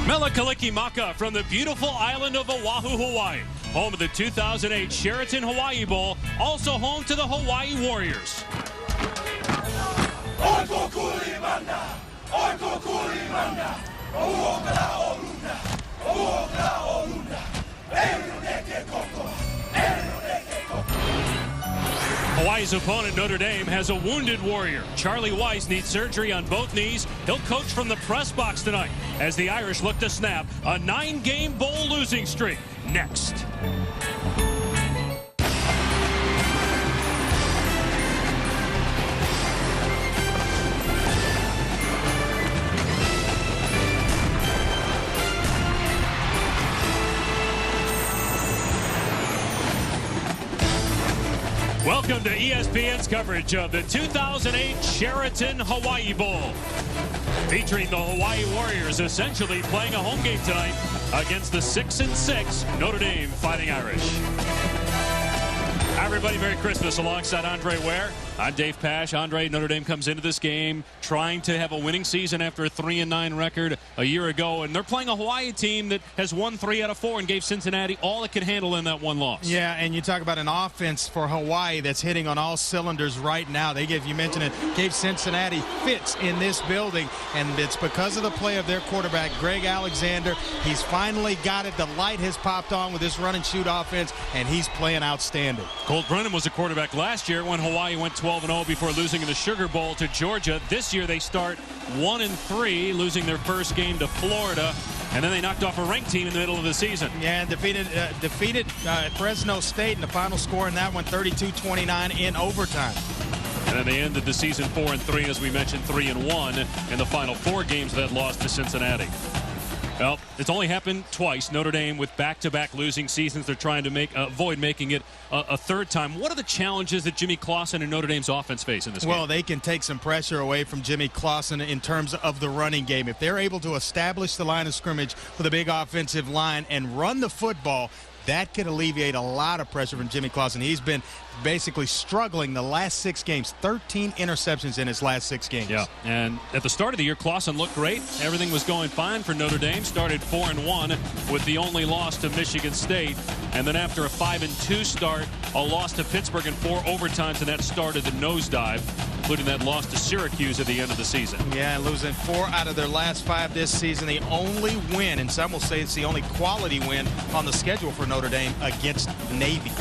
Melikilikimaka from the beautiful island of Oahu, Hawaii. Home of the 2008 Sheraton Hawaii Bowl, also home to the Hawaii Warriors. Hawaii's opponent, Notre Dame, has a wounded Warrior. Charlie Weis needs surgery on both knees. He'll coach from the press box tonight as the Irish look to snap a 9-game bowl losing streak. Next. Welcome to ESPN's coverage of the 2008 Sheraton Hawaii Bowl, featuring the Hawaii Warriors essentially playing a home game tonight against the 6-6 Notre Dame Fighting Irish. Hi, everybody. Merry Christmas alongside Andre Ware. I'm Dave Pash. Andre, Notre Dame comes into this game trying to have a winning season after a 3-9 record a year ago, and they're playing a Hawaii team that has won 3 out of 4 and gave Cincinnati all it could handle in that one loss. Yeah, and you talk about an offense for Hawaii that's hitting on all cylinders right now. You mentioned it, gave Cincinnati fits in this building, and it's because of the play of their quarterback, Greg Alexander. He's finally got it. The light has popped on with this run-and-shoot offense, and he's playing outstanding. Colt Brennan was a quarterback last year when Hawaii went 12-0 before losing in the Sugar Bowl to Georgia. This year they start 1-3, losing their first game to Florida, and then they knocked off a ranked team in the middle of the season. Yeah, and defeated Fresno State in the final score in that one, 32-29 in overtime. And then they ended the season 4-3, as we mentioned, 3-1 in the final 4 games that lost to Cincinnati. Well, it's only happened twice. Notre Dame with back-to-back losing seasons. They're trying to avoid making it a third time. What are the challenges that Jimmy Clausen and Notre Dame's offense face in this game? Well, they can take some pressure away from Jimmy Clausen in terms of the running game. If they're able to establish the line of scrimmage with a big offensive line and run the football, that could alleviate a lot of pressure from Jimmy Clausen. He's been basically struggling the last 6 games, 13 interceptions in his last 6 games. Yeah, and at the start of the year, Clausen looked great. Everything was going fine for Notre Dame. Started 4-1 with the only loss to Michigan State. And then after a 5-2 start, a loss to Pittsburgh in 4 overtimes, and that started the nosedive, including that loss to Syracuse at the end of the season. Yeah, losing 4 out of their last 5 this season. The only win, and some will say it's the only quality win on the schedule for Notre Dame, against Navy.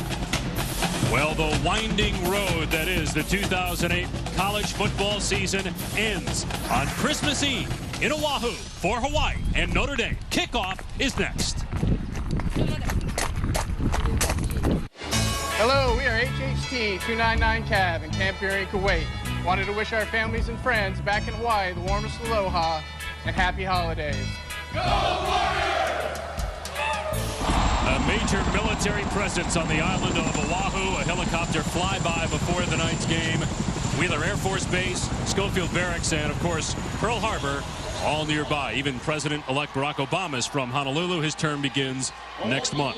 Well, the winding road that is the 2008 college football season ends on Christmas Eve in Oahu for Hawaii and Notre Dame. Kickoff is next. Hello, we are HHT 299 Cav in Camp Erie, Kuwait. Wanted to wish our families and friends back in Hawaii the warmest aloha and happy holidays. Go Warriors! A major military presence on the island of Oahu. A helicopter flyby before the night's game. Wheeler Air Force Base, Schofield Barracks, and, of course, Pearl Harbor, all nearby. Even President-elect Barack Obama is from Honolulu. His term begins next month.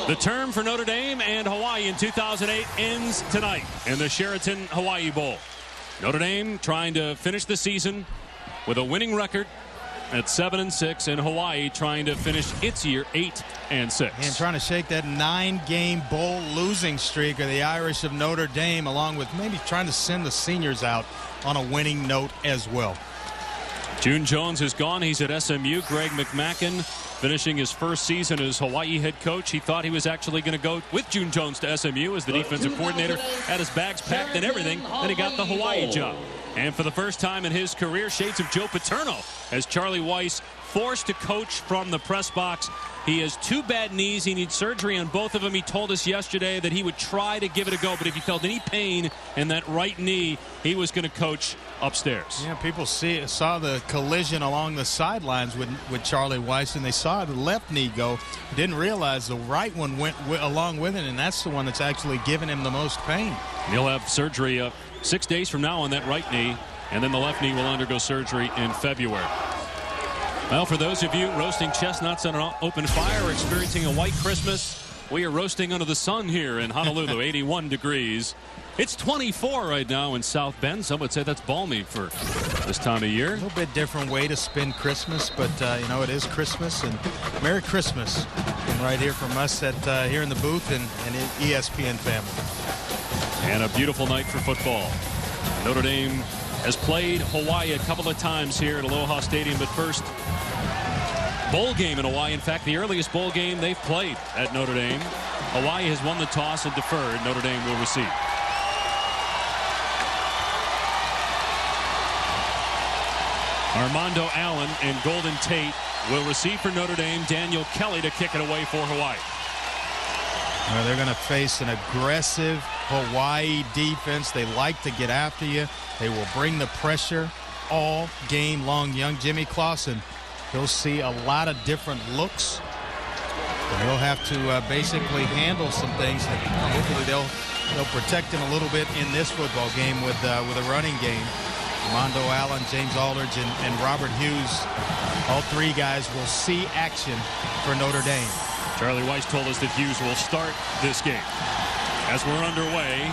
The term for Notre Dame and Hawaii in 2008 ends tonight in the Sheraton Hawaii Bowl. Notre Dame trying to finish the season with a winning record at 7-6, and Hawaii trying to finish its year 8-6. And trying to shake that 9-game bowl losing streak of the Irish of Notre Dame, along with maybe trying to send the seniors out on a winning note as well. June Jones is gone. He's at SMU. Greg McMackin finishing his first season as Hawaii head coach. He thought he was actually going to go with June Jones to SMU as the defensive coordinator, had his bags packed and everything. Then he got the Hawaii job. And for the first time in his career, shades of Joe Paterno as Charlie Weis forced to coach from the press box. He has 2 bad knees. He needs surgery on both of them. He told us yesterday that he would try to give it a go, but if he felt any pain in that right knee, he was going to coach upstairs. Yeah, people saw the collision along the sidelines with Charlie Weis, and they saw the left knee go. Didn't realize the right one went along with it, and that's the one that's actually giving him the most pain. He'll have surgery 6 days from now on that right knee, and then the left knee will undergo surgery in February. Well, for those of you roasting chestnuts on an open fire or experiencing a white Christmas, We are roasting under the sun here in Honolulu, 81 degrees. It's 24 right now in South Bend. Some would say that's balmy for this time of year. A little bit different way to spend Christmas, but you know, it is Christmas, and Merry Christmas. And right here from us at here in the booth and ESPN family. And a beautiful night for football. Notre Dame has played Hawaii a couple of times here at Aloha Stadium, but first bowl game in Hawaii. In fact, the earliest bowl game they've played at Notre Dame. Hawaii has won the toss and deferred. Notre Dame will receive. Armando Allen and Golden Tate will receive for Notre Dame. Daniel Kelly to kick it away for Hawaii. Well, they're going to face an aggressive Hawaii defense. They like to get after you. They will bring the pressure all game long. Young Jimmy Clausen, he'll see a lot of different looks. And he'll have to basically handle some things. Hopefully they'll protect him a little bit in this football game with a running game. Armando Allen, James Aldridge, and Robert Hughes, all three guys will see action for Notre Dame. Charlie Weiss told us that Hughes will start this game. As we're underway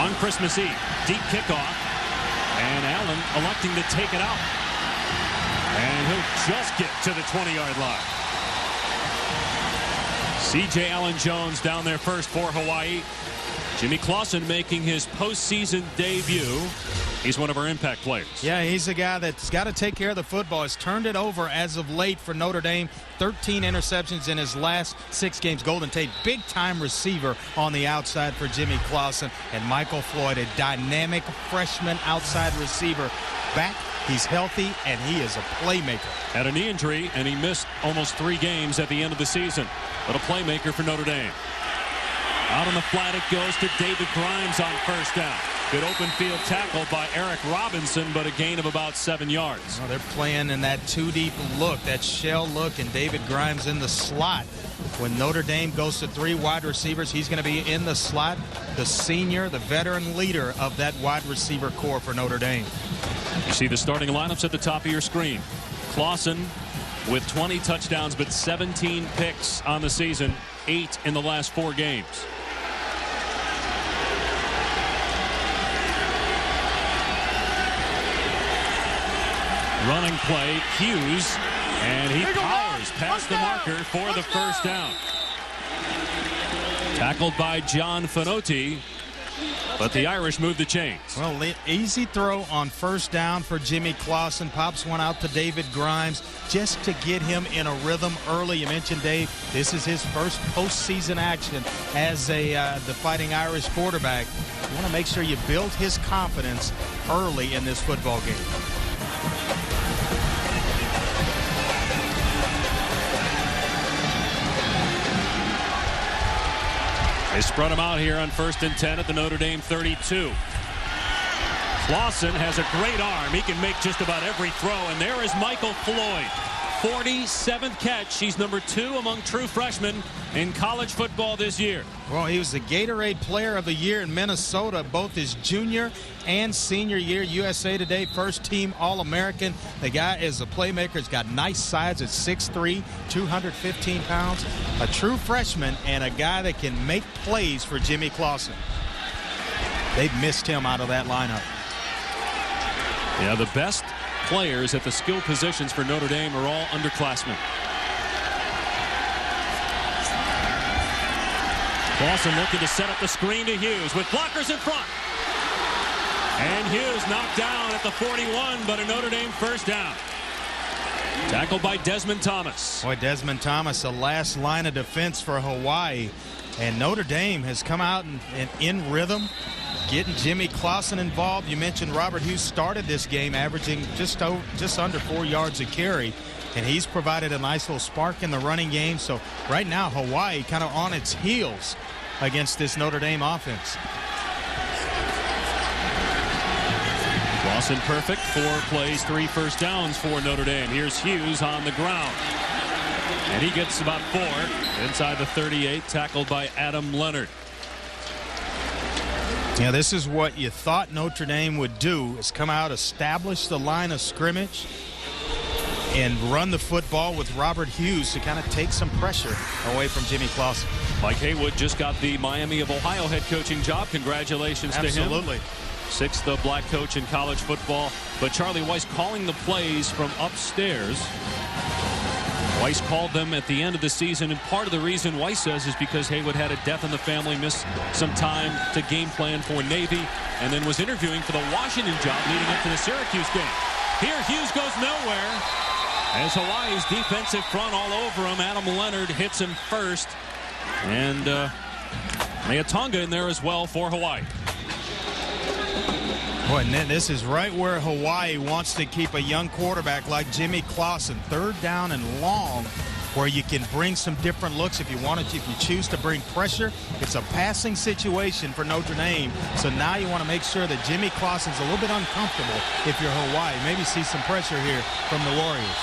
on Christmas Eve, deep kickoff, and Allen electing to take it out. And he'll just get to the 20-yard line. C.J. Allen-Jones down there first for Hawaii. Jimmy Clausen making his postseason debut. He's one of our impact players. Yeah, he's a guy that's got to take care of the football. Has turned it over as of late for Notre Dame. 13 interceptions in his last 6 games. Golden Tate, big-time receiver on the outside for Jimmy Clausen. And Michael Floyd, a dynamic freshman outside receiver. Back, he's healthy, and he is a playmaker. Had a knee injury, and he missed almost 3 games at the end of the season. But a playmaker for Notre Dame. Out on the flat it goes to David Grimes on first down. Good open field tackle by Eric Robinson, but a gain of about 7 yards. Well, they're playing in that 2-deep look, that shell look, and David Grimes in the slot. When Notre Dame goes to 3 wide receivers, he's going to be in the slot, the senior, the veteran leader of that wide receiver core for Notre Dame. You see the starting lineups at the top of your screen. Clausen with 20 touchdowns, but 17 picks on the season, 8 in the last 4 games. Running play, Hughes, and he powers past the marker for the first down. Tackled by John Finotti, but the Irish move the chains. Well, easy throw on first down for Jimmy Clausen. Pops one out to David Grimes just to get him in a rhythm early. You mentioned, Dave, this is his first postseason action as the Fighting Irish quarterback. You want to make sure you build his confidence early in this football game. They spread him out here on 1st and 10 at the Notre Dame 32. Clausen has a great arm. He can make just about every throw. And there is Michael Floyd. 47th catch. He's number 2 among true freshmen in college football this year. Well, he was the Gatorade Player of the Year in Minnesota, both his junior and senior year. USA Today first team All-American. The guy is a playmaker. He's got nice size at 6'3", 215 pounds. A true freshman and a guy that can make plays for Jimmy Clausen. They've missed him out of that lineup. Yeah, the best players at the skill positions for Notre Dame are all underclassmen. Clausen looking to set up the screen to Hughes with blockers in front. And Hughes knocked down at the 41, but a Notre Dame first down. Tackled by Desmond Thomas. Boy, Desmond Thomas, the last line of defense for Hawaii. And Notre Dame has come out and in rhythm, getting Jimmy Clausen involved. You mentioned Robert Hughes started this game averaging just under 4 yards a carry. And he's provided a nice little spark in the running game. So right now, Hawaii kind of on its heels against this Notre Dame offense. Clausen perfect. 4 plays, 3 first downs for Notre Dame. Here's Hughes on the ground. And he gets about 4 inside the 38, tackled by Adam Leonard. Yeah, this is what you thought Notre Dame would do, is come out, establish the line of scrimmage, and run the football with Robert Hughes to kind of take some pressure away from Jimmy Clausen. Mike Haywood just got the Miami of Ohio head coaching job. Congratulations to him. Absolutely. 6th black coach in college football. But Charlie Weiss calling the plays from upstairs. Weiss called them at the end of the season, and part of the reason Weiss says is because Haywood had a death in the family, missed some time to game plan for Navy, and then was interviewing for the Washington job leading up to the Syracuse game. Here Hughes goes nowhere as Hawaii's defensive front all over him. Adam Leonard hits him first, and Meatonga in there as well for Hawaii. Boy, and this is right where Hawaii wants to keep a young quarterback like Jimmy Clausen. 3rd down and long, where you can bring some different looks if you want to. If you choose to bring pressure, it's a passing situation for Notre Dame. So now you want to make sure that Jimmy Clausen's a little bit uncomfortable if you're Hawaii. Maybe see some pressure here from the Warriors.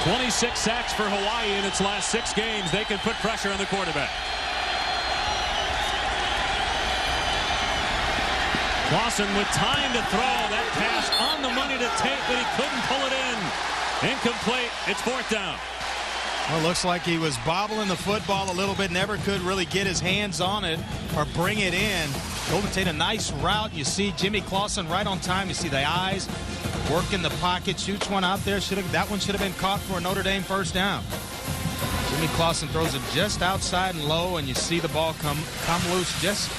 26 sacks for Hawaii in its last 6 games. They can put pressure on the quarterback. Clausen with time to throw. That pass on the money to Tate, but he couldn't pull it in. Incomplete. It's 4th down. Well, looks like he was bobbling the football a little bit, never could really get his hands on it or bring it in. Golden Tate, a nice route. You see Jimmy Clausen right on time. You see the eyes, work in the pocket, shoots one out there. That one should have been caught for a Notre Dame 1st down. Jimmy Clausen throws it just outside and low, and you see the ball come loose just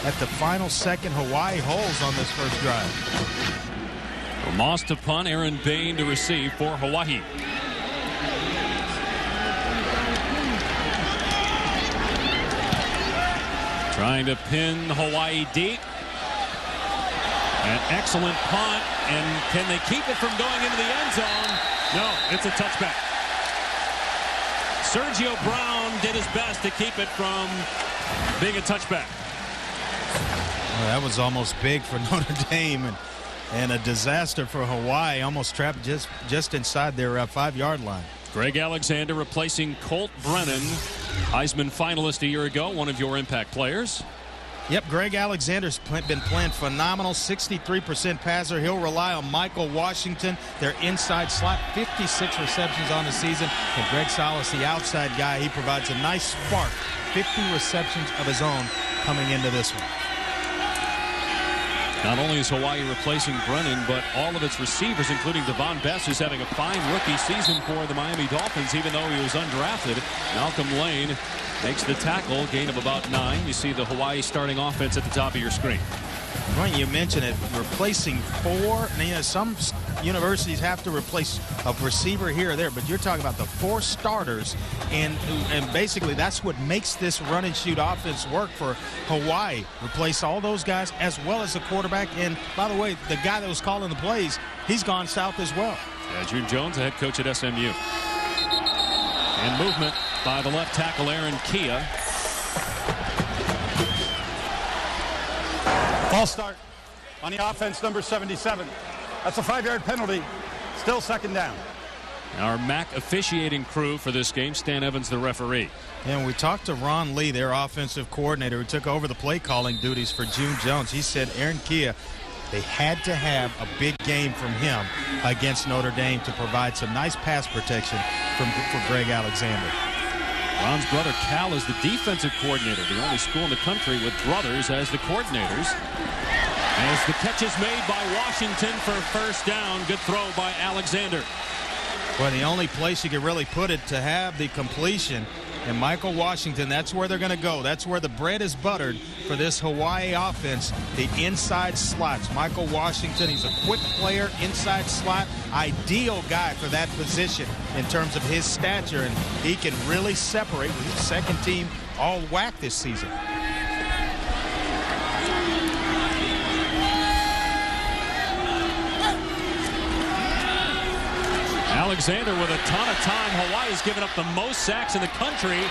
at the final second. Hawaii holds on this first drive. Moss to punt, Aaron Bain to receive for Hawaii. Trying to pin Hawaii deep. An excellent punt, and can they keep it from going into the end zone? No, it's a touchback. Sergio Brown did his best to keep it from being a touchback. Well, that was almost big for Notre Dame and a disaster for Hawaii. Almost trapped just inside their 5-yard line. Greg Alexander replacing Colt Brennan, Heisman finalist a year ago, one of your impact players. Yep, Greg Alexander's been playing phenomenal. 63% passer. He'll rely on Michael Washington, their inside slot. 56 receptions on the season. And Greg Salas, the outside guy, he provides a nice spark. 50 receptions of his own coming into this one. Not only is Hawaii replacing Brennan, but all of its receivers, including Devon Bess, who's having a fine rookie season for the Miami Dolphins, even though he was undrafted. Malcolm Lane makes the tackle, gain of about 9. You see the Hawaii starting offense at the top of your screen. Right, you mentioned it, replacing 4. And, you know, some universities have to replace a receiver here or there, but you're talking about the 4 starters, and basically that's what makes this run and shoot offense work for Hawaii. Replace all those guys as well as the quarterback. And by the way, the guy that was calling the plays, he's gone south as well. Yeah, June Jones, the head coach at SMU. And movement by the left tackle Aaron Kia. False start on the offense, number 77. That's a 5-yard penalty. Still 2nd down. Our MAC officiating crew for this game, Stan Evans, the referee. And we talked to Ron Lee, their offensive coordinator, who took over the play calling duties for June Jones. He said Aaron Kia, they had to have a big game from him against Notre Dame to provide some nice pass protection for Greg Alexander. Ron's brother Cal is the defensive coordinator, the only school in the country with brothers as the coordinators. As the catch is made by Washington for 1st down. Good throw by Alexander. Well, the only place you could really put it to have the completion. And Michael Washington, that's where they're going to go. That's where the bread is buttered for this Hawaii offense, the inside slots. Michael Washington, he's a quick player, inside slot, ideal guy for that position in terms of his stature, and he can really separate with his 2nd team all WAC this season. Alexander with a ton of time. Hawaii's given up the most sacks in the country,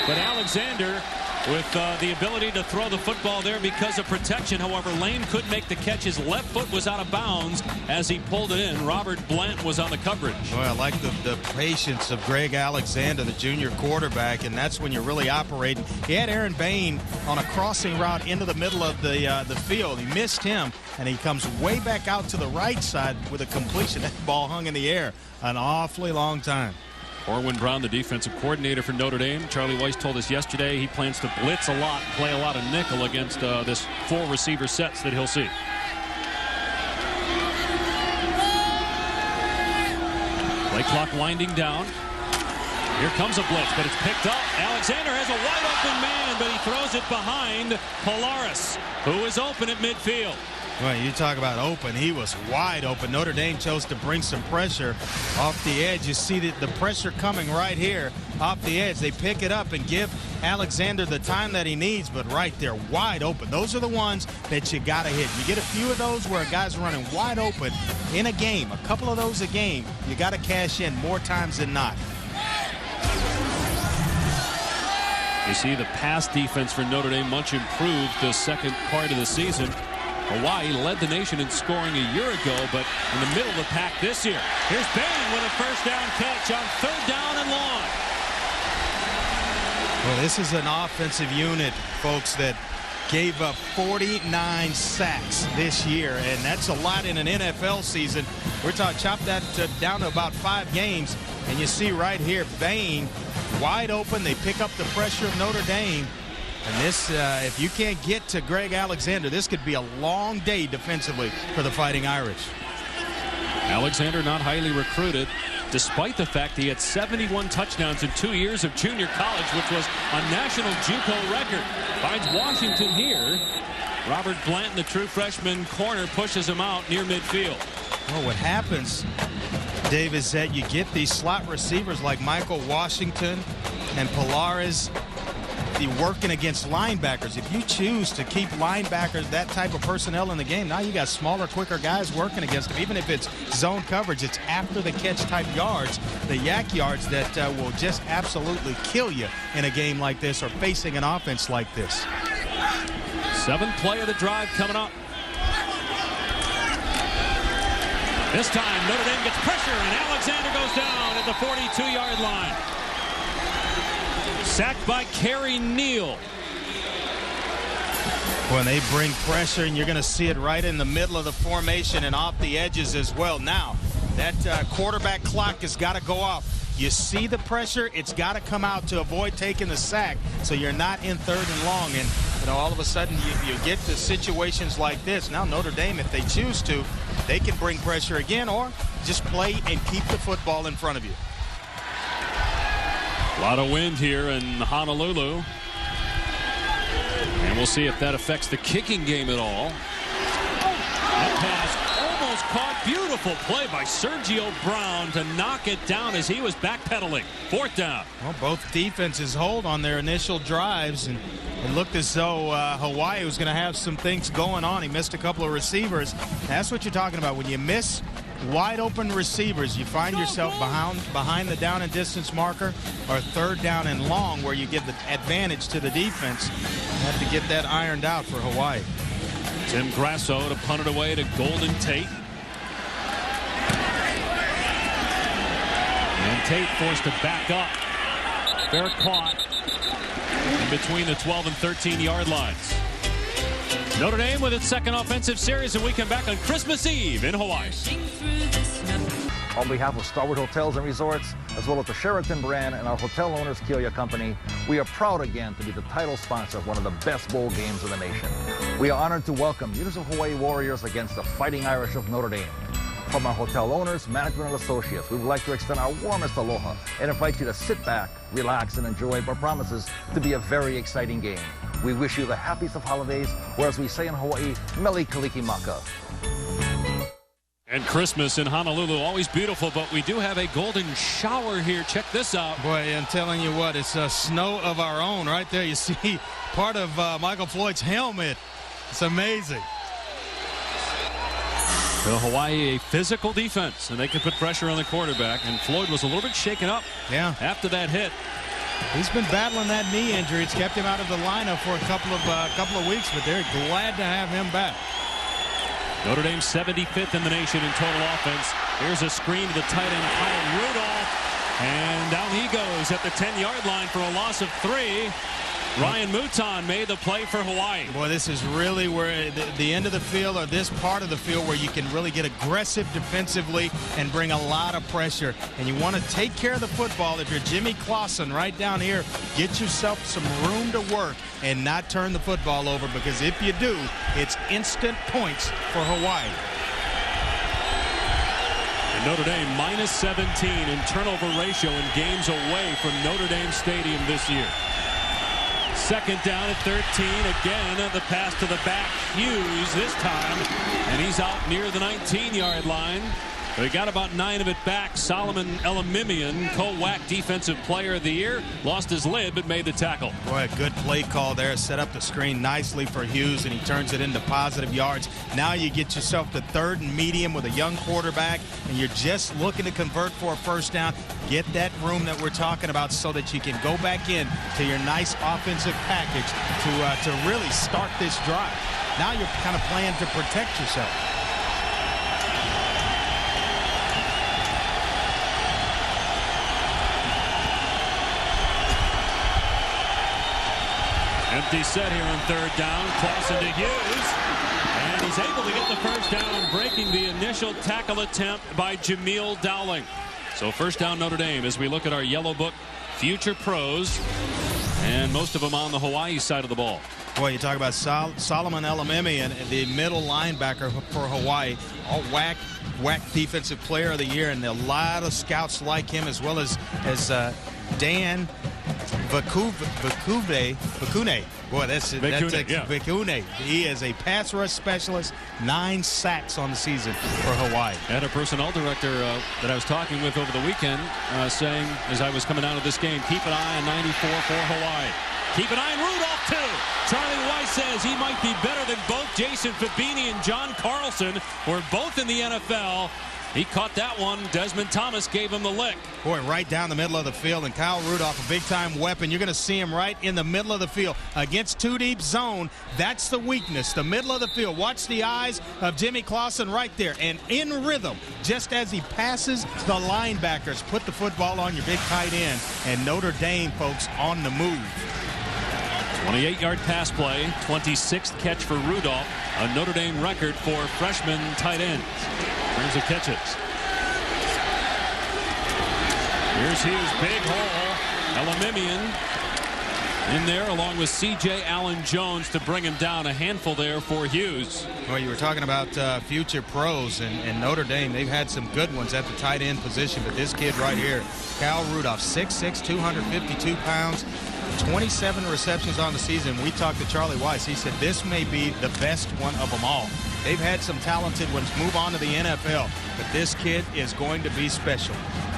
but Alexander with the ability to throw the football there because of protection. However, Lane couldn't make the catch. His left foot was out of bounds as he pulled it in. Robert Blant was on the coverage. Well, I like the patience of Greg Alexander, the junior quarterback, and that's when you're really operating. He had Aaron Bain on a crossing route into the middle of the field. He missed him, and he comes way back out to the right side with a completion. That ball hung in the air an awfully long time. Orwin Brown, the defensive coordinator for Notre Dame. Charlie Weiss told us yesterday he plans to blitz a lot, play a lot of nickel against this 4 receiver sets that he'll see. Play clock winding down. Here comes a blitz, but it's picked up. Alexander has a wide open man, but he throws it behind Polaris, who is open at midfield. Well, you talk about open. He was wide open. Notre Dame chose to bring some pressure off the edge. You see the pressure coming right here off the edge. They pick it up and give Alexander the time that he needs, but right there, wide open. Those are the ones that you got to hit. You get a few of those where a guy's running wide open in a game, a couple of those a game, you got to cash in more times than not. You see the pass defense for Notre Dame much improved the second part of the season. Hawaii led the nation in scoring a year ago, but in the middle of the pack this year. Here's Bain with a first down catch on 3rd down and long. Well, this is an offensive unit, folks, that gave up 49 sacks this year, and that's a lot in an NFL season. We're talking chop that down to about 5 games, and you see right here, Bain wide open. They pick up the pressure of Notre Dame. And this, if you can't get to Greg Alexander, this could be a long day defensively for the Fighting Irish. Alexander not highly recruited, despite the fact he had 71 touchdowns in 2 years of junior college, which was a national JUCO record. Finds Washington here. Robert Blanton, the true freshman corner, pushes him out near midfield. Well, what happens, Dave, is that you get these slot receivers like Michael Washington and Polaris working against linebackers. If you choose to keep linebackers, that type of personnel in the game, now you got smaller, quicker guys working against them. Even if it's zone coverage, it's after the catch type yards, the yak yards that will just absolutely kill you in a game like this or facing an offense like this. 7th play of the drive coming up. This time Notre Dame gets pressure and Alexander goes down at the 42-yard line. Sacked by Kerry Neal. When they bring pressure, and you're going to see it right in the middle of the formation and off the edges as well. Now, that quarterback clock has got to go off. You see the pressure, it's got to come out to avoid taking the sack, so you're not in 3rd and long. And, you know, all of a sudden you get to situations like this. Now Notre Dame, if they choose to, they can bring pressure again or just play and keep the football in front of you. A lot of wind here in Honolulu. And we'll see if that affects the kicking game at all. That pass almost caught. Beautiful play by Sergio Brown to knock it down as he was backpedaling. 4th down. Well, both defenses hold on their initial drives, and it looked as though Hawaii was going to have some things going on. He missed a couple of receivers. That's what you're talking about. When you miss wide open receivers, you find yourself behind the down and distance marker or 3rd down and long, where you give the advantage to the defense. You have to get that ironed out for Hawaii. Tim Grasso to punt it away to Golden Tate. And Tate forced to back up. Fair caught in between the 12 and 13-yard lines. Notre Dame with its 2nd offensive series, and we come back on Christmas Eve in Hawaii. On behalf of Starwood Hotels and Resorts, as well as the Sheraton brand and our hotel owners, Kioya Company, we are proud again to be the title sponsor of one of the best bowl games in the nation. We are honored to welcome University of Hawaii Warriors against the Fighting Irish of Notre Dame. From our hotel owners, management, and associates, we would like to extend our warmest aloha and invite you to sit back, relax, and enjoy what promises to be a very exciting game. We wish you the happiest of holidays, or as we say in Hawaii, Mele Kalikimaka. And Christmas in Honolulu, always beautiful, but we do have a golden shower here. Check this out. Boy, I'm telling you what, it's a snow of our own. Right there, you see part of Michael Floyd's helmet. It's amazing. So Hawaii, a physical defense, and they can put pressure on the quarterback. And Floyd was a little bit shaken up after that hit. He's been battling that knee injury. It's kept him out of the lineup for a couple of weeks, but they're glad to have him back. Notre Dame 75th in the nation in total offense. Here's a screen to the tight end, Kyle Rudolph. And down he goes at the 10-yard line for a loss of 3. Ryan Mouton made the play for Hawaii. Boy, this is really where the end of the field, or this part of the field, where you can really get aggressive defensively and bring a lot of pressure. And you want to take care of the football. If you're Jimmy Clausen right down here, get yourself some room to work and not turn the football over, because if you do, it's instant points for Hawaii. And Notre Dame minus 17 in turnover ratio in games away from Notre Dame Stadium this year. Second down at 13. Again, the pass to the back. Hughes this time. And he's out near the 19-yard line. They got about 9 of it back. Solomon Elamimian, co-WAC Defensive Player of the Year, lost his lid but made the tackle. Boy, a good play call there. Set up the screen nicely for Hughes, and he turns it into positive yards. Now you get yourself to 3rd and medium with a young quarterback, and you're just looking to convert for a first down. Get that room that we're talking about so that you can go back in to your nice offensive package to really start this drive. Now you're kind of playing to protect yourself. Empty set here on 3rd down. Clausen to Hughes. And he's able to get the first down, breaking the initial tackle attempt by Jameel Dowling. So first down Notre Dame as we look at our yellow book future pros, and most of them on the Hawaii side of the ball. Boy, you talk about Solomon Elamimian, the middle linebacker for Hawaii, all WAC Defensive Player of the Year, and a lot of scouts like him, as well as Dan Vakune. Boy, that's Vakune. He is a pass rush specialist. 9 sacks on the season for Hawaii. I had a personnel director that I was talking with over the weekend saying, as I was coming out of this game, keep an eye on 94 for Hawaii. Keep an eye on Rudolph, too. Charlie Weiss says he might be better than both Jason Fabini and John Carlson, who are both in the NFL. He caught that one. Desmond Thomas gave him the lick. Boy, right down the middle of the field. And Kyle Rudolph, a big-time weapon. You're going to see him right in the middle of the field. Against 2-deep zone, that's the weakness, the middle of the field. Watch the eyes of Jimmy Clausen right there. And in rhythm, just as he passes the linebackers, put the football on your big tight end. And Notre Dame, folks, on the move. 28-yard pass play, 26th catch for Rudolph, a Notre Dame record for freshman tight ends. In terms of catches. Here's Hughes, big hole. Elamimian in there along with C.J. Allen-Jones to bring him down. A handful there for Hughes. Well, you were talking about future pros, and Notre Dame, they've had some good ones at the tight end position, but this kid right here, Kyle Rudolph, 6'6", 252 pounds, 27 receptions on the season. We talked to Charlie Weiss. He said this may be the best one of them all. They've had some talented ones move on to the NFL, but this kid is going to be special.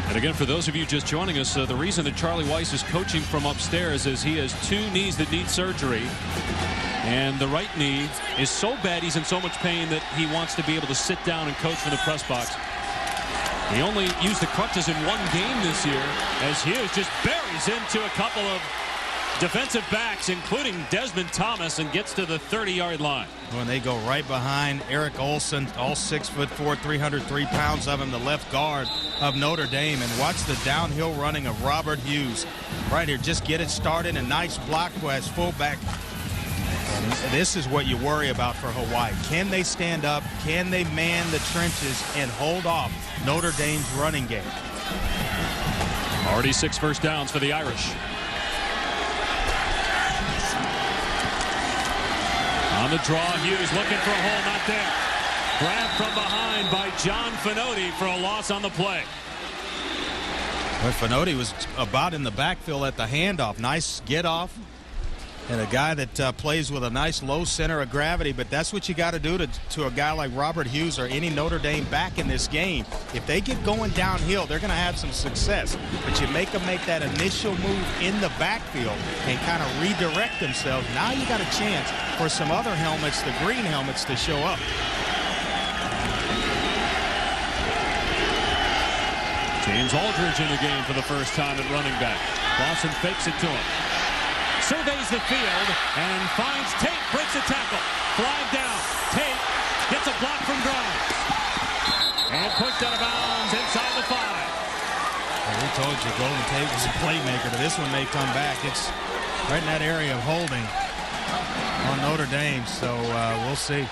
And again, for those of you just joining us, the reason that Charlie Weiss is coaching from upstairs is he has 2 knees that need surgery. And the right knee is so bad, he's in so much pain that he wants to be able to sit down and coach from the press box. He only used the crutches in 1 game this year as Hughes just buries into a couple of defensive backs, including Desmond Thomas, and gets to the 30-yard line. When they go right behind Eric Olson, all 6'4", 303 pounds of him, the left guard of Notre Dame. And watch the downhill running of Robert Hughes. Right here, just get it started. A nice block as fullback. And this is what you worry about for Hawaii. Can they stand up? Can they man the trenches and hold off Notre Dame's running game? Already 6 first downs for the Irish. On the draw, Hughes looking for a hole, not there. Grabbed from behind by John Finotti for a loss on the play. Well, Finotti was about in the backfield at the handoff. Nice get off. And a guy that plays with a nice low center of gravity, but that's what you got to do to a guy like Robert Hughes or any Notre Dame back in this game. If they get going downhill, they're going to have some success. But you make them make that initial move in the backfield and kind of redirect themselves. Now you got a chance for some other helmets, the green helmets, to show up. To James Aldridge in the game for the first time at running back. Clausen fakes it to him. Surveys the field and finds Tate, breaks a tackle. Flag down. Tate gets a block from Grimes. And pushed out of bounds inside the 5. Well, we told you Golden Tate was a playmaker, but this one may come back. It's right in that area of holding on Notre Dame, so we'll see.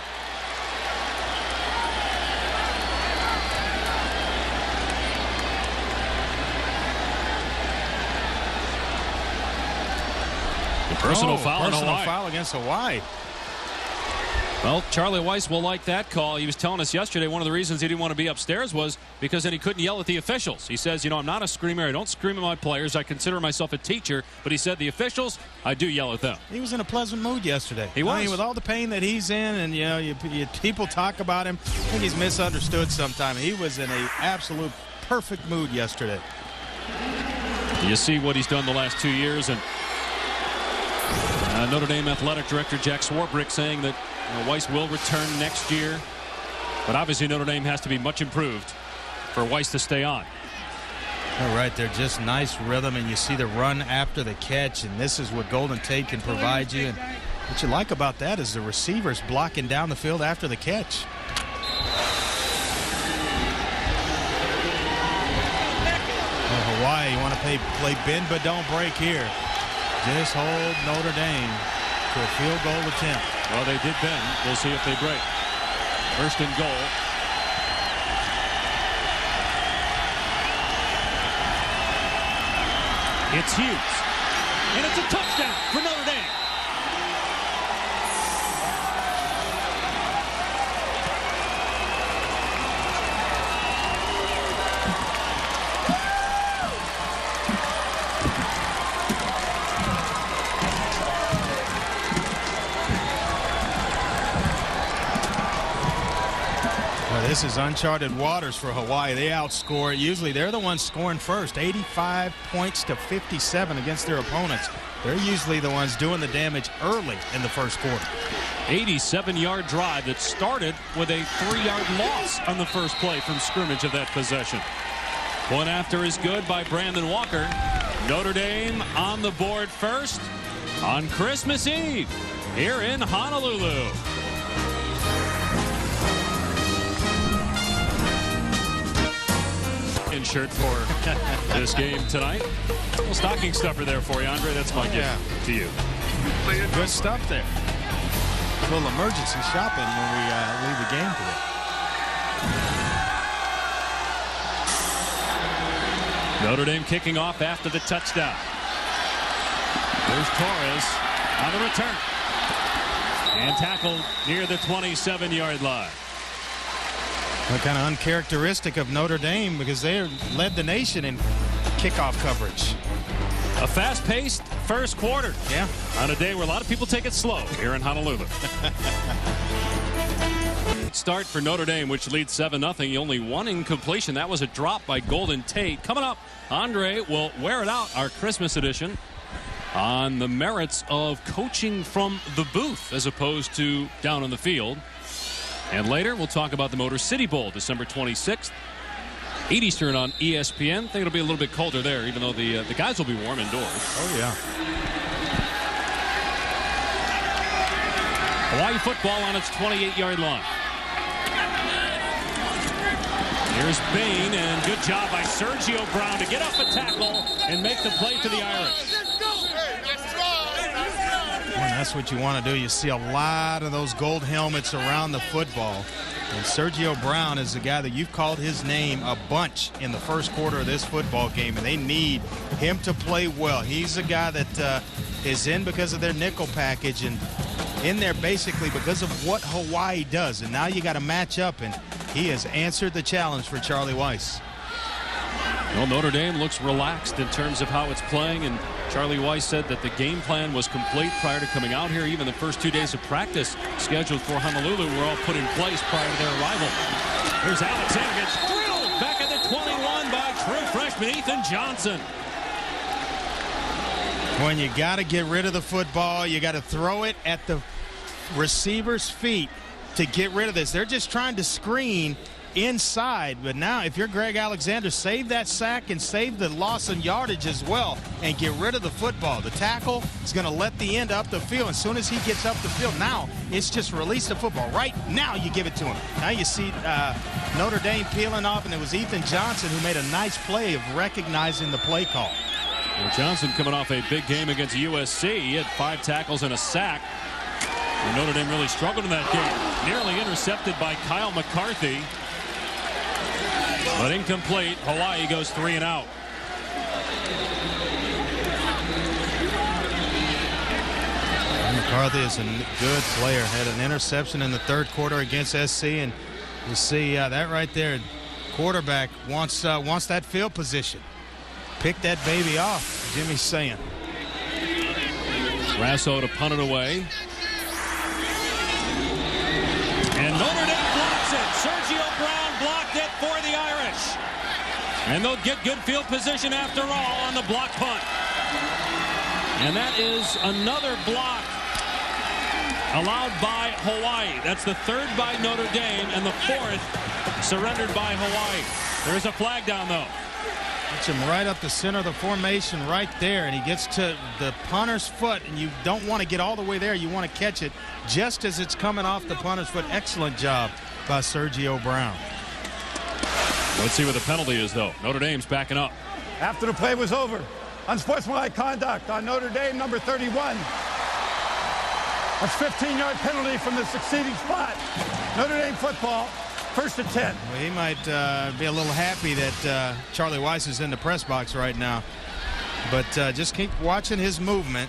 Personal foul against Hawaii. Well, Charlie Weis will like that call. He was telling us yesterday one of the reasons he didn't want to be upstairs was because then he couldn't yell at the officials. He says, I'm not a screamer. I don't scream at my players. I consider myself a teacher. But he said the officials, I do yell at them. He was in a pleasant mood yesterday. He was. I mean, with all the pain that he's in and, people talk about him, I think he's misunderstood sometimes. He was in an absolute perfect mood yesterday. You see what he's done the last 2 years. And Notre Dame Athletic Director Jack Swarbrick saying that Weis will return next year. But obviously Notre Dame has to be much improved for Weis to stay on. All right, they're just nice rhythm, and you see the run after the catch, and this is what Golden Tate can provide you. And what you like about that is the receivers blocking down the field after the catch. Well, Hawaii, you want to play bend but don't break here. Just hold Notre Dame to a field goal attempt. Well, they did bend. We'll see if they break. First and goal. It's Hughes. And it's a touchdown for Notre Dame. This is uncharted waters for Hawaii. They outscore. Usually they're the ones scoring first. 85 points to 57 against their opponents. They're usually the ones doing the damage early in the first quarter. 87-yard drive that started with a 3-yard loss on the first play from scrimmage of that possession. Point after is good by Brandon Walker. Notre Dame on the board first on Christmas Eve here in Honolulu. Shirt for this game tonight. A little stocking stuffer there for you, Andre. That's my gift to you. Good stuff there. A little emergency shopping when we leave the game today. Notre Dame kicking off after the touchdown. There's Torres on the return. And tackled near the 27-yard line. Kind of uncharacteristic of Notre Dame because they led the nation in kickoff coverage. A fast-paced first quarter. Yeah. On a day where a lot of people take it slow here in Honolulu. Start for Notre Dame, which leads 7-0. Only one incompletion. That was a drop by Golden Tate. Coming up, Andre will wear it out, our Christmas edition, on the merits of coaching from the booth as opposed to down on the field. And later, we'll talk about the Motor City Bowl, December 26th, 8 Eastern on ESPN. I think it'll be a little bit colder there, even though the guys will be warm indoors. Oh, yeah. Hawaii football on its 28-yard line. Here's Bain, and good job by Sergio Brown to get up a tackle and make the play for the Irish. And that's what you want to do. You see a lot of those gold helmets around the football. And Sergio Brown is the guy that you've called his name a bunch in the first quarter of this football game, and they need him to play well. He's the guy that is in because of their nickel package and in there basically because of what Hawaii does. And now you got to match up, and he has answered the challenge for Charlie Weis. Well, Notre Dame looks relaxed in terms of how it's playing, and Charlie Weis said that the game plan was complete prior to coming out here. Even the first 2 days of practice scheduled for Honolulu were all put in place prior to their arrival. Here's Alexander, gets drilled back at the 21 by true freshman Ethan Johnson. When you got to get rid of the football, you got to throw it at the receiver's feet to get rid of this. They're just trying to screen inside. But now if you're Greg Alexander, save that sack and save the loss in yardage as well and get rid of the football. The tackle is going to let the end up the field. As soon as he gets up the field, now it's just release the football. Right now you give it to him. Now you see Notre Dame peeling off, and it was Ethan Johnson who made a nice play of recognizing the play call. Well, Johnson coming off a big game against USC. He had 5 tackles and a sack. And Notre Dame really struggled in that game. Nearly intercepted by Kyle McCarthy. But incomplete. Hawaii goes 3 and out. McCarthy is a good player. Had an interception in the 3rd quarter against SC, and you see that right there. Quarterback wants that field position. Pick that baby off, Jimmy's saying. Grasso to punt it away. And Notre Dame blocks it. Sergio Brown blocked it for the Irish. And they'll get good field position after all on the block punt. And that is another block allowed by Hawaii. That's the 3rd by Notre Dame and the 4th surrendered by Hawaii. There is a flag down, though. Gets him right up the center of the formation right there, and he gets to the punter's foot, and you don't want to get all the way there. You want to catch it just as it's coming off the punter's foot. Excellent job by Sergio Brown. Let's see what the penalty is, though. Notre Dame's backing up. After the play was over, unsportsmanlike conduct on Notre Dame, number 31. That's 15-yard penalty from the succeeding spot. Notre Dame football, 1st and 10. Well, he might be a little happy that Charlie Weiss is in the press box right now. But just keep watching his movement.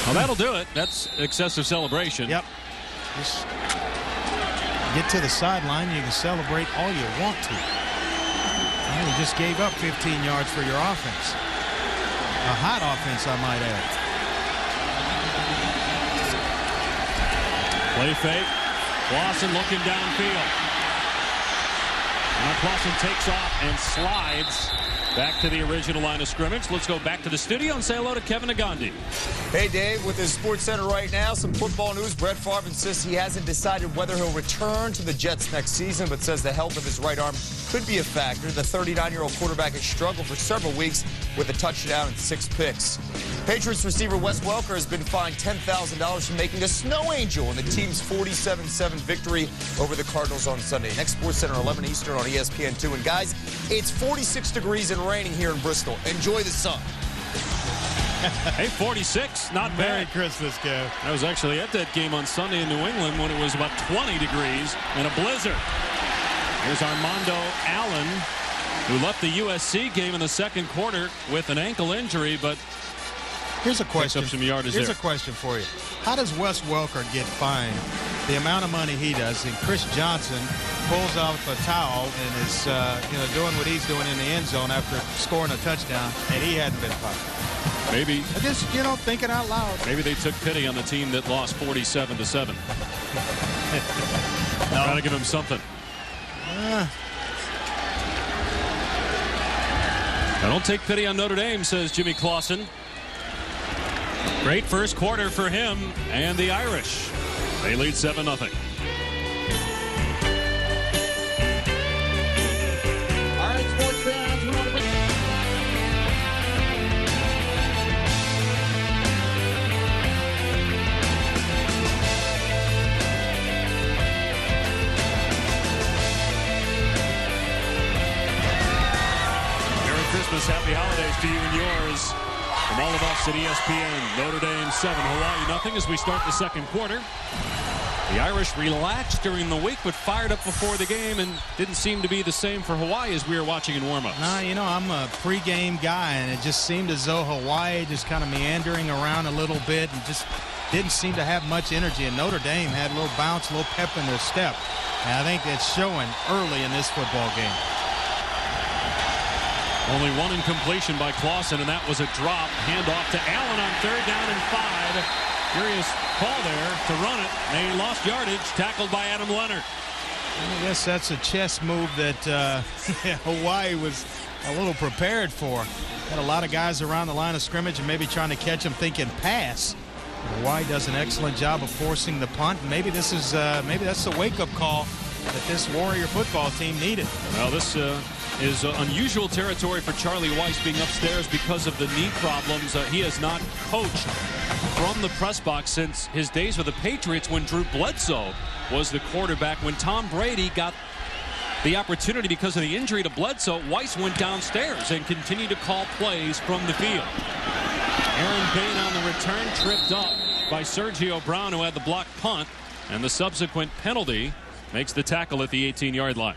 Well, that'll do it. That's excessive celebration. Yep. Just get to the sideline. You can celebrate all you want to. And you just gave up 15 yards for your offense. A hot offense, I might add. Play fake. Clausen looking downfield. Now Clausen takes off and slides back to the original line of scrimmage. Let's go back to the studio and say hello to Kevin Nagandi. Hey, Dave, with his Sports Center right now, some football news. Brett Favre insists he hasn't decided whether he'll return to the Jets next season, but says the health of his right arm could be a factor. The 39-year-old quarterback has struggled for several weeks with a touchdown and 6 picks. Patriots receiver Wes Welker has been fined $10,000 for making a snow angel in the team's 47-7 victory over the Cardinals on Sunday. Next Sports Center, 11 Eastern on ESPN2. And, guys, it's 46 degrees and raining here in Bristol. Enjoy the sun. Hey, 46, not bad. Merry Christmas, Kev. I was actually at that game on Sunday in New England when it was about 20 degrees and a blizzard. Here's Armando Allen, who left the USC game in the 2nd quarter with an ankle injury, but here's a question. Up some yardage Here's there. a question for you. How does Wes Welker get fined the amount of money he does, and Chris Johnson pulls out a towel and is doing what he's doing in the end zone after scoring a touchdown, and he hadn't been fined? Maybe. I just, thinking out loud. Maybe they took pity on the team that lost 47-7. Trying to give him something. I don't take pity on Notre Dame, says Jimmy Clausen. Great first quarter for him and the Irish. They lead 7-0. Happy holidays to you and yours. From all of us at ESPN, Notre Dame 7, Hawaii 0 as we start the 2nd quarter. The Irish relaxed during the week, but fired up before the game, and didn't seem to be the same for Hawaii as we were watching in warmups. No, I'm a pregame guy, and it just seemed as though Hawaii just kind of meandering around a little bit and just didn't seem to have much energy. And Notre Dame had a little bounce, a little pep in their step. And I think it's showing early in this football game. Only one incompletion by Clausen, and that was a drop. Handoff to Allen on 3rd down and 5. Curious call there to run it. They lost yardage, tackled by Adam Leonard. I guess that's a chess move that Hawaii was a little prepared for. Had a lot of guys around the line of scrimmage and maybe trying to catch him thinking pass. Hawaii does an excellent job of forcing the punt. Maybe this is maybe that's the wake-up call that this Warrior football team needed. Well, this is unusual territory for Charlie Weis, being upstairs because of the knee problems. He has not coached from the press box since his days with the Patriots when Drew Bledsoe was the quarterback. When Tom Brady got the opportunity because of the injury to Bledsoe, Weis went downstairs and continued to call plays from the field. Aaron Bain on the return, tripped up by Sergio Brown, who had the blocked punt, and the subsequent penalty makes the tackle at the 18-yard line.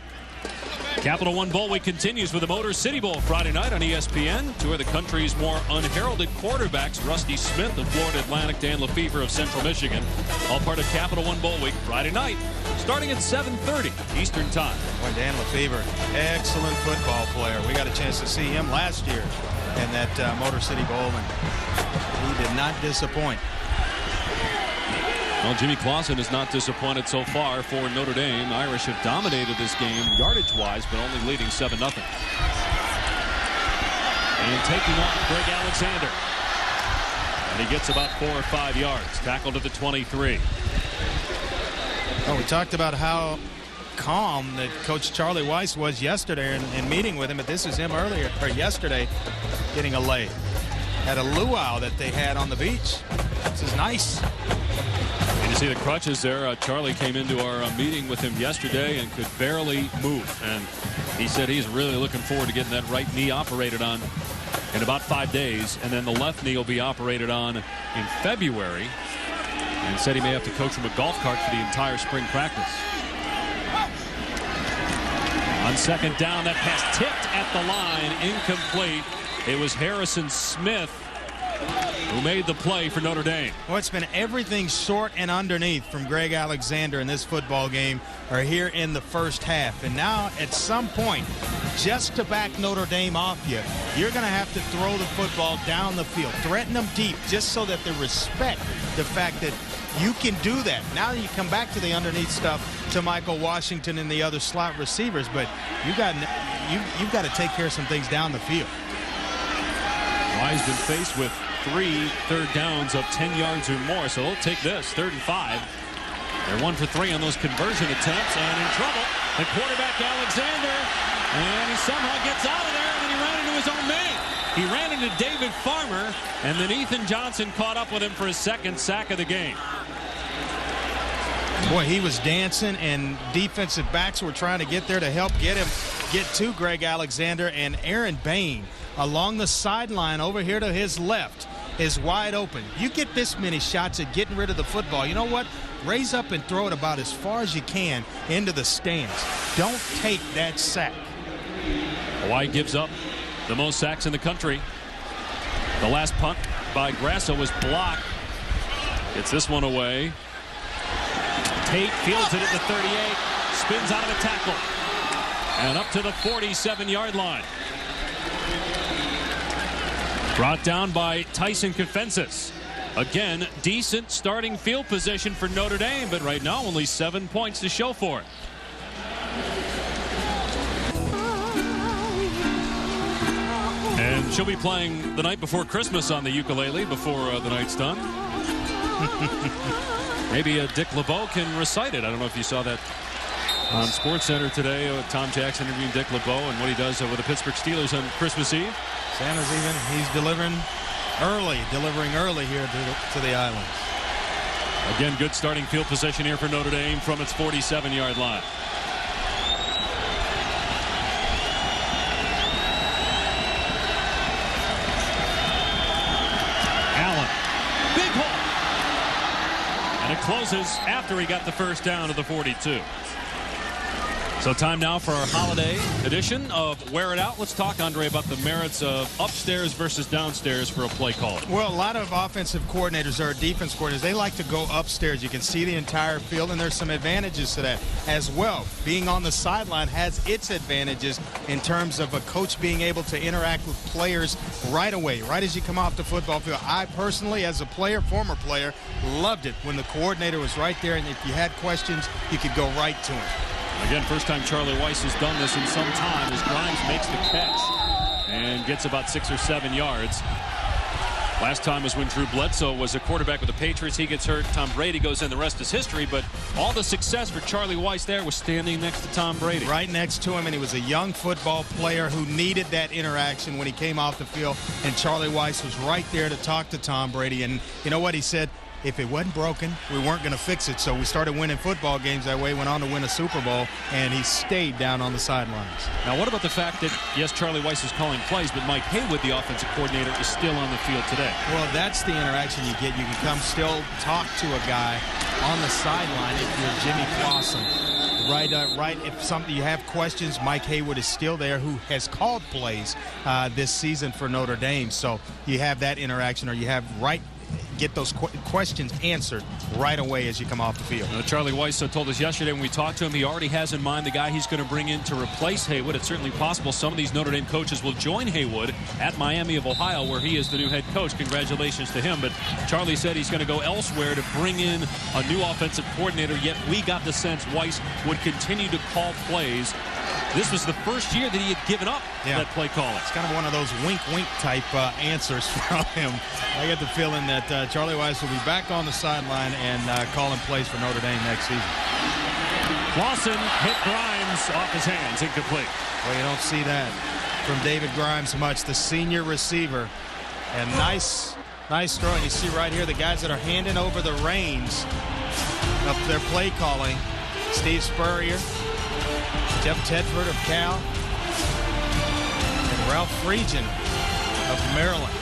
Capital One Bowl Week continues with the Motor City Bowl Friday night on ESPN. Two of the country's more unheralded quarterbacks, Rusty Smith of Florida Atlantic, Dan Lefevre of Central Michigan, all part of Capital One Bowl Week Friday night, starting at 7:30 Eastern Time. Boy, Dan Lefevre, excellent football player. We got a chance to see him last year in that Motor City Bowl, and he did not disappoint. Well, Jimmy Clausen is not disappointed so far for Notre Dame. Irish have dominated this game yardage-wise, but only leading 7-0. And taking off Greg Alexander. And he gets about 4 or 5 yards. Tackled at the 23. Well, we talked about how calm that Coach Charlie Weis was yesterday in meeting with him, but this is him earlier, or yesterday, getting a lay. Had a luau that they had on the beach. This is nice. You see the crutches there. Charlie came into our meeting with him yesterday and could barely move. And he said he's really looking forward to getting that right knee operated on in about 5 days. And then the left knee will be operated on in February. And said he may have to coach from a golf cart for the entire spring practice. On second down, that pass tipped at the line, incomplete. It was Harrison Smith who made the play for Notre Dame. Well, it's been everything short and underneath from Greg Alexander in this football game or here in the first half. And now at some point, just to back Notre Dame off you, you're going to have to throw the football down the field, threaten them deep, just so that they respect the fact that you can do that. Now you come back to the underneath stuff to Michael Washington and the other slot receivers, but you've got to take care of some things down the field. Wise been faced with 3 third downs of 10 yards or more, so they'll take this 3rd and 5. They're 1 for 3 on those conversion attempts, and in trouble, the quarterback Alexander, and he somehow gets out of there, and then he ran into his own man. He ran into David Farmer, and then Ethan Johnson caught up with him for his 2nd sack of the game. Boy, he was dancing, and defensive backs were trying to get there to help get to Greg Alexander, and Aaron Bain along the sideline over here to his left is wide open. You get this many shots at getting rid of the football, you know what? Raise up and throw it about as far as you can into the stands. Don't take that sack. Hawaii gives up the most sacks in the country. The last punt by Grasso was blocked. Gets this one away. Tate fields it at the 38, spins out of the tackle, and up to the 47-yard line. Brought down by Tyson Kefensis. Again, decent starting field position for Notre Dame, but right now only 7 points to show for it. And she'll be playing the night before Christmas on the ukulele before the night's done. Maybe Dick LeBeau can recite it. I don't know if you saw that on SportsCenter today. Tom Jackson interviewing Dick LeBeau and what he does with the Pittsburgh Steelers on Christmas Eve. He's delivering early here to the islands. Again, good starting field position here for Notre Dame from its 47-yard line. Allen, big hole, and it closes after he got the first down to the 42. So time now for our holiday edition of Wear It Out. Let's talk, Andre, about the merits of upstairs versus downstairs for a play caller. Well, a lot of offensive coordinators or defense coordinators, they like to go upstairs. You can see the entire field, and there's some advantages to that as well. Being on the sideline has its advantages in terms of a coach being able to interact with players right away, right as you come off the football field. I personally, as a player, former player, loved it when the coordinator was right there, and if you had questions, you could go right to him. Again, first time Charlie Weis has done this in some time as Grimes makes the catch and gets about 6 or 7 yards. Last time was when Drew Bledsoe was a quarterback with the Patriots. He gets hurt. Tom Brady goes in. The rest is history. But all the success for Charlie Weis there was standing next to Tom Brady. Right next to him, and he was a young football player who needed that interaction when he came off the field. And Charlie Weis was right there to talk to Tom Brady. And you know what he said? If it wasn't broken, we weren't going to fix it. So we started winning football games that way, went on to win a Super Bowl, and he stayed down on the sidelines. Now, what about the fact that, yes, Charlie Weis is calling plays, but Mike Haywood, the offensive coordinator, is still on the field today? Well, that's the interaction you get. You can come still talk to a guy on the sideline if you're Jimmy Clausen. Right. If something you have questions, Mike Haywood is still there, who has called plays this season for Notre Dame. So you have that interaction, or you have get those questions answered right away as you come off the field. Charlie Weis told us yesterday when we talked to him, he already has in mind the guy he's going to bring in to replace Haywood. It's certainly possible some of these Notre Dame coaches will join Haywood at Miami of Ohio, where he is the new head coach. Congratulations to him. But Charlie said he's going to go elsewhere to bring in a new offensive coordinator, yet we got the sense Weis would continue to call plays. This was the first year that he had given up that play calling. It's kind of one of those wink-wink type answers from him. I get the feeling that Charlie Weis will be back on the sideline and calling plays for Notre Dame next season. Clausen hit Grimes off his hands, incomplete. Well, you don't see that from David Grimes much, the senior receiver. And nice throw. And you see right here the guys that are handing over the reins of their play calling. Steve Spurrier, Jeff Tedford of Cal, and Ralph Friedgen of Maryland.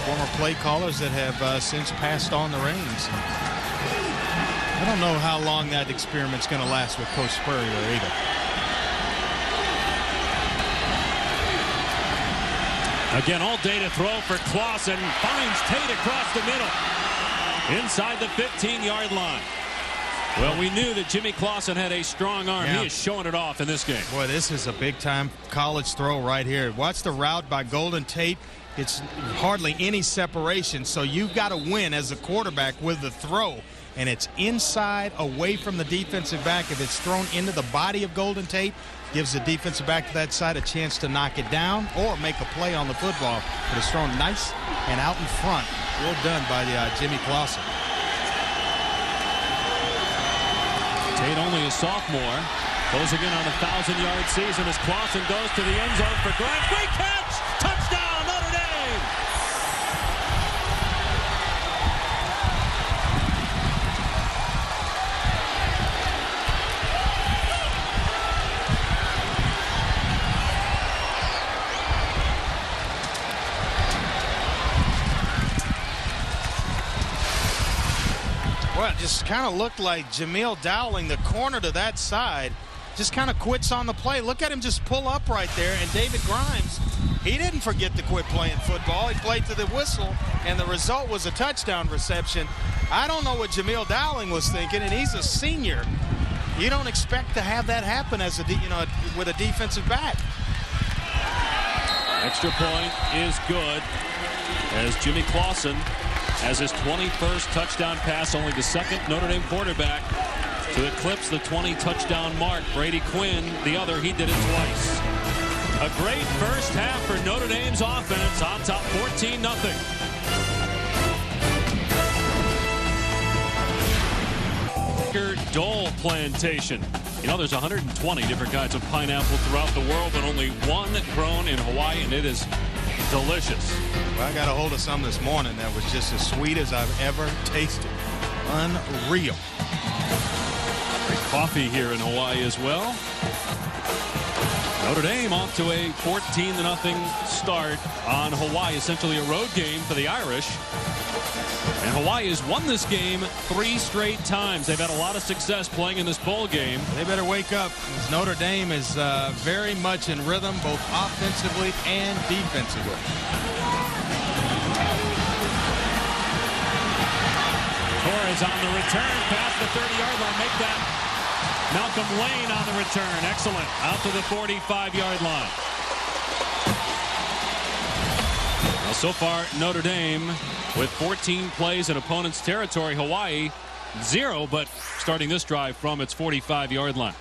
Former play callers that have since passed on the reins. I don't know how long that experiment's going to last with Coach Spurrier either. Again, all day to throw for Clausen. Finds Tate across the middle. Inside the 15-yard line. Well, we knew that Jimmy Clausen had a strong arm. Yeah. He is showing it off in this game. Boy, this is a big-time college throw right here. Watch the route by Golden Tate. It's hardly any separation, so you've got to win as a quarterback with the throw. And it's inside, away from the defensive back. If it's thrown into the body of Golden Tate, gives the defensive back to that side a chance to knock it down or make a play on the football. But it's thrown nice and out in front. Well done by Jimmy Clausen. Tate only a sophomore. Goes again on a 1,000-yard season as Clausen goes to the end zone for Grimes. Great catch! Touchdown, Notre Dame! Well, it just kind of looked like Jameel Dowling, the corner to that side, just kind of quits on the play. Look at him just pull up right there. And David Grimes, he didn't forget to quit playing football. He played to the whistle, and the result was a touchdown reception. I don't know what Jameel Dowling was thinking, and he's a senior. You don't expect to have that happen as with a defensive back. Extra point is good as Jimmy Clausen has his 21st touchdown pass, only the second Notre Dame quarterback to eclipse the 20-touchdown mark. Brady Quinn, the other, he did it twice. A great first half for Notre Dame's offense, on top 14-0. Dole plantation. You know, there's 120 different kinds of pineapple throughout the world, but only one grown in Hawaii, and it is delicious. Well, I got a hold of some this morning that was just as sweet as I've ever tasted. Unreal. Great coffee here in Hawaii as well. Notre Dame off to a 14-0 start on Hawaii, essentially a road game for the Irish. And Hawaii has won this game 3 straight times. They've had a lot of success playing in this bowl game. They better wake up, because Notre Dame is very much in rhythm, both offensively and defensively. Torres on the return past the 30-yard line. Make that Malcolm Lane on the return. Excellent. Out to the 45-yard line. Well, so far, Notre Dame with 14 plays in opponent's territory. Hawaii, 0, but starting this drive from its 45-yard line.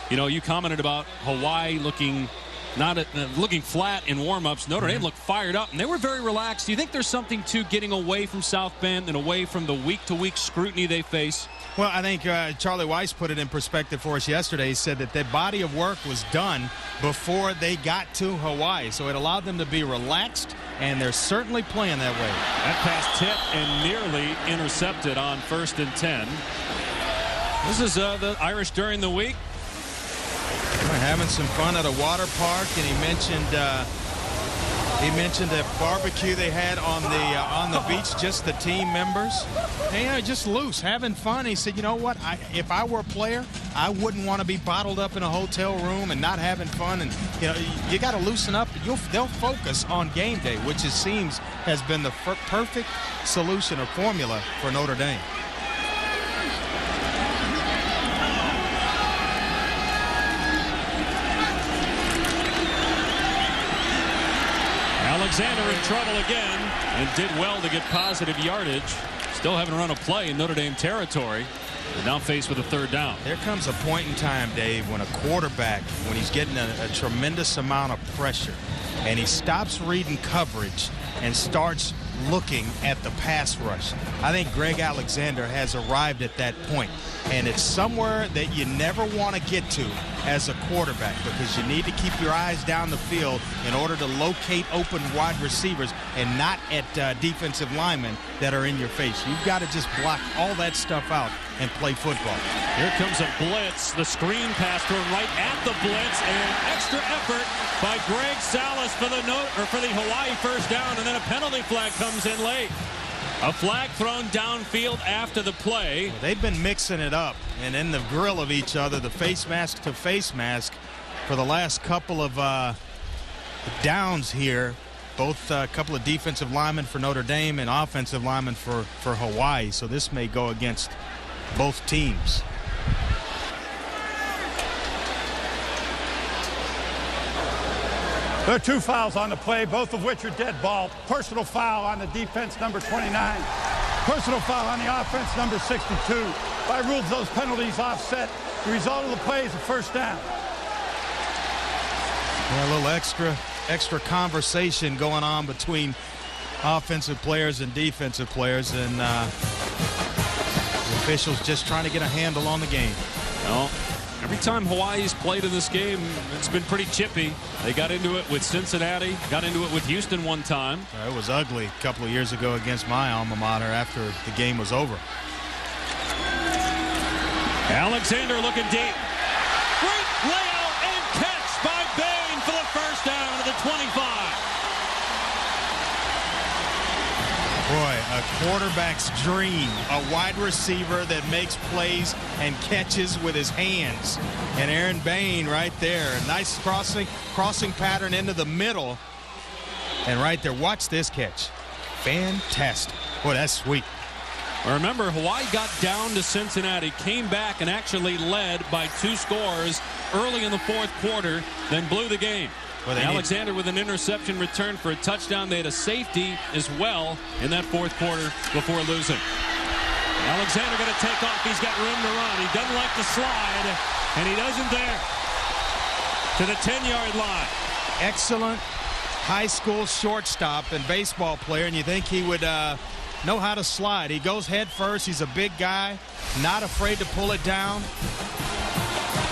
You know, you commented about Hawaii looking not looking flat in warm-ups. Notre Dame looked fired up, and they were very relaxed. Do you think there's something to getting away from South Bend and away from the week-to-week scrutiny they face? Well, I think Charlie Weiss put it in perspective for us yesterday. He said that their body of work was done before they got to Hawaii, so it allowed them to be relaxed, and they're certainly playing that way. That pass tipped and nearly intercepted on 1st and 10. This is the Irish during the week. We're having some fun at a water park, and he mentioned that barbecue they had on the beach, just the team members. And, just loose, having fun. He said, you know what, if I were a player, I wouldn't want to be bottled up in a hotel room and not having fun. And you got to loosen up. They'll focus on game day, which it seems has been the perfect solution or formula for Notre Dame. Alexander in trouble again and did well to get positive yardage. Still haven't run a play in Notre Dame territory. They're now faced with a 3rd down. There comes a point in time, Dave, when a quarterback, when he's getting a tremendous amount of pressure, and he stops reading coverage and starts looking at the pass rush. I think Greg Alexander has arrived at that point, and it's somewhere that you never want to get to as a quarterback, because you need to keep your eyes down the field in order to locate open wide receivers and not at defensive linemen that are in your face. You've got to just block all that stuff out and play football. Here comes a blitz. The screen pass thrown right at the blitz, and extra effort by Greg Salas for the Hawaii 1st down, and then a penalty flag comes in late. A flag thrown downfield after the play. Well, they've been mixing it up and in the grill of each other, the face mask to face mask, for the last couple of downs here. Both a couple of defensive linemen for Notre Dame and offensive linemen for Hawaii. So this may go against both teams. There are 2 fouls on the play, both of which are dead ball. Personal foul on the defense, number 29. Personal foul on the offense, number 62. By rules, those penalties offset. The result of the play is a 1st down. Yeah, a little extra conversation going on between offensive players and defensive players, and the officials just trying to get a handle on the game. Well, every time Hawaii's played in this game, it's been pretty chippy. They got into it with Cincinnati, got into it with Houston one time. It was ugly a couple of years ago against my alma mater after the game was over. Alexander looking deep. Great layout and catch by Bain for the 1st down to the 25. Boy, a quarterback's dream, a wide receiver that makes plays and catches with his hands. And Aaron Bain right there, a nice crossing pattern into the middle. And right there, watch this catch. Fantastic. Boy, that's sweet. Remember, Hawaii got down to Cincinnati, came back and actually led by 2 scores early in the 4th quarter, then blew the game. Well, Alexander with an interception return for a touchdown. They had a safety as well in that 4th quarter before losing. Alexander going to take off. He's got room to run. He doesn't like to slide, and he doesn't there. To the 10-yard line. Excellent high school shortstop and baseball player, and you think he would know how to slide. He goes head first. He's a big guy, not afraid to pull it down.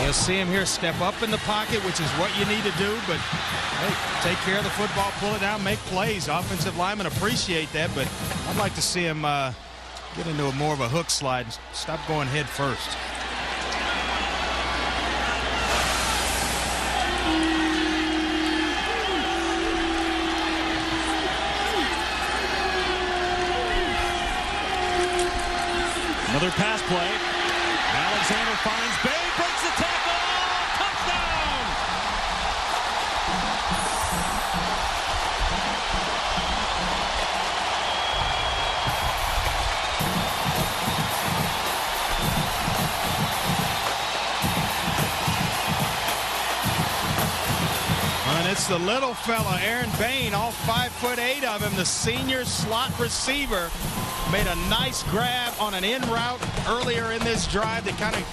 You'll see him here step up in the pocket, which is what you need to do, but hey, take care of the football, pull it down, make plays. Offensive linemen appreciate that, but I'd like to see him get into more of a hook slide and stop going head first. Another pass play. Alexander finds Bay, breaks the tackle, touchdown! And it's the little fella, Aaron Bain, all 5'8" of him, the senior slot receiver. Made a nice grab on an in route earlier in this drive that kind of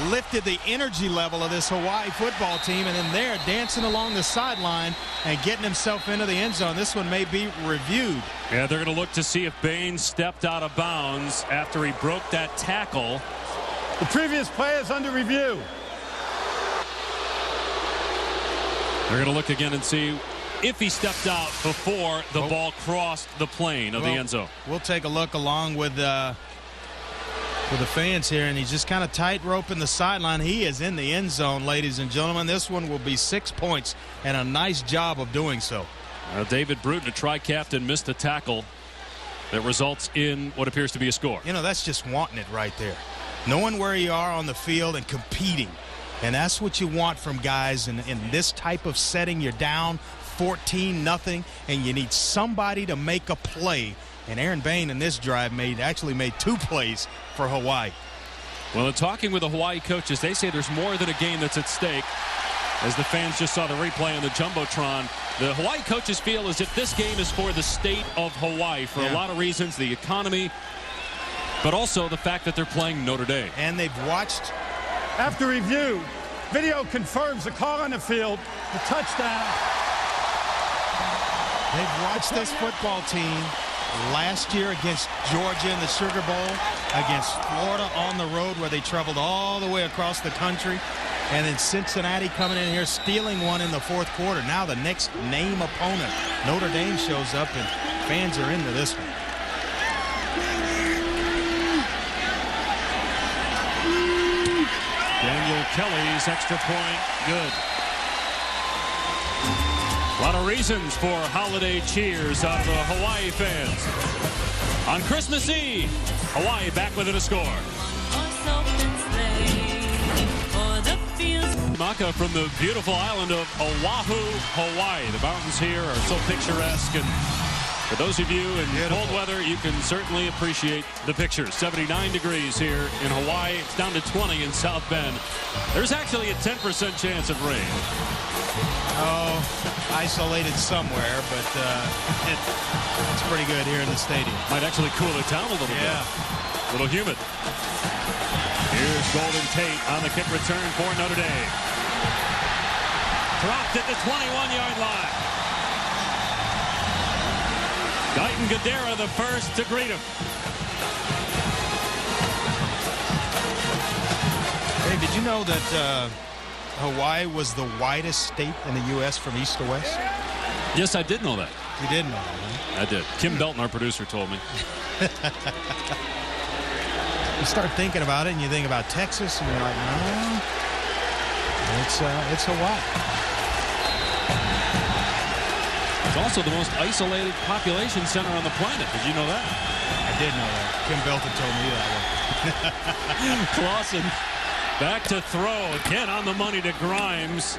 lifted the energy level of this Hawaii football team, and then they're dancing along the sideline and getting himself into the end zone. This one may be reviewed. Yeah, they're going to look to see if Baines stepped out of bounds after he broke that tackle. The previous play is under review. They're going to look again and see if he stepped out before the ball crossed the plane of the end zone. We'll take a look along with the fans here, and he's just kind of tight roping the sideline. He is in the end zone, ladies and gentlemen. This one will be 6 points, and a nice job of doing so. David Bruton, a tri-captain, missed a tackle that results in what appears to be a score. You know, that's just wanting it right there. Knowing where you are on the field and competing. And that's what you want from guys in this type of setting. You're down 14-0, and you need somebody to make a play. And Aaron Bain in this drive actually made 2 plays for Hawaii. Well, in talking with the Hawaii coaches, they say there's more than a game that's at stake. As the fans just saw the replay on the Jumbotron, the Hawaii coaches feel as if this game is for the state of Hawaii for a lot of reasons, the economy, but also the fact that they're playing Notre Dame. And they've watched. After review, video confirms the call on the field, the touchdown. They've watched this football team last year against Georgia in the Sugar Bowl, against Florida on the road where they traveled all the way across the country, and then Cincinnati coming in here stealing one in the 4th quarter. Now the next name opponent, Notre Dame, shows up, and fans are into this one. Daniel Kelly's extra point, good. A lot of reasons for holiday cheers out of the Hawaii fans. On Christmas Eve, Hawaii back within a score. Maka from the beautiful island of Oahu, Hawaii. The mountains here are so picturesque, and for those of you in cold weather, you can certainly appreciate the pictures. 79 degrees here in Hawaii. It's down to 20 in South Bend. There's actually a 10% chance of rain. Oh, isolated somewhere, but it's pretty good here in the stadium. Might actually cool it down a little bit. A little humid. Here's Golden Tate on the kick return for Notre Dame. Dropped at the 21-yard line. Guyton Gadara the first to greet him. Hey, did you know that Hawaii was the widest state in the U.S. from east to west? Yes, I did know that. You did know that, huh? I did. Kim Belton, our producer, told me. You start thinking about it, and you think about Texas, and you're like, no, it's Hawaii. It's also the most isolated population center on the planet. Did you know that? I did know that. Kim Belton told me that one. Clausen back to throw. Again on the money to Grimes.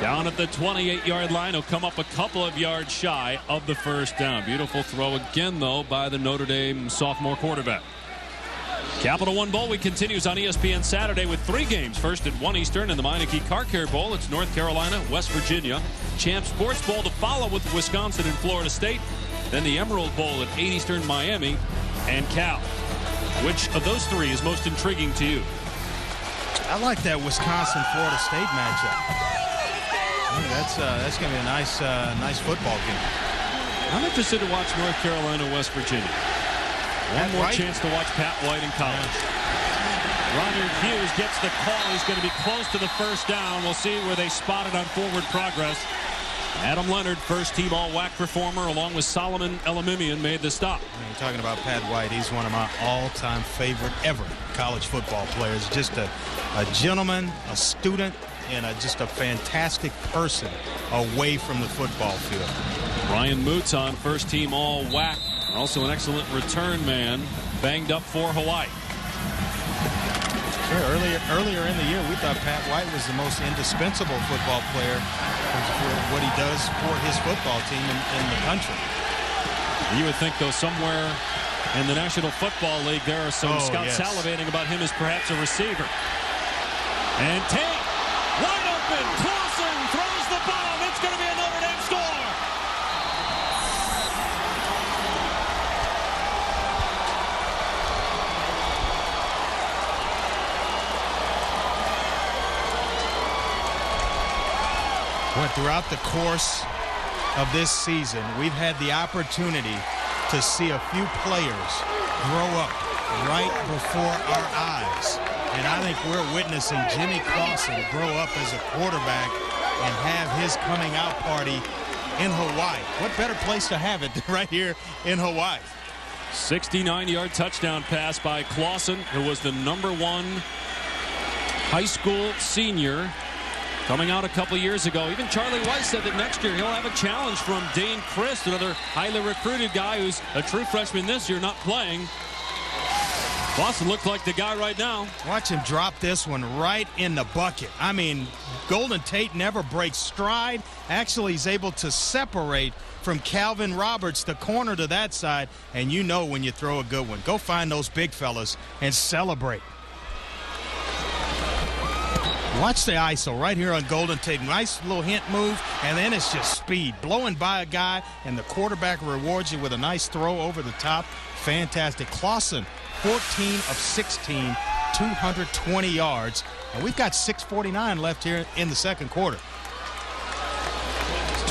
Down at the 28-yard line. He'll come up a couple of yards shy of the first down. Beautiful throw again, though, by the Notre Dame sophomore quarterback. Capital One Bowl Week continues on ESPN Saturday with 3 games. First at 1 Eastern in the Meineke Car Care Bowl. It's North Carolina, West Virginia. Champ Sports Bowl to follow with Wisconsin and Florida State. Then the Emerald Bowl at 8 Eastern, Miami and Cal. Which of those 3 is most intriguing to you? I like that Wisconsin-Florida State matchup. That's going to be a nice football game. I'm interested to watch North Carolina, West Virginia. One more chance to watch Pat White in college. Ronald Hughes gets the call. He's going to be close to the first down. We'll see where they spot it on forward progress. Adam Leonard, first-team all-WAC performer, along with Solomon Elamimian, made the stop. You're talking about Pat White. He's one of my all-time favorite ever college football players. Just a gentleman, a student, and just a fantastic person away from the football field. Ryan Moots on first-team all-WAC. Also an excellent return man, banged up for Hawaii. Sure, earlier in the year, we thought Pat White was the most indispensable football player for what he does for his football team in the country. You would think, though, somewhere in the National Football League, there are some scouts salivating about him as perhaps a receiver. And Tate, wide open, Clausen throws the bomb. It's going to be a Notre Dame score. Well, throughout the course of this season, we've had the opportunity to see a few players grow up right before our eyes. And I think we're witnessing Jimmy Clausen grow up as a quarterback and have his coming out party in Hawaii. What better place to have it than right here in Hawaii? 69-yard touchdown pass by Clausen, who was the #1 high school senior coming out a couple years ago. Even Charlie Weiss said that next year he'll have a challenge from Dane Christ, another highly recruited guy who's a true freshman this year, not playing. Clausen looked like the guy right now. Watch him drop this one right in the bucket. I mean, Golden Tate never breaks stride. Actually, he's able to separate from Calvin Roberts, the corner to that side. And you know when you throw a good one. Go find those big fellas and celebrate. Watch the ISO right here on Golden Tate. Nice little hint move, and then it's just speed. Blowing by a guy, and the quarterback rewards you with a nice throw over the top. Fantastic. Clausen, 14 of 16, 220 yards. And we've got 6:49 left here in the second quarter.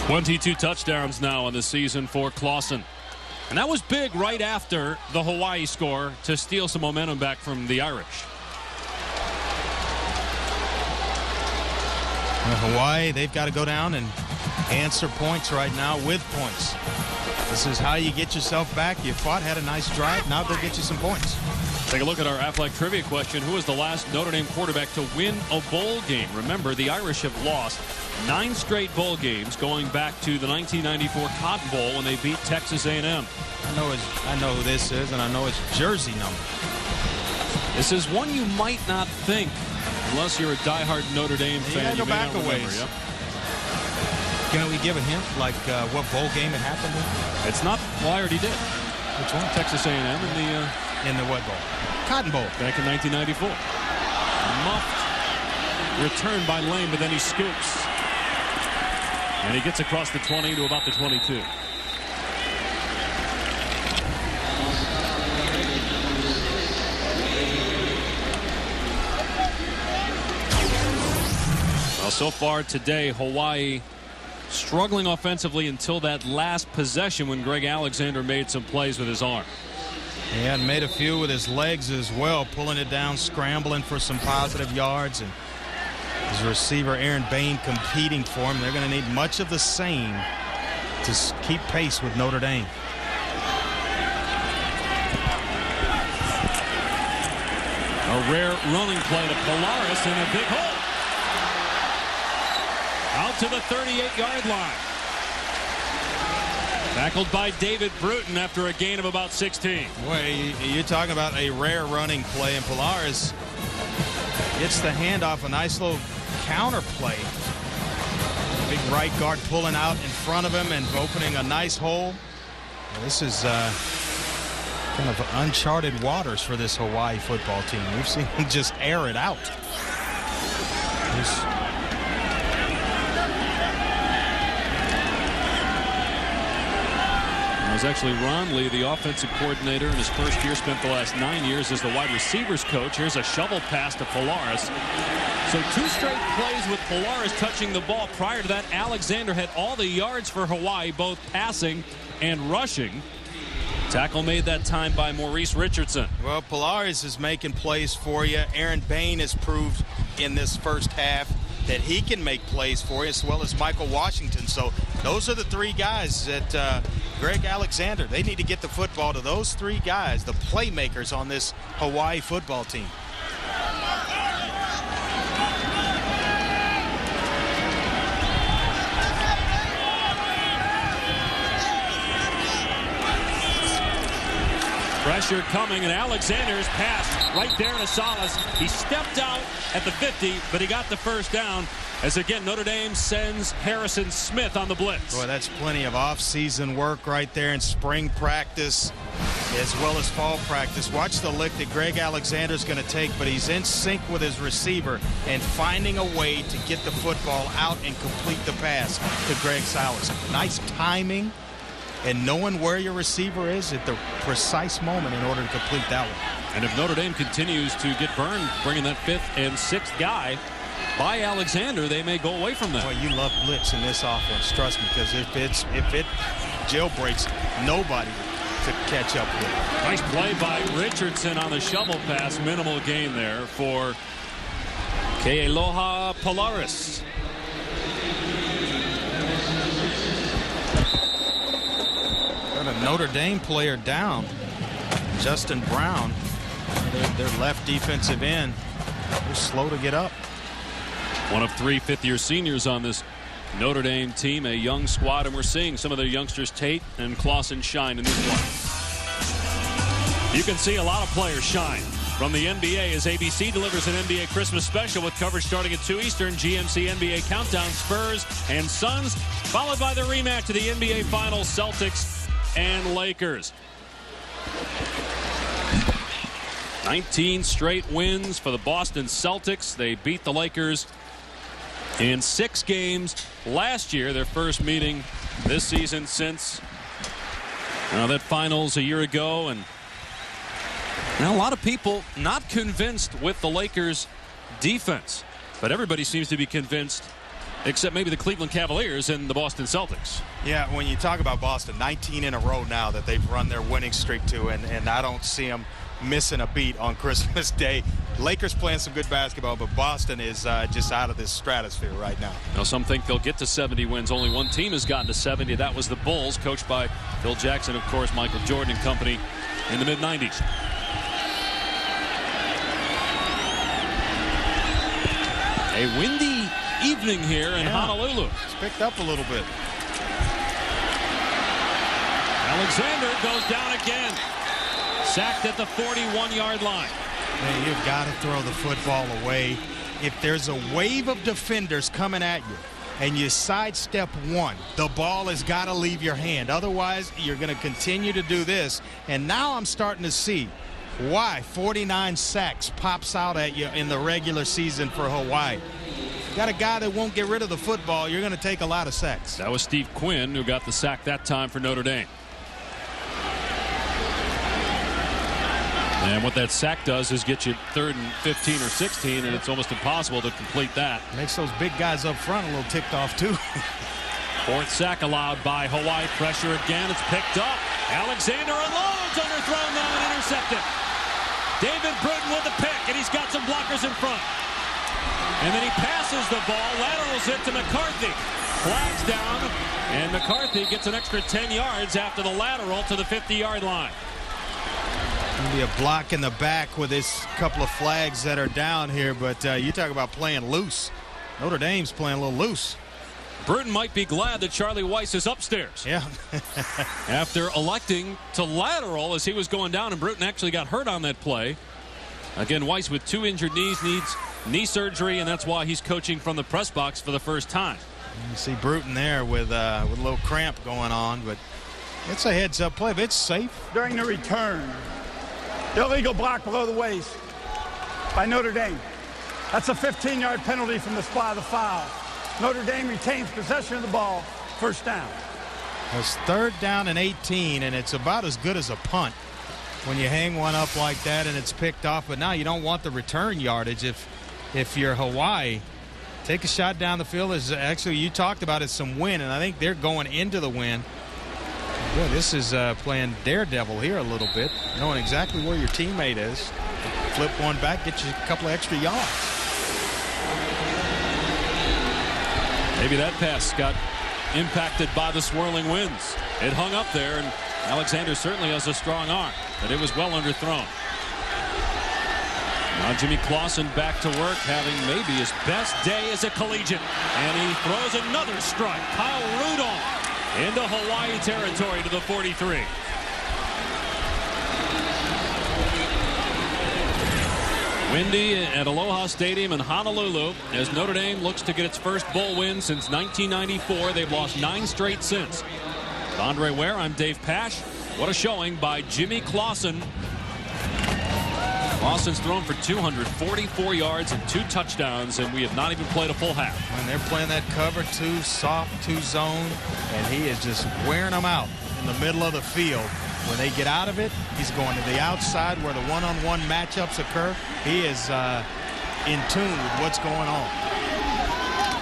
22 touchdowns now on the season for Clausen. And that was big right after the Hawaii score to steal some momentum back from the Irish. Hawaii, they've got to go down and answer points right now with points. This is how you get yourself back. You fought, had a nice drive. Now go get you some points. Take a look at our Aflac trivia question. Who was the last Notre Dame quarterback to win a bowl game? Remember, the Irish have lost 9 straight bowl games going back to the 1994 Cotton Bowl when they beat Texas A&M. I know who this is, and I know his jersey number. This is one you might not think, unless you're a diehard Notre Dame fan. You go back a ways. Yep. Can we give a hint, like what bowl game it happened in? It's not. Well, I already did. Which one? Texas A&M in the what bowl? Cotton Bowl. Back in 1994. Muffed. Returned by Lane, but then he scoops. And he gets across the 20 to about the 22. Well, so far today, Hawaii struggling offensively until that last possession when Greg Alexander made some plays with his arm. Yeah, and made a few with his legs as well, pulling it down, scrambling for some positive yards. And his receiver, Aaron Bain, competing for him. They're going to need much of the same to keep pace with Notre Dame. A rare running play to Polaris in a big hole. Out to the 38-yard line. Tackled by David Bruton after a gain of about 16. Boy, you're talking about a rare running play, and Polaris gets the handoff, a nice little counter play. Big right guard pulling out in front of him and opening a nice hole. Well, this is kind of uncharted waters for this Hawaii football team. We've seen them just air it out. It was actually Ron Lee, the offensive coordinator, in his first year, spent the last 9 years as the wide receivers coach. Here's a shovel pass to Polaris. So 2 straight plays with Polaris touching the ball. Prior to that, Alexander had all the yards for Hawaii, both passing and rushing. Tackle made that time by Maurice Richardson. Well, Polaris is making plays for you. Aaron Bain has proved in this first half that he can make plays for you, as well as Michael Washington. So those are the 3 guys that Greg Alexander, they need to get the football to those 3 guys, the playmakers on this Hawaii football team. Pressure coming, and Alexander's pass right there to Salas. He stepped out at the 50, but he got the first down. As again, Notre Dame sends Harrison Smith on the blitz. Boy, that's plenty of off-season work right there in spring practice as well as fall practice. Watch the lick that Greg Alexander's going to take, but he's in sync with his receiver and finding a way to get the football out and complete the pass to Greg Salas. Nice timing and knowing where your receiver is at the precise moment in order to complete that one. And if Notre Dame continues to get burned, bringing that 5th and 6th guy, by Alexander, they may go away from that. Well, you love blitz in this offense, trust me, because if it jailbreaks, nobody to catch up with. Nice play by Richardson on the shovel pass. Minimal gain there for Kealoha Polaris. Got a Notre Dame player down. Justin Brown, their left defensive end. They're slow to get up. One of 3 fifth-year seniors on this Notre Dame team, a young squad, and we're seeing some of their youngsters, Tate and Clausen, shine in this one. You can see a lot of players shine from the NBA as ABC delivers an NBA Christmas special with coverage starting at 2 Eastern. GMC NBA Countdown, Spurs and Suns, followed by the rematch of the NBA Finals, Celtics and Lakers. 19 straight wins for the Boston Celtics. They beat the Lakers in 6 games last year, their first meeting this season since that finals a year ago. And now a lot of people not convinced with the Lakers defense, but everybody seems to be convinced except maybe the Cleveland Cavaliers and the Boston Celtics. Yeah, when you talk about Boston, 19 in a row now that they've run their winning streak to, and I don't see them missing a beat on Christmas Day. Lakers playing some good basketball, but Boston is just out of this stratosphere right now. Now some think they'll get to 70 wins. Only one team has gotten to 70. That was the Bulls, coached by Phil Jackson, of course, Michael Jordan and company in the mid-90s. A windy evening here in Honolulu. It's picked up a little bit. Alexander goes down again. Sacked at the 41-yard line. Man, you've got to throw the football away. If there's a wave of defenders coming at you and you sidestep one, the ball has got to leave your hand. Otherwise, you're going to continue to do this. And now I'm starting to see why 49 sacks pops out at you in the regular season for Hawaii. You got a guy that won't get rid of the football, you're going to take a lot of sacks. That was Steve Quinn who got the sack that time for Notre Dame. And what that sack does is get you 3rd and 15 or 16, and it's almost impossible to complete that. Makes those big guys up front a little ticked off, too. 4th sack allowed by Hawaii. Pressure again. It's picked up. Alexander unloads, underthrown now and intercepted. David Bruton with the pick, and he's got some blockers in front. And then he passes the ball, laterals it to McCarthy. Flags down, and McCarthy gets an extra 10 yards after the lateral to the 50-yard line. Maybe a block in the back with this couple of flags that are down here, but you talk about playing loose. Notre Dame's playing a little loose. Bruton might be glad that Charlie Weiss is upstairs. Yeah. After electing to lateral as he was going down, and Bruton actually got hurt on that play. Again, Weiss with 2 injured knees, needs knee surgery, and that's why he's coaching from the press box for the first time. You see Bruton there with a little cramp going on, but it's a heads-up play, but it's safe. During the return, illegal block below the waist by Notre Dame. That's a 15-yard penalty from the spot of the foul. Notre Dame retains possession of the ball. First down. It's 3rd down and 18, and it's about as good as a punt when you hang one up like that and it's picked off. But now you don't want the return yardage if you're Hawaii. Take a shot down the field. Actually, you talked about it, some wind, and I think they're going into the wind. Boy, this is playing daredevil here a little bit, knowing exactly where your teammate is. Flip one back, get you a couple of extra yards. Maybe that pass got impacted by the swirling winds. It hung up there, and Alexander certainly has a strong arm, but it was well underthrown. Now Jimmy Clausen back to work, having maybe his best day as a collegiate. And he throws another strike. Kyle Rudolph into Hawaii territory to the 43. Windy at Aloha Stadium in Honolulu as Notre Dame looks to get its first bowl win since 1994. They've lost 9 straight since. With Andre Ware, I'm Dave Pasch. What a showing by Jimmy Clausen. Clausen's thrown for 244 yards and 2 touchdowns, and we have not even played a full half. And they're playing that cover 2, soft 2 zone, and he is just wearing them out in the middle of the field. When they get out of it, he's going to the outside where the one-on-one matchups occur. He is in tune with what's going on.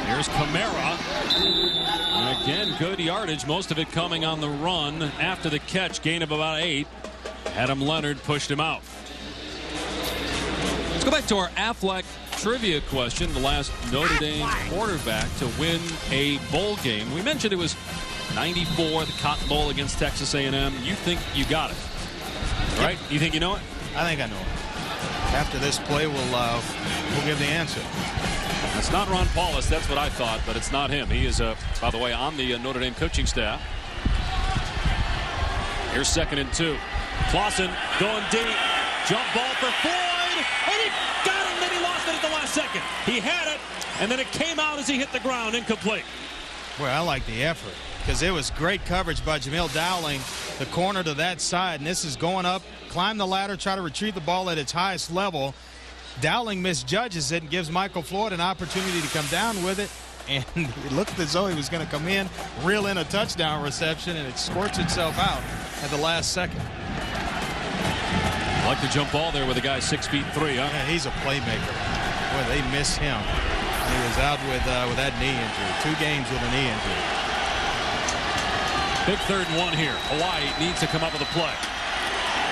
Here's Kamara. And again, good yardage, most of it coming on the run after the catch, gain of about 8. Adam Leonard pushed him out. Let's go back to our Affleck trivia question. The last Notre Dame quarterback to win a bowl game. We mentioned it was 94, the Cotton Bowl against Texas A&M. You think you got it, right? You think you know it? I think I know it. After this play, we'll give the answer. That's not Ron Paulus. That's what I thought, but it's not him. He is, by the way, on the Notre Dame coaching staff. Here's 2nd and 2. Clausen going deep. Jump ball for Floyd. And he got it, and then he lost it at the last second. He had it, and then it came out as he hit the ground, incomplete. Well, I like the effort because it was great coverage by Jamil Dowling, the corner to that side, and this is going up, climb the ladder, try to retrieve the ball at its highest level. Dowling misjudges it and gives Michael Floyd an opportunity to come down with it, and it looked as though he was going to come in, reel in a touchdown reception, and it squirts itself out at the last second. I like the jump ball there with a guy 6'3", huh? Yeah, he's a playmaker. Boy, they miss him. He was out with that knee injury. 2 games with a knee injury. Big 3rd and 1 here. Hawaii needs to come up with a play.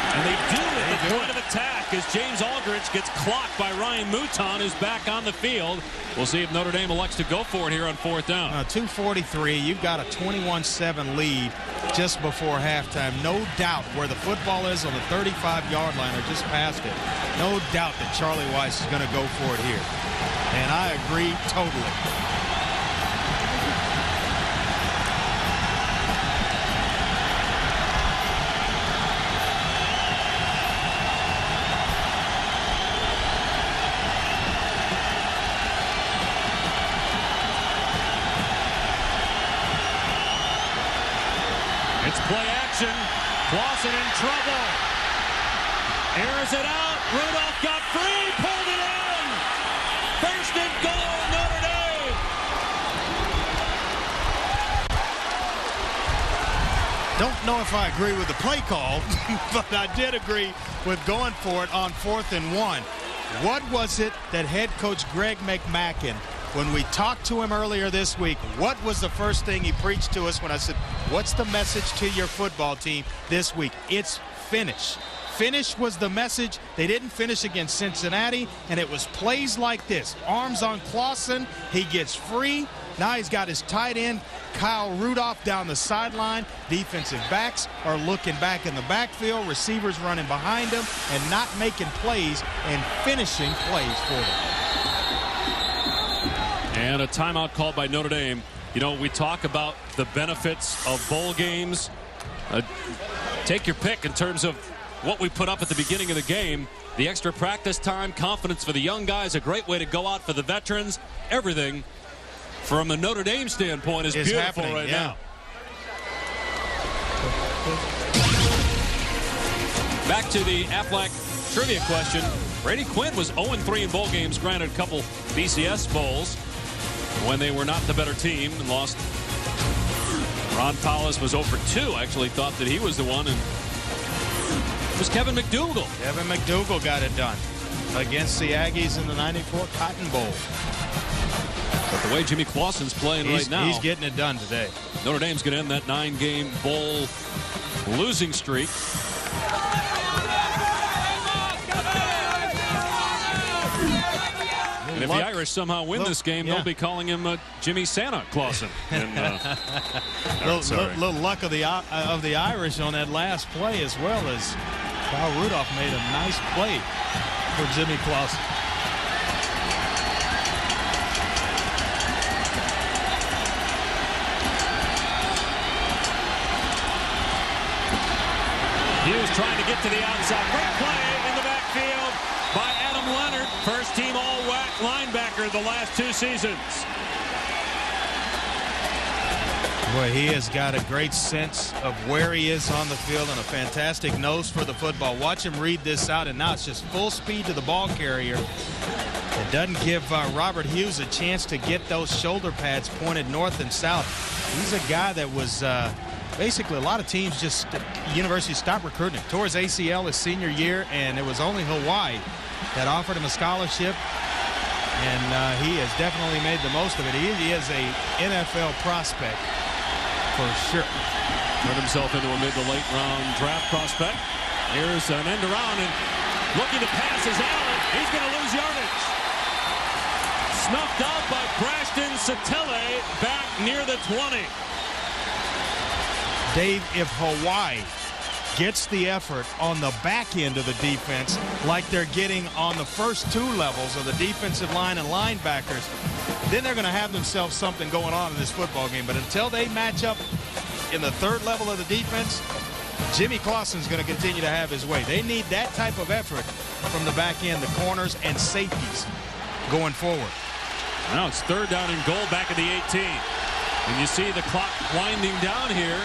And they do at the point of attack as James Aldridge gets clocked by Ryan Mouton, who's back on the field. We'll see if Notre Dame elects to go for it here on 4th down. 2:43. You've got a 21-7 lead just before halftime. No doubt where the football is on the 35-yard line or just past it. No doubt that Charlie Weiss is going to go for it here. And I agree totally. It's play action. Clausen in trouble. Airs it out. Rudolph got free. Pulled it in. 1st and goal, Notre Dame. Don't know if I agree with the play call, but I did agree with going for it on 4th and 1. What was it that head coach Greg McMackin, when we talked to him earlier this week, what was the first thing he preached to us when I said, what's the message to your football team this week? It's finish. Finish was the message. They didn't finish against Cincinnati, and it was plays like this. Arms on Clausen. He gets free. Now he's got his tight end, Kyle Rudolph, down the sideline. Defensive backs are looking back in the backfield. Receivers running behind them and not making plays and finishing plays for them. And a timeout called by Notre Dame. You know, we talk about the benefits of bowl games. Take your pick in terms of what we put up at the beginning of the game. The extra practice time, confidence for the young guys, a great way to go out for the veterans. Everything from a Notre Dame standpoint is beautiful right now. Back to the Affleck trivia question. Brady Quinn was 0-3 in bowl games, granted a couple BCS bowls when they were not the better team and lost. Ron Paulus was 0-2. I actually thought that he was the one, and it was Kevin McDougal. Kevin McDougal got it done against the Aggies in the 94 Cotton Bowl. But the way Jimmy Clausen's playing right now, he's getting it done today. Notre Dame's going to end that 9-game bowl losing streak. And if the Irish somehow win this game, they'll be calling him Jimmy Santa Clausen. And, little luck of the Irish on that last play, as well as Kyle Rudolph made a nice play for Jimmy Clausen. Hughes trying to get to the outside. Great play in the backfield by Adam Leonard. First team all-WAC linebacker the last 2 seasons. Boy, he has got a great sense of where he is on the field and a fantastic nose for the football. Watch him read this out, and now it's just full speed to the ball carrier. It doesn't give Robert Hughes a chance to get those shoulder pads pointed north and south. He's a guy that was basically a lot of teams just university stopped recruiting him. Tore his ACL his senior year, and it was only Hawaii that offered him a scholarship. and he has definitely made the most of it. He is a NFL prospect for sure. Turned himself into a mid to late round draft prospect. Here's an end around, and looking to pass is Allen. He's going to lose yardage. Snuffed out by Brashton Satele back near the 20. Dave, if Hawaii gets the effort on the back end of the defense like they're getting on the first two levels of the defensive line and linebackers, then they're going to have themselves something going on in this football game. But until they match up in the third level of the defense, Jimmy Clausen's going to continue to have his way. They need that type of effort from the back end, the corners and safeties going forward. Now it's 3rd down and goal back at the 18. And you see the clock winding down here.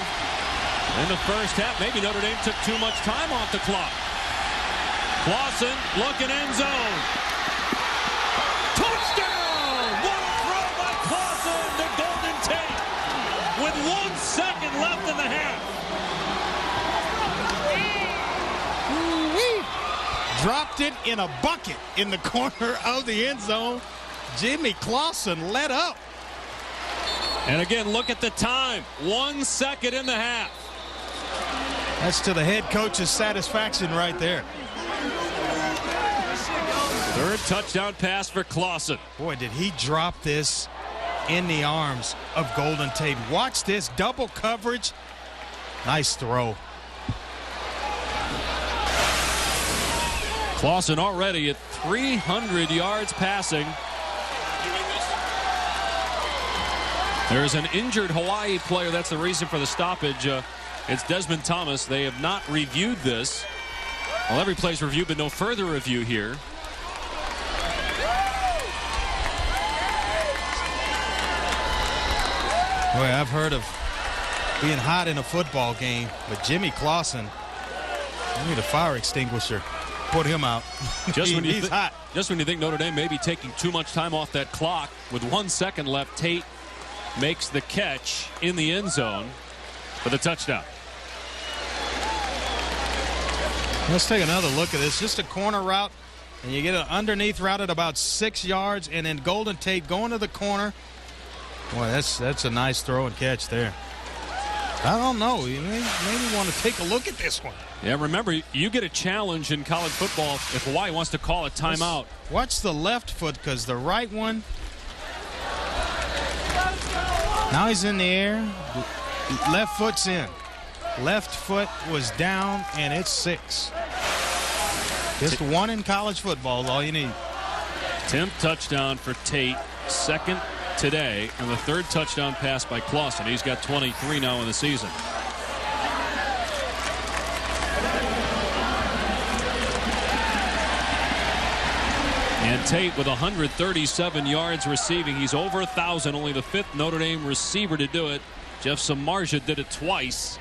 In the first half, maybe Notre Dame took too much time off the clock. Clausen looking end zone. Touchdown! What a throw by Clausen to Golden Tate with 1 second left in the half. Dropped it in a bucket in the corner of the end zone. Jimmy Clausen let up. And again, look at the time. 1 second in the half. That's to the head coach's satisfaction right there. 3rd touchdown pass for Clausen. Boy, did he drop this in the arms of Golden Tate. Watch this double coverage. Nice throw. Clausen already at 300 yards passing. There's an injured Hawaii player. That's the reason for the stoppage. It's Desmond Thomas. They have not reviewed this. Well, every play's reviewed, but no further review here. Boy, I've heard of being hot in a football game, but Jimmy Clausen, I need a fire extinguisher. Put him out. He's hot. Just when you think Notre Dame may be taking too much time off that clock, with 1 second left, Tate makes the catch in the end zone for the touchdown. Let's take another look at this. Just a corner route, and you get an underneath route at about 6 yards, and then Golden Tate going to the corner. Boy, that's a nice throw and catch there. I don't know. You maybe want to take a look at this one. Yeah, remember, you get a challenge in college football if Hawaii wants to call a timeout. Watch the left foot, because the right one, now he's in the air. Left foot's in. Left foot was down, and it's 6. Just one in college football is all you need. 10th touchdown for Tate, 2nd today, and the 3rd touchdown pass by Clausen. He's got 23 now in the season. And Tate with 137 yards receiving. He's over 1,000, only the 5th Notre Dame receiver to do it. Jeff Samardzija did it twice.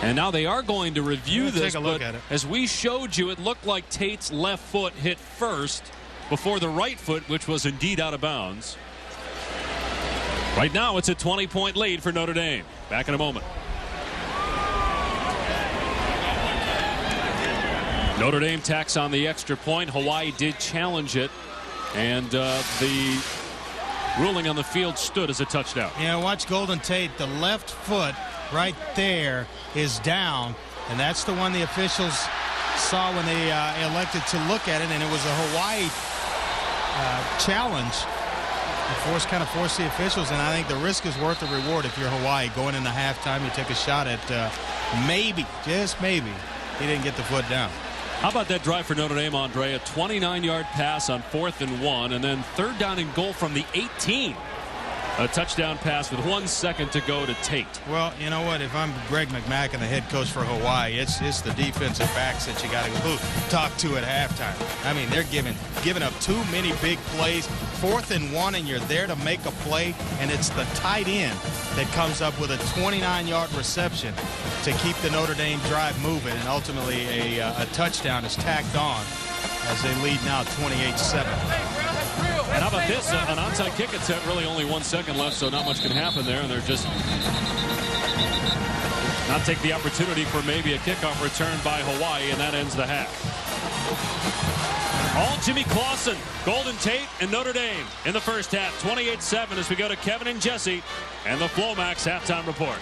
And now they are going to review this, but as we showed you, it looked like Tate's left foot hit first before the right foot, which was indeed out of bounds. Right now, it's a 20-point lead for Notre Dame. Back in a moment. Notre Dame tacks on the extra point. Hawaii did challenge it, and the ruling on the field stood as a touchdown. Yeah, watch Golden Tate. The left foot right there is down, and that's the one the officials saw when they elected to look at it, and it was a Hawaii challenge. It kind of forced the officials, and I think the risk is worth the reward if you're Hawaii. Going into halftime, you take a shot at maybe, just maybe, he didn't get the foot down. How about that drive for Notre Dame, Andre? A 29-yard pass on 4th and 1, and then 3rd down and goal from the 18. A touchdown pass with 1 second to go to Tate. Well, you know what? If I'm Greg McMacken, the head coach for Hawaii, it's the defensive backs that you got to talk to at halftime. I mean, they're giving up too many big plays. 4th and 1, and you're there to make a play, and it's the tight end that comes up with a 29-yard reception to keep the Notre Dame drive moving, and ultimately a touchdown is tacked on as they lead now 28-7. And how about this? An onside kick attempt, really only 1 second left, so not much can happen there. And they're just not take the opportunity for maybe a kickoff return by Hawaii, and that ends the half. All Jimmy Clausen, Golden Tate, and Notre Dame in the first half. 28-7 as we go to Kevin and Jesse and the Flomax halftime report.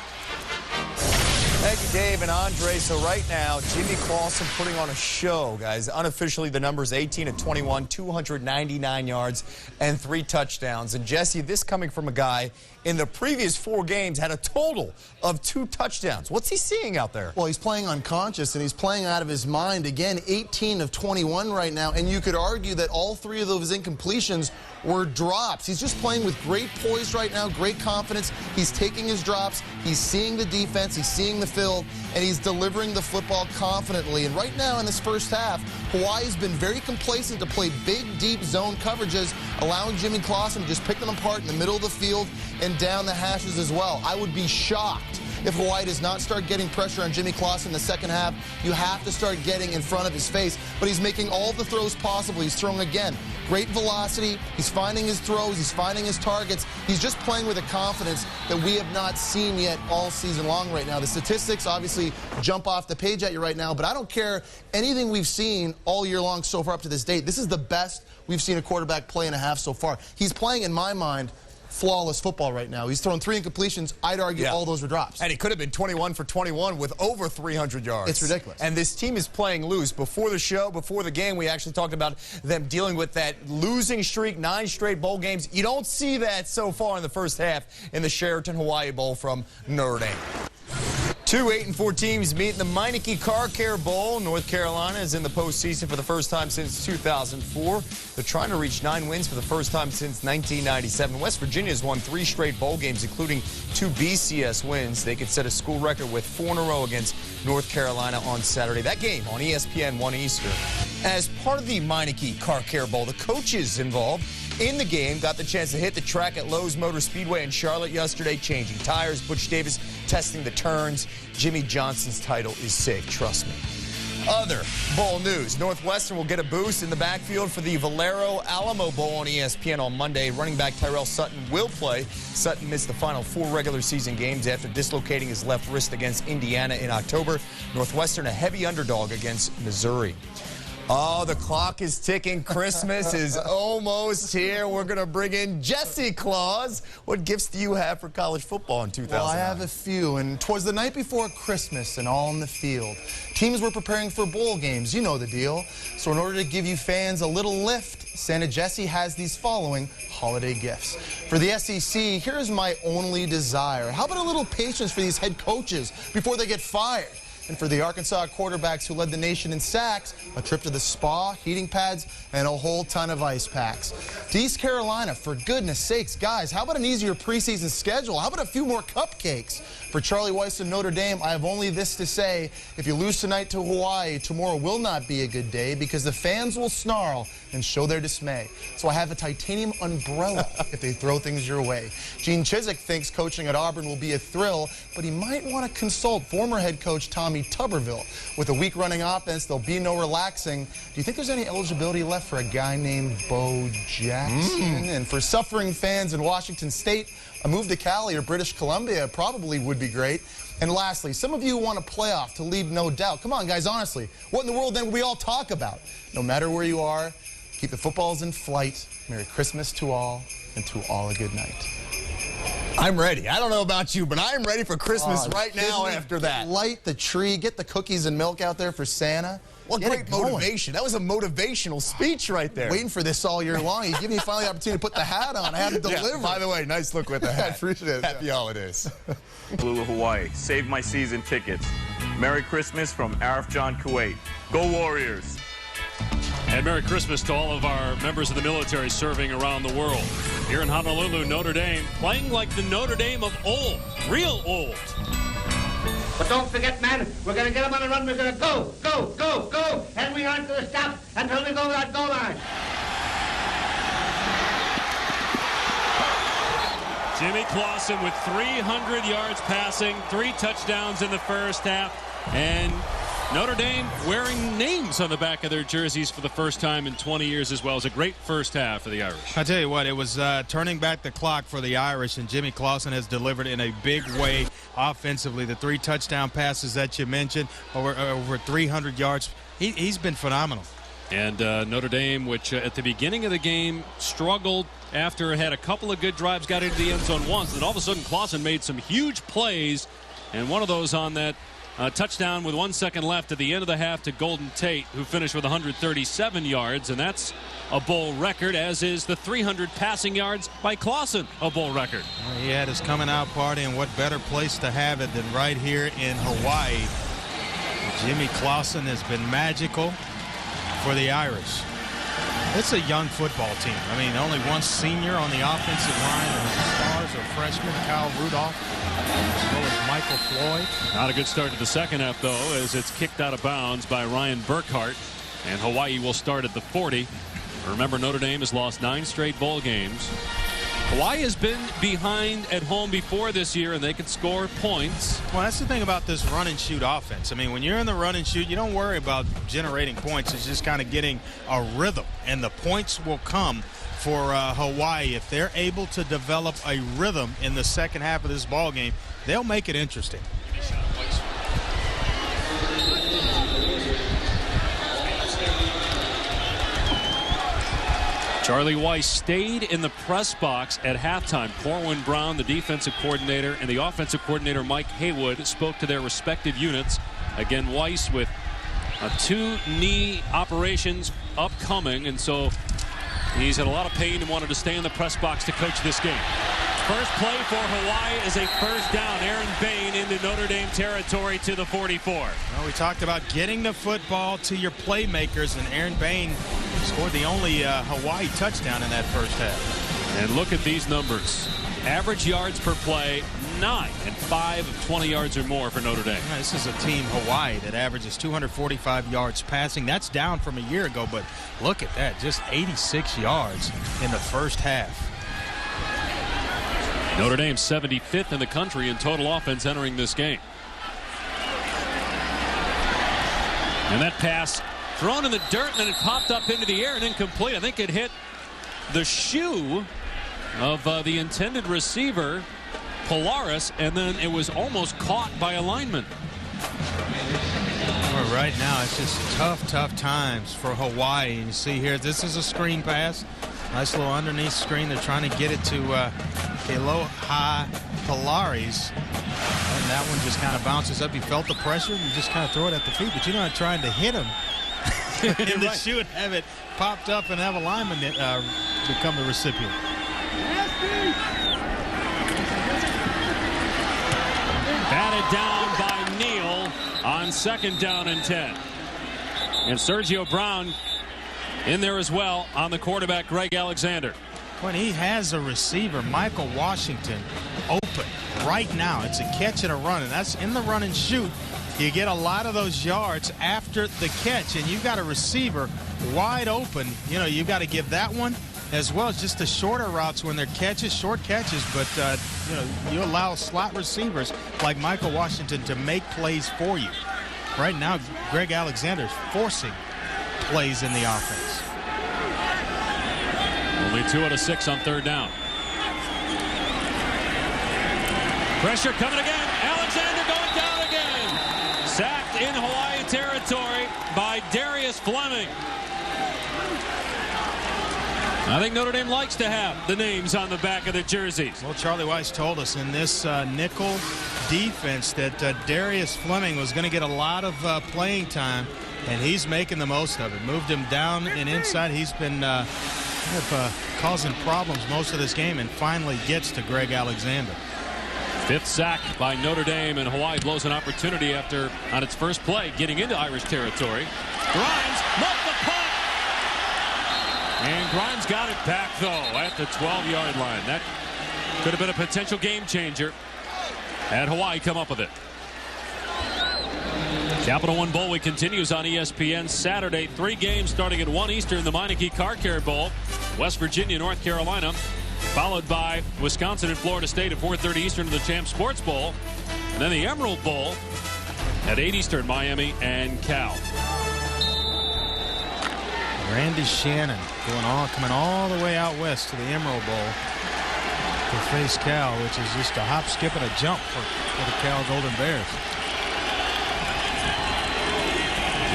Thank you, Dave and Andre. So right now, Jimmy Clausen putting on a show, guys. Unofficially, the number's 18-21, 299 yards, and 3 touchdowns. And Jesse, this coming from a guy in the previous 4 games had a total of 2 touchdowns. What's he seeing out there? Well, he's playing unconscious, and he's playing out of his mind. Again, 18 of 21 right now, and you could argue that all 3 of those incompletions were drops. He's just playing with great poise right now, great confidence. He's taking his drops. He's seeing the defense. He's seeing the field, and he's delivering the football confidently. And right now in this first half, Hawaii's been very complacent to play big, deep zone coverages, allowing Jimmy Clausen to just pick them apart in the middle of the field and down the hashes as well. I would be shocked if Hawaii does not start getting pressure on Jimmy Clausen in the second half. You have to start getting in front of his face. But he's making all the throws possible. He's throwing again. Great velocity. He's finding his throws. He's finding his targets. He's just playing with a confidence that we have not seen yet all season long right now. The statistics obviously jump off the page at you right now, but I don't care anything we've seen all year long so far up to this date. This is the best we've seen a quarterback play in a half so far. He's playing, in my mind, flawless football right now. He's thrown 3 incompletions. I'd argue all those were drops. And he could have been 21 for 21 with over 300 yards. It's ridiculous. And this team is playing loose. Before the show, before the game, we actually talked about them dealing with that losing streak, 9 straight bowl games. You don't see that so far in the first half in the Sheraton Hawaii Bowl from Notre Dame. 2 8-4 teams meet in the Meineke Car Care Bowl. North Carolina is in the postseason for the first time since 2004. They're trying to reach 9 wins for the first time since 1997. West Virginia has won 3 straight bowl games, including 2 BCS wins. They could set a school record with 4 in a row against North Carolina on Saturday. That game on ESPN 1 Eastern. As part of the Meineke Car Care Bowl, the coaches involved in the game got the chance to hit the track at Lowe's Motor Speedway in Charlotte yesterday, changing tires. Butch Davis testing the turns. Jimmy Johnson's title is safe, trust me. Other bowl news. Northwestern will get a boost in the backfield for the Valero Alamo Bowl on ESPN on Monday. Running back Tyrell Sutton will play. Sutton missed the final 4 regular season games after dislocating his left wrist against Indiana in October. Northwestern a heavy underdog against Missouri. Oh, the clock is ticking. Christmas is almost here. We're going to bring in Jesse Claus. What gifts do you have for college football in 2009? Well, I have a few, and 'twas the night before Christmas and all in the field. Teams were preparing for bowl games. You know the deal. So in order to give you fans a little lift, Santa Jesse has these following holiday gifts. For the SEC, here's my only desire. How about a little patience for these head coaches before they get fired? And for the Arkansas quarterbacks who led the nation in sacks, a trip to the spa, heating pads, and a whole ton of ice packs. To East Carolina, for goodness sakes, guys, how about an easier preseason schedule? How about a few more cupcakes? For Charlie Weiss and Notre Dame, I have only this to say. If you lose tonight to Hawaii, tomorrow will not be a good day because the fans will snarl and show their dismay. So I have a titanium umbrella if they throw things your way. Gene Chizik thinks coaching at Auburn will be a thrill, but he might want to consult former head coach Tommy Tuberville. With a weak-running offense, there'll be no relaxing. Do you think there's any eligibility left for a guy named Bo Jackson? And for suffering fans in Washington State, a move to Cali or British Columbia probably would be great. And lastly, some of you want a playoff to leave no doubt. Come on, guys, honestly, what in the world then would we all talk about? No matter where you are, keep the footballs in flight. Merry Christmas to all, and to all a good night. I'm ready. I don't know about you, but I'm ready for Christmas right now after that. Light the tree, get the cookies and milk out there for Santa. What great motivation. That was a motivational speech right there. Waiting for this all year long. You give me finally the opportunity to put the hat on. I had to deliver. Yeah, by the way, nice look with the hat. I appreciate it. Happy holidays. Blue Hawaii. Save my season tickets. Merry Christmas from Arif John Kuwait. Go Warriors. And Merry Christmas to all of our members of the military serving around the world. Here in Honolulu, Notre Dame, playing like the Notre Dame of old, real old. But don't forget, man, we're going to get them on the run. We're going to go, go, go, go. And we aren't going to stop until we go that goal line. Jimmy Clausen with 300 yards passing, 3 touchdowns in the first half. And Notre Dame wearing names on the back of their jerseys for the first time in 20 years as well. It was a great first half for the Irish. I tell you what, it was turning back the clock for the Irish, and Jimmy Clausen has delivered in a big way offensively. The 3 touchdown passes that you mentioned, over 300 yards. He's been phenomenal. And Notre Dame, which at the beginning of the game struggled after it had a couple of good drives, got into the end zone once, and all of a sudden Clausen made some huge plays, and one of those on that touchdown with 1 second left at the end of the half to Golden Tate, who finished with 137 yards, and that's a bowl record, as is the 300 passing yards by Clausen, a bowl record. Well, he had his coming out party, and what better place to have it than right here in Hawaii. Jimmy Clausen has been magical for the Irish. It's a young football team. I mean, only one senior on the offensive line, and the stars are freshmen, Kyle Rudolph, as well as Michael Floyd. Not a good start to the second half, though, as it's kicked out of bounds by Ryan Burkhart, and Hawaii will start at the 40. Remember, Notre Dame has lost 9 straight bowl games. Hawaii has been behind at home before this year, and they could score points. Well, that's the thing about this run and shoot offense. I mean, when you're in the run and shoot, you don't worry about generating points. It's just kind of getting a rhythm, and the points will come for Hawaii. If they're able to develop a rhythm in the second half of this ball game, they'll make it interesting. Charlie Weiss stayed in the press box at halftime. Corwin Brown, the defensive coordinator, and the offensive coordinator, Mike Haywood, spoke to their respective units. Again, Weiss with 2 knee operations upcoming, and so he's had a lot of pain and wanted to stay in the press box to coach this game. First play for Hawaii is a first down. Aaron Bain into Notre Dame territory to the 44. Well, we talked about getting the football to your playmakers, and Aaron Bain scored the only Hawaii touchdown in that first half. And look at these numbers. Average yards per play, 9, and 5 of 20 yards or more for Notre Dame. Yeah, this is a team, Hawaii, that averages 245 yards passing. That's down from a year ago, but look at that, just 86 yards in the first half. Notre Dame 75th in the country in total offense entering this game. And that pass thrown in the dirt, and then it popped up into the air and incomplete. I think it hit the shoe of the intended receiver, Polaris, and then it was almost caught by a lineman. Well, right now, it's just tough times for Hawaii. And you see here, this is a screen pass. Nice little underneath screen. They're trying to get it to Aloha Polaris. And that one just kind of bounces up. He felt the pressure, and you just kind of throw it at the feet. But you're not trying to hit him in the shoe and have it popped up and have a lineman become the recipient. Batted down by Neal on second down and 10. And Sergio Brown in there as well on the quarterback, Greg Alexander. When he has a receiver, Michael Washington, open right now. It's a catch and a run, and that's in the run and shoot. You get a lot of those yards after the catch, and you've got a receiver wide open. You know, you've got to give that one as well as just the shorter routes when they're catches, short catches. But, you know, you allow slot receivers like Michael Washington to make plays for you. Right now, Greg Alexander is forcing plays in the offense. Only 2 out of 6 on third down. Pressure coming again. Alexander going down again. Sacked in Hawaii territory by Darius Fleming. I think Notre Dame likes to have the names on the back of the jerseys. Well, Charlie Weiss told us in this nickel defense that Darius Fleming was going to get a lot of playing time, and he's making the most of it. Moved him down and inside. He's been causing problems most of this game, and finally gets to Greg Alexander. 5th sack by Notre Dame, and Hawaii blows an opportunity after, on its first play, getting into Irish territory. Grimes muffed the punt. And Grimes got it back, though, at the 12-yard line. That could have been a potential game changer had Hawaii come up with it. Capital One Bowl Week continues on ESPN Saturday. 3 games starting at 1 Eastern, the Meineke Car Care Bowl. West Virginia, North Carolina, followed by Wisconsin and Florida State at 4:30 Eastern to the Champs Sports Bowl. And then the Emerald Bowl at 8 Eastern, Miami and Cal. Randy Shannon coming all the way out west to the Emerald Bowl to face Cal, which is just a hop, skip, and a jump for the Cal Golden Bears.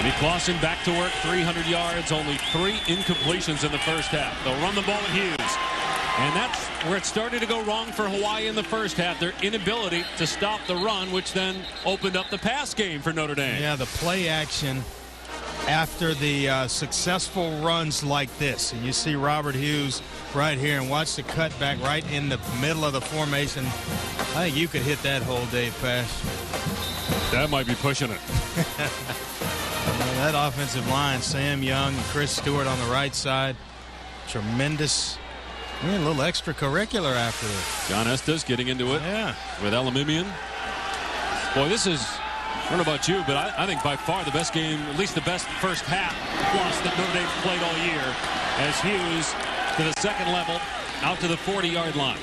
Jimmy Clausen back to work, 300 yards, only 3 incompletions in the first half. They'll run the ball at Hughes. And that's where it started to go wrong for Hawaii in the first half. Their inability to stop the run, which then opened up the pass game for Notre Dame. Yeah, the play action after the successful runs like this. And you see Robert Hughes right here, and watch the cutback right in the middle of the formation. I think you could hit that hole, Dave Pash. That might be pushing it. That offensive line, Sam Young and Chris Stewart on the right side. Tremendous. A little extracurricular after this. John Estes getting into it. Yeah. With Elimimian. Boy, this is, I don't know about you, but I think by far the best game, at least the best first half plus that Notre Dame played all year, as Hughes to the second level out to the 40-yard line.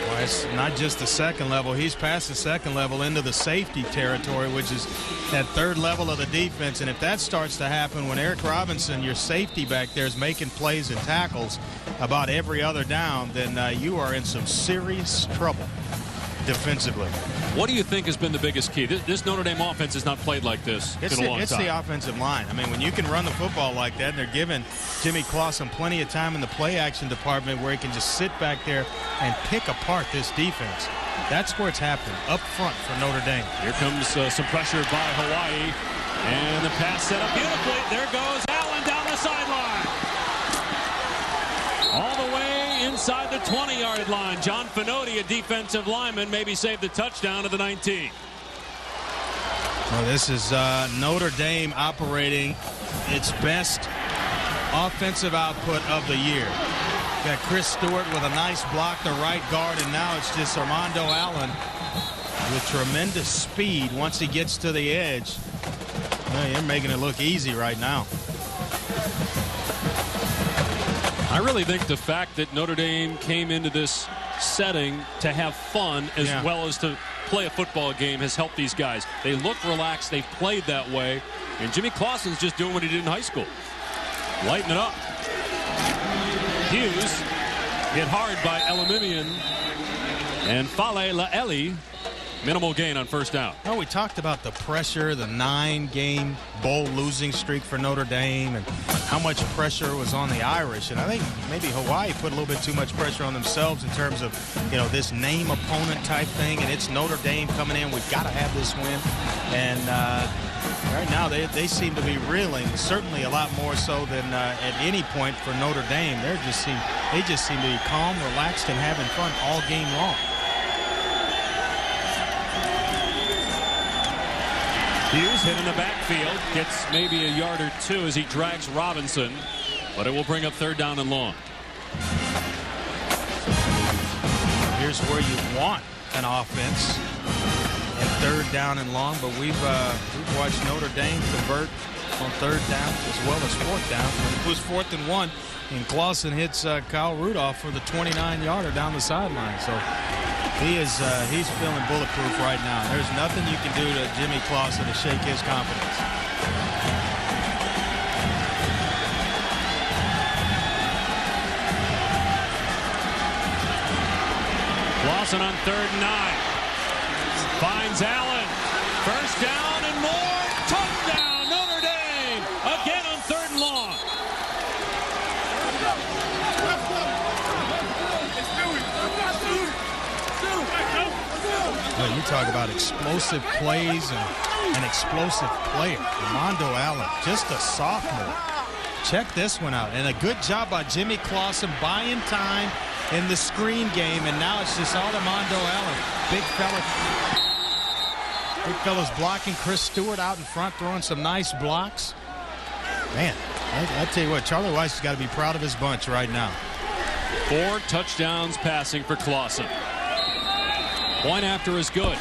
Well, it's not just the second level. He's past the second level into the safety territory, which is that third level of the defense. And if that starts to happen when Eric Robinson, your safety back there, is making plays and tackles about every other down, then you are in some serious trouble defensively. What do you think has been the biggest key? This Notre Dame offense has not played like this in a long time. It's the offensive line. I mean, when you can run the football like that, and they're giving Jimmy Clausen plenty of time in the play action department where he can just sit back there and pick apart this defense. That's where it's happening, up front for Notre Dame. Here comes some pressure by Hawaii. And the pass set up beautifully. There goes Allen down the sideline. All the way inside the 20-yard line. John Finoti, a defensive lineman, maybe saved the touchdown at the 19. Well, this is Notre Dame operating its best offensive output of the year. Got Chris Stewart with a nice block, the right guard, and now it's just Armando Allen with tremendous speed once he gets to the edge. Well, you're making it look easy right now. I really think the fact that Notre Dame came into this setting to have fun as well as to play a football game has helped these guys. They look relaxed. They've played that way. And Jimmy Clausen's just doing what he did in high school. Lighten it up. Hughes hit hard by Elimimian. And Fale Laeli, minimal gain on first down. Well, we talked about the pressure, the 9-game bowl losing streak for Notre Dame, and how much pressure was on the Irish. And I think maybe Hawaii put a little bit too much pressure on themselves in terms of, this name opponent type thing. And it's Notre Dame coming in. We've got to have this win. And right now they seem to be reeling, certainly a lot more so than at any point for Notre Dame. They just seem to be calm, relaxed, and having fun all game long. Hughes hit in the backfield, gets maybe a yard or two as he drags Robinson, but it will bring up third down and long. Here's where you want an offense and third down and long, but we've watched Notre Dame convert on third down as well as fourth down. It was 4th and 1, and Clausen hits Kyle Rudolph for the 29-yarder down the sideline. So he's feeling bulletproof right now. There's nothing you can do to Jimmy Clausen to shake his confidence. Clausen on 3rd and 9. Finds Allen. First down and more. Touchdown, Notre Dame. Again on 3rd and long. Well, you talk about explosive plays and an explosive player. Armando Allen, just a sophomore. Check this one out. And a good job by Jimmy Clausen buying time in the screen game. And now it's just all Armando Allen. Big fella's blocking. Chris Stewart out in front throwing some nice blocks. Man, I tell you what, Charlie Weiss has got to be proud of his bunch right now. 4 touchdowns passing for Clausen. Point after is good.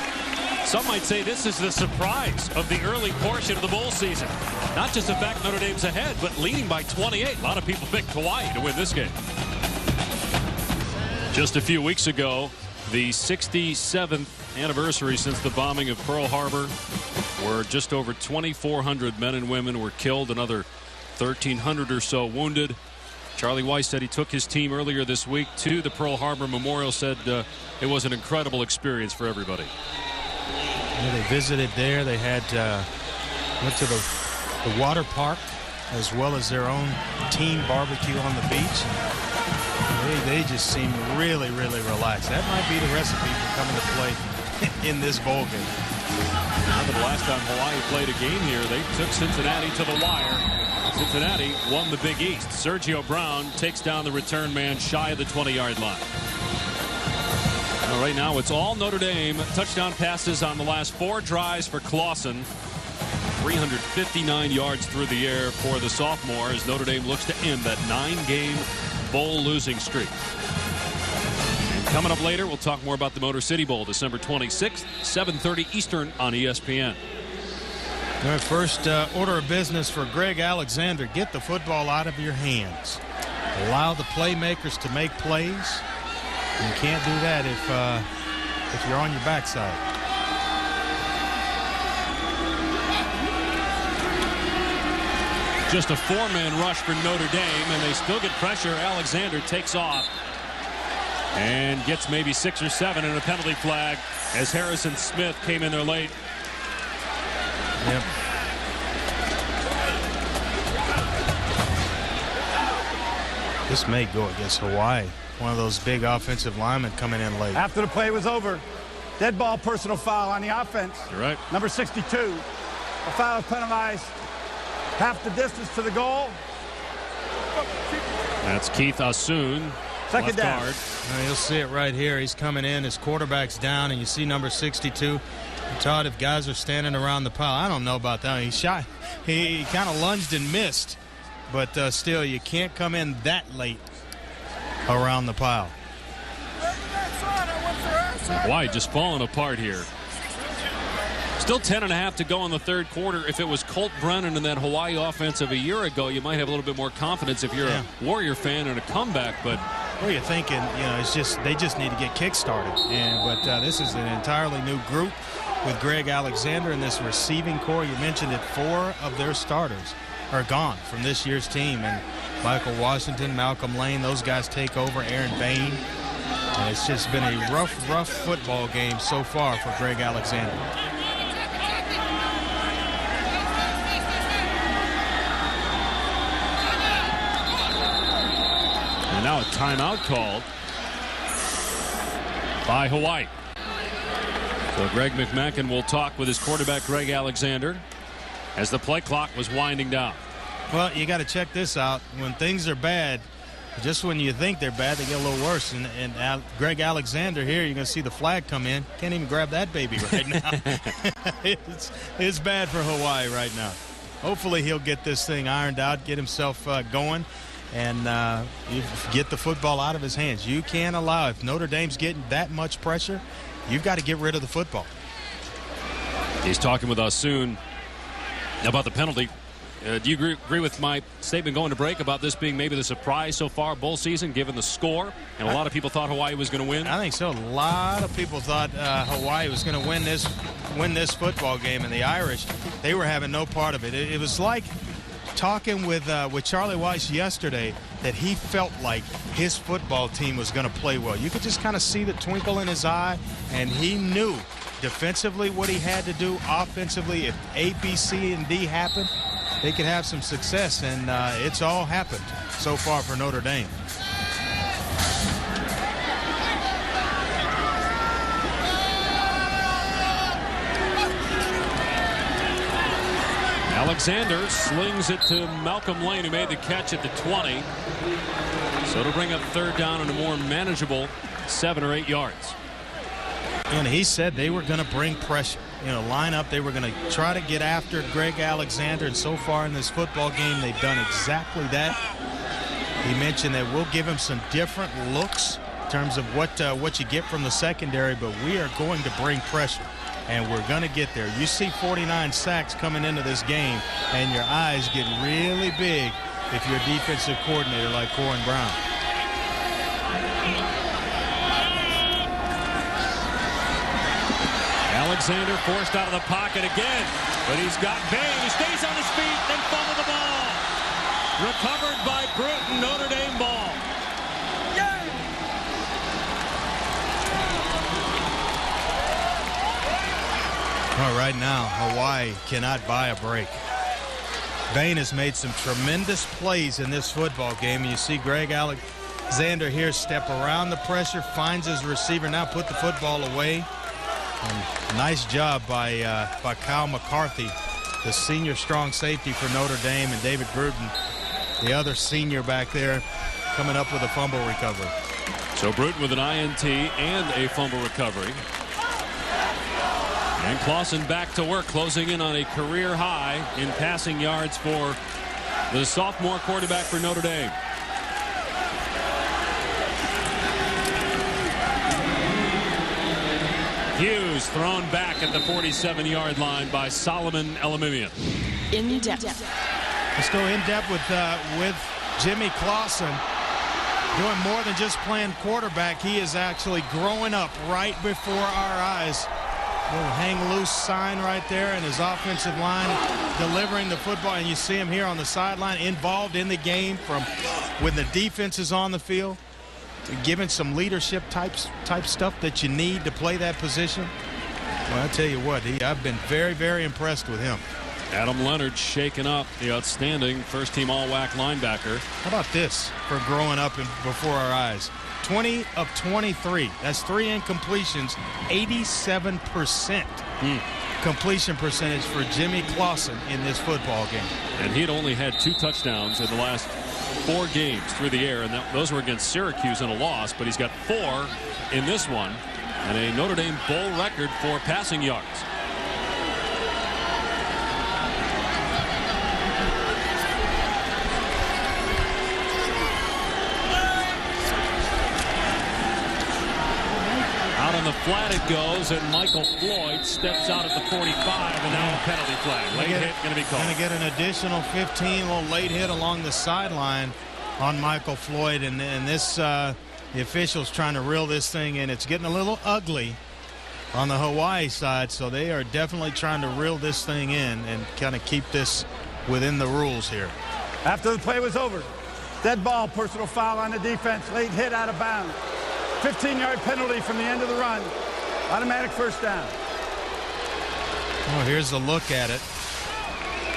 Some might say this is the surprise of the early portion of the bowl season. Not just the fact Notre Dame's ahead, but leading by 28. A lot of people picked Hawaii to win this game. Just a few weeks ago, the 67th anniversary since the bombing of Pearl Harbor, where just over 2,400 men and women were killed, another 1,300 or so wounded. Charlie Weiss said he took his team earlier this week to the Pearl Harbor Memorial, said it was an incredible experience for everybody. Yeah, they visited there. They had went to the the water park, as well as their own team barbecue on the beach. They just seem really, really relaxed. That might be the recipe for coming to play in this bowl game. Remember the last time Hawaii played a game here, they took Cincinnati to the wire. Cincinnati won the Big East. Sergio Brown takes down the return man shy of the 20-yard line. Well, right now it's all Notre Dame. Touchdown passes on the last 4 drives for Clausen. 359 yards through the air for the sophomore as Notre Dame looks to end that 9-game bowl losing streak. And coming up later, we'll talk more about the Motor City Bowl, December 26th, 7:30 Eastern on ESPN. All right, first order of business for Greg Alexander: get the football out of your hands. Allow the playmakers to make plays. You can't do that if you're on your backside. Just a 4-man rush for Notre Dame, and they still get pressure. Alexander takes off and gets maybe 6 or 7 and a penalty flag as Harrison Smith came in there late. Yep. This may go against Hawaii. One of those big offensive linemen coming in late. After the play was over, dead ball personal foul on the offense. You're right. Number 62. A foul penalized half the distance to the goal. That's Keith Asun, Second left down. guard. You'll see it right here. He's coming in. His quarterback's down, and you see number 62. Todd, if guys are standing around the pile, I don't know about that. He shot. He kind of lunged and missed, but still, you can't come in that late around the pile. Hawaii just falling apart here. Still 10.5 to go in the third quarter. If it was Colt Brennan and that Hawaii offense of a year ago, you might have a little bit more confidence if you're a Warrior fan and a comeback. But well, you're thinking, it's just they just need to get kick-started. But this is an entirely new group with Greg Alexander and this receiving core. You mentioned it, 4 of their starters are gone from this year's team. And Michael Washington, Malcolm Lane, those guys take over. Aaron Bain. And it's just been a rough football game so far for Greg Alexander. And now a timeout called by Hawaii. So Greg McMackin will talk with his quarterback, Greg Alexander, as the play clock was winding down. Well, you got to check this out. When things are bad, just when you think they're bad, they get a little worse. And Greg Alexander here, you're going to see the flag come in. Can't even grab that baby right now. It's bad for Hawaii right now. Hopefully he'll get this thing ironed out, get himself going, and get the football out of his hands. You can't allow, if Notre Dame's getting that much pressure, you've got to get rid of the football. He's talking with us soon about the penalty. Do you agree with my statement going to break about this being maybe the surprise so far bowl season, given the score? And a lot of people thought Hawaii was going to win. I think so. A lot of people thought Hawaii was going to win this football game, and the Irish, they were having no part of it. It was like talking with Charlie Weiss yesterday that he felt like his football team was going to play well. You could just kind of see the twinkle in his eye, and he knew defensively what he had to do, offensively, if A, B, C, and D happened, they could have some success, and it's all happened so far for Notre Dame. Alexander slings it to Malcolm Lane, who made the catch at the 20. So it'll bring up third down and a more manageable 7 or 8 yards. And he said they were going to bring pressure. Line up. They were going to try to get after Greg Alexander, and so far in this football game, they've done exactly that. He mentioned that we'll give him some different looks in terms of what you get from the secondary, but we are going to bring pressure, and we're going to get there. You see 49 sacks coming into this game, and your eyes get really big if you're a defensive coordinator like Corin Brown. Alexander forced out of the pocket again, but he's got Bain. He stays on his feet, then fumbled the ball. Recovered by Bruton, Notre Dame ball. Well, right now, Hawaii cannot buy a break. Bain has made some tremendous plays in this football game. And you see Greg Alexander here step around the pressure, finds his receiver, now put the football away. And nice job by Kyle McCarthy, the senior strong safety for Notre Dame, and David Bruton, the other senior back there, coming up with a fumble recovery. So Bruton with an INT and a fumble recovery. And Clausen back to work, closing in on a career high in passing yards for the sophomore quarterback for Notre Dame. Hughes thrown back at the 47-yard line by Solomon Elamimian. In depth. Let's go in depth with Jimmy Clausen. Doing more than just playing quarterback. He is actually growing up right before our eyes. Little hang loose sign right there, and his offensive line delivering the football. And you see him here on the sideline, involved in the game from when the defense is on the field, giving some leadership type stuff that you need to play that position. Well, I tell you what, I've been very, very impressed with him. Adam Leonard shaking up, the outstanding first-team all-WAC linebacker. How about this for growing up before our eyes? 20 of 23. That's 3 incompletions, 87% completion percentage for Jimmy Clausen in this football game. And he had only had 2 touchdowns in the last 4 games through the air, and those were against Syracuse in a loss, but he's got 4 in this one, and a Notre Dame bowl record for passing yards. Out on the flat it goes, and Michael Floyd steps out at the 45, and now a penalty flag. Late hit going to be called. Going to get an additional 15, a little late hit along the sideline on Michael Floyd, and this the officials trying to reel this thing in. It's getting a little ugly on the Hawaii side, so they are definitely trying to reel this thing in and kind of keep this within the rules here. After the play was over, dead ball, personal foul on the defense, late hit out of bounds. 15-yard penalty from the end of the run. Automatic first down. Well, here's a look at it.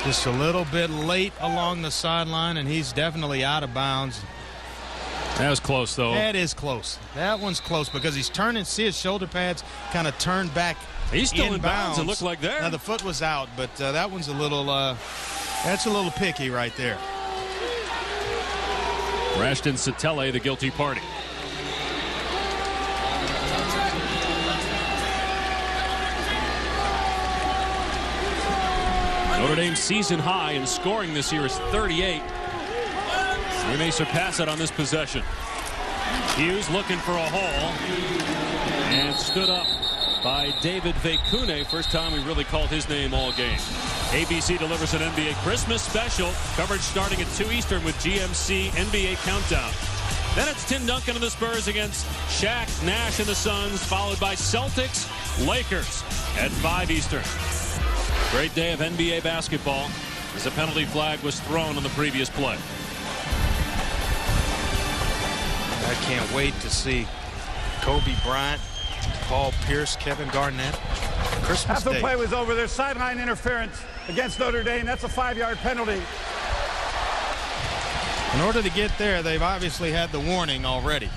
Just a little bit late along the sideline, and he's definitely out of bounds. That was close, though. That is close. That one's close because he's turning. See his shoulder pads kind of turned back. He's still in bounds. It looked like there. Now the foot was out, but that one's a little. That's a little picky right there. Rashton Satele, the guilty party. Notre Dame's season high in scoring this year is 38. We may surpass it on this possession. Hughes looking for a hole and stood up by David Vekune. First time we really called his name all game. ABC delivers an NBA Christmas special. Coverage starting at 2 Eastern with GMC NBA Countdown. Then it's Tim Duncan and the Spurs against Shaq, Nash and the Suns, followed by Celtics, Lakers at 5 Eastern. Great day of NBA basketball as a penalty flag was thrown on the previous play. I can't wait to see Kobe Bryant, Paul Pierce, Kevin Garnett. Christmas After Day. the play was over, there's sideline interference against Notre Dame. That's a 5-yard penalty. In order to get there, they've obviously had the warning already.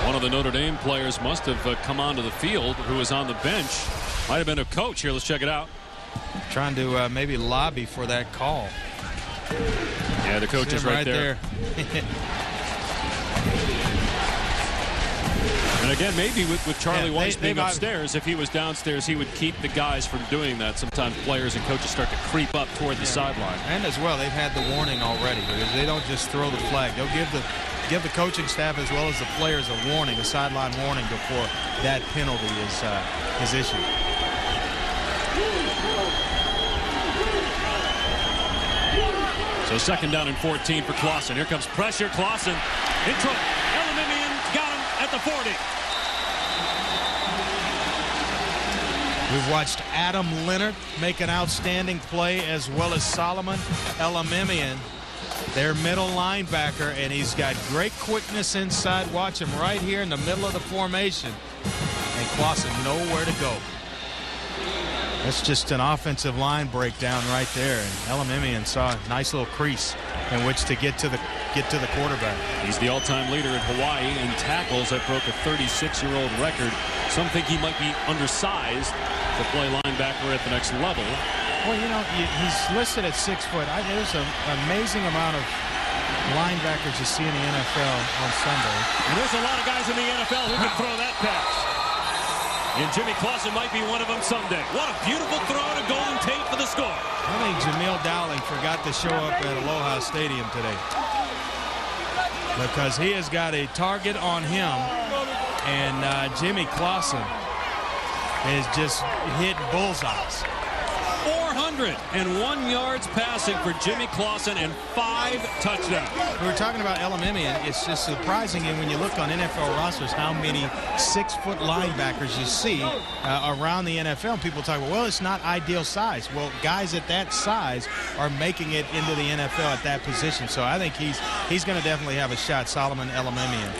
One of the Notre Dame players must have come onto the field who was on the bench. Might have been a coach here. Let's check it out. Trying to maybe lobby for that call. Yeah, the coach is right there. And again, maybe with Charlie Weiss being upstairs, if he was downstairs, he would keep the guys from doing that. Sometimes players and coaches start to creep up toward the sideline. And as well, they've had the warning already because they don't just throw the flag. They'll give the coaching staff as well as the players a warning, a sideline warning before that penalty is issued. So second down and 14 for Clausen. Here comes pressure. Clausen in trouble. Elamimian got him at the 40. We've watched Adam Leonard make an outstanding play as well as Solomon Elamimian, their middle linebacker, and he's got great quickness inside. Watch him right here in the middle of the formation. And Clausen nowhere to go. That's just an offensive line breakdown right there. And Elamimian saw a nice little crease in which to get to the quarterback. He's the all-time leader in Hawaii in tackles. That broke a 36-year-old record. Some think he might be undersized to play linebacker at the next level. Well, you know, he's listed at 6 foot. There's an amazing amount of linebackers you see in the NFL on Sunday. And there's a lot of guys in the NFL who can throw that pass. And Jimmy Clausen might be one of them someday. What a beautiful throw to Golden Tate for the score. I think Jamil Dowling forgot to show up at Aloha Stadium today, because he has got a target on him, and Jimmy Clausen has just hit bullseyes. 401 yards passing for Jimmy Clausen and 5 touchdowns. We were talking about Elamimian. It's just surprising, and when you look on NFL rosters, how many 6-foot linebackers you see around the NFL. People talk about, well, it's not ideal size. Well, guys at that size are making it into the NFL at that position. So I think he's going to definitely have a shot, Solomon Elamimian.